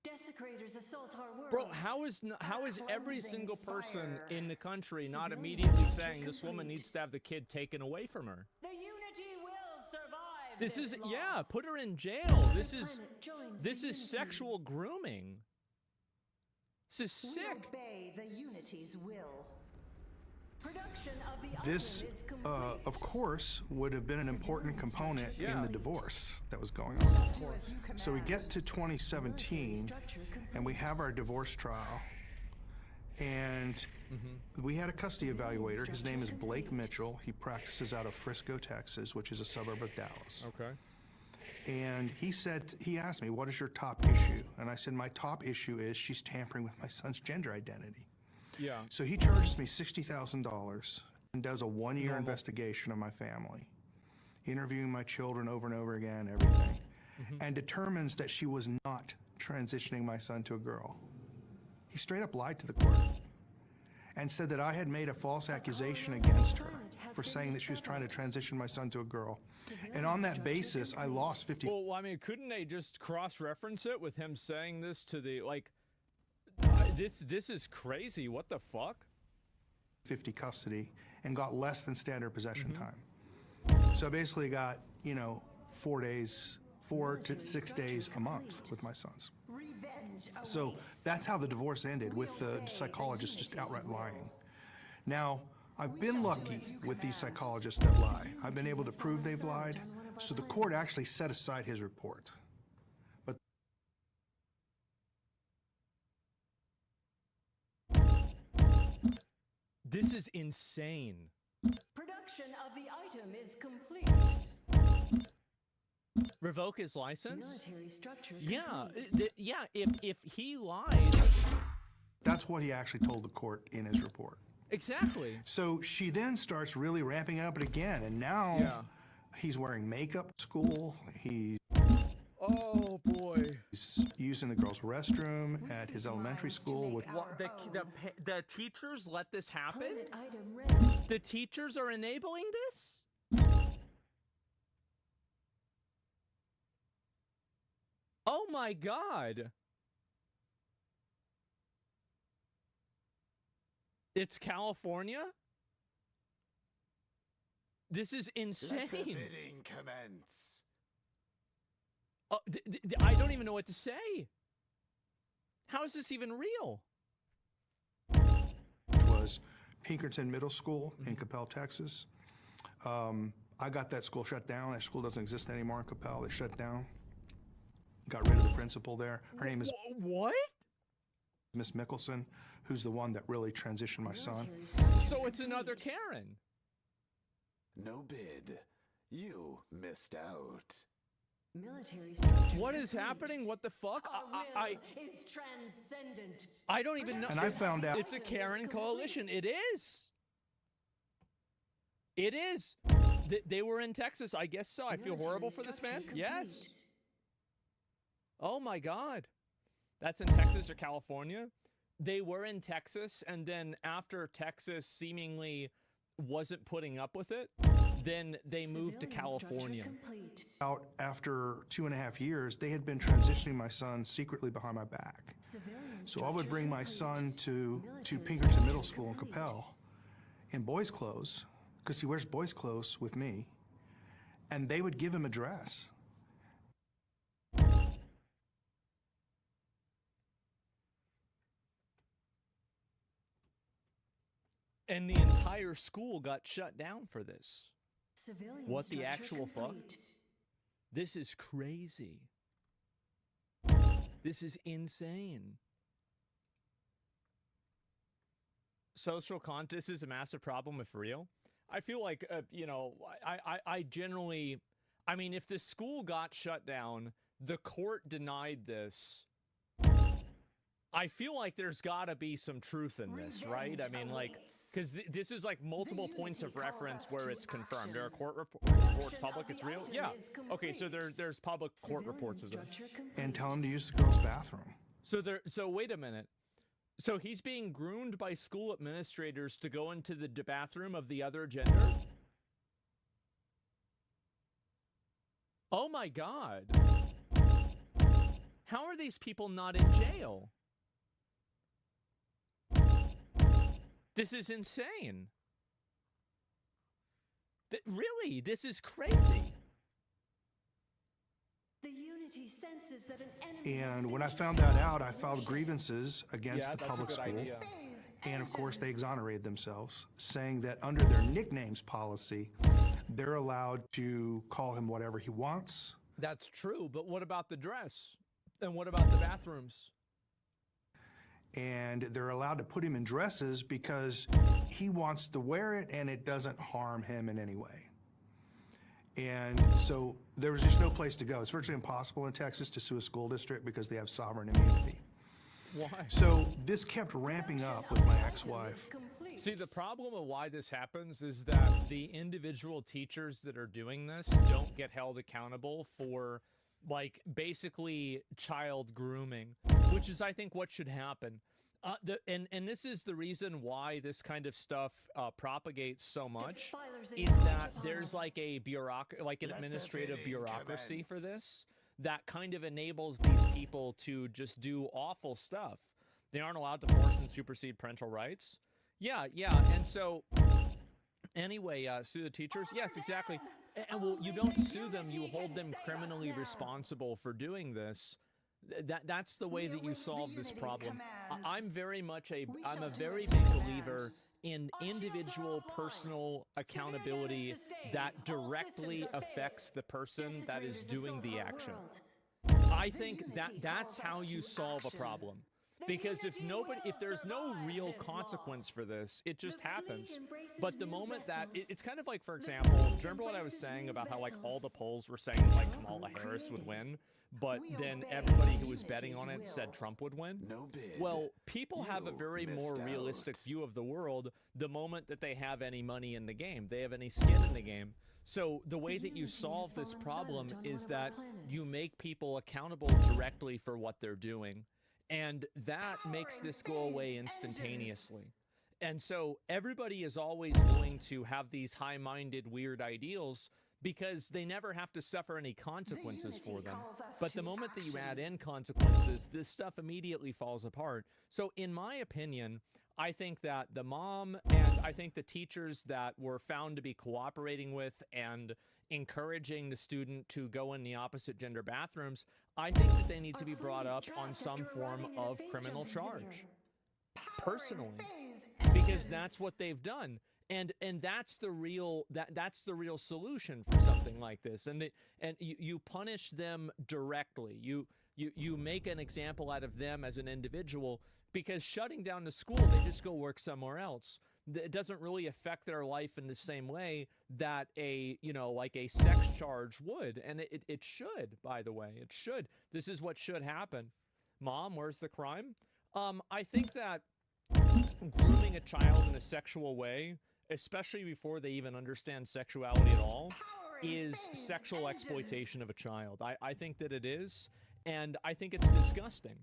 Desecrators assault our world. Bro, how is every single person in the country not immediately saying this woman needs to have the kid taken away from her? The unity will survive. This is, yeah, put her in jail. This is sexual grooming. This is sick. We obey the unity's will. Production of the item This, is complete. of course, would have been an important component in the divorce that was going on. So we get to 2017, and we have our divorce trial, and we had a custody evaluator. His name is Blake Mitchell. He practices out of Frisco, Texas, which is a suburb of Dallas. Okay. And he asked me, what is your top issue? And I said, my top issue is she's tampering with my son's gender identity. Yeah. So he charges me $60,000 and does a 1-year investigation of my family, interviewing my children over and over again, everything, and determines that she was not transitioning my son to a girl. He straight up lied to the court. and said that I had made a false accusation against her for saying that she was trying to transition my son to a girl. And on that basis, I lost 50. Well, I mean, couldn't they just cross-reference it with him saying this to the, like, this is crazy. What the fuck? 50 custody and got less than standard possession time. So I basically got, 4 to 6 days a month with my sons. So that's how the divorce ended, with the psychologist just outright lying. Now, I've been lucky with these psychologists that lie. I've been able to prove they've lied, so the court actually set aside his report. But this is insane. Production of the item is complete. Revoke his license? Military structure Yeah, complete. if he lied. that's what he actually told the court in his report. Exactly. So she then starts really ramping up it again, and now he's wearing makeup at school. Oh boy. He's using the girls' restroom at his elementary school. With The teachers let this happen? Permanent item ready. The teachers are enabling this? Oh my God. It's California? This is insane. Let the bidding commence. I don't even know what to say. How is this even real? which was Pinkerton Middle School in Coppell, Texas. I got that school shut down. That school doesn't exist anymore in Coppell. They shut down. Got rid of the principal there. Her name is what? Miss Mickelson, who's the one that really transitioned my son. So it's another Karen. No bid. You missed out. Military structure. What is happening? What the fuck? It's transcendent. I don't even know. And I found out It's a Karen coalition. It is. It is. They were in Texas. I guess so. I feel horrible for this man. Yes. Oh my God. That's in Texas or California. They were in Texas, and then after Texas seemingly wasn't putting up with it, then they moved to California. Out after 2.5 years, they had been transitioning my son secretly behind my back. So I would bring my son to Pinkerton Middle School in Coppell in boys' clothes, because he wears boys' clothes with me, and they would give him a dress. And the entire school got shut down for this. Civilian What the structure actual fuck? complete. This is crazy. This is insane. Social contest is a massive problem if real. I feel like, I generally, I mean, if the school got shut down, the court denied this, I feel like there's got to be some truth in this, right? I mean, like, because this is like multiple points of reference where it's confirmed. There are court reports, public, it's real. Yeah. Okay, so there's public court reports of this. And tell him to use the girls' bathroom. So wait a minute. So he's being groomed by school administrators to go into the bathroom of the other gender? Oh my God. How are these people not in jail? This is insane. Really, this is crazy. The unity senses that an enemy And when I found that out, I filed grievances against the that's a public good school. idea. And of course, they exonerated themselves, saying that under their nicknames policy, they're allowed to call him whatever he wants. That's true, but what about the dress? And what about the bathrooms? And they're allowed to put him in dresses because he wants to wear it and it doesn't harm him in any way. And so there was just no place to go. It's virtually impossible in Texas to sue a school district because they have sovereign immunity. Why? So this kept ramping up with my ex-wife. See, the problem of why this happens is that the individual teachers that are doing this don't get held accountable for, like, basically child grooming, which is, I think, what should happen. And this is the reason why this kind of stuff propagates so much, is that there's like a an administrative bureaucracy for this that kind of enables these people to just do awful stuff. They aren't allowed to force and supersede parental rights. Yeah, and so anyway, sue the teachers. Yes, exactly. And well, you don't sue them; you hold them criminally responsible for doing this. That's the way that you solve this problem. I'm a very big believer in individual personal accountability that directly affects the person that is doing the action. I think that's how you solve a problem. Because if there's no real consequence for this, it just happens. But the moment that it's kind of like, for example, do you remember what I was saying about how like all the polls were saying like Kamala Harris would win, but then everybody who was betting on it said Trump would win? No bid. Well, people have a very more realistic view of the world the moment that they have any money in the game, they have any skin in the game. So the way that you solve this problem is that you make people accountable directly for what they're doing. And that makes this go away instantaneously. And so everybody is always going to have these high-minded, weird ideals because they never have to suffer any consequences for them. But the moment that you add in consequences, this stuff immediately falls apart. So in my opinion, I think that the mom and I think the teachers that were found to be cooperating with and encouraging the student to go in the opposite gender bathrooms, I think that they need to be brought up on some form of criminal charge. Personally. Because that's what they've done. And that's the real solution for something like this. And you punish them directly. You make an example out of them as an individual, because shutting down the school, they just go work somewhere else. It doesn't really affect their life in the same way that a sex charge would. And it should, by the way. It should. This is what should happen. Mom, where's the crime? I think that grooming a child in a sexual way, especially before they even understand sexuality at all, is sexual exploitation of a child. I think that it is, and I think it's disgusting.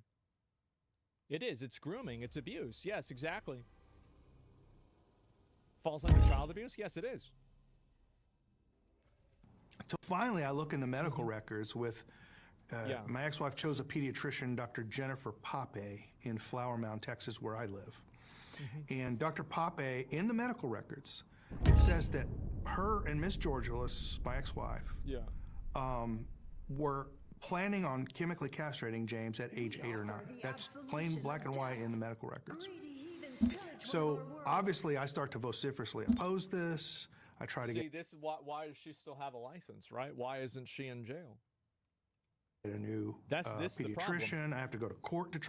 It is. It's grooming. It's abuse. Yes, exactly. Falls under child abuse? Yes, it is. So finally, I look in the medical records with my ex-wife chose a pediatrician, Dr. Jennifer Pape, in Flower Mound, Texas, where I live. And Dr. Pape, in the medical records, it says that her and Miss Georgelis, my ex-wife, were planning on chemically castrating James at age 8 or 9. That's plain black and white in the medical records. So obviously, I start to vociferously oppose this. I try to get this. Why does she still have a license, right? Why isn't she in jail? A new pediatrician. I have to go to court to try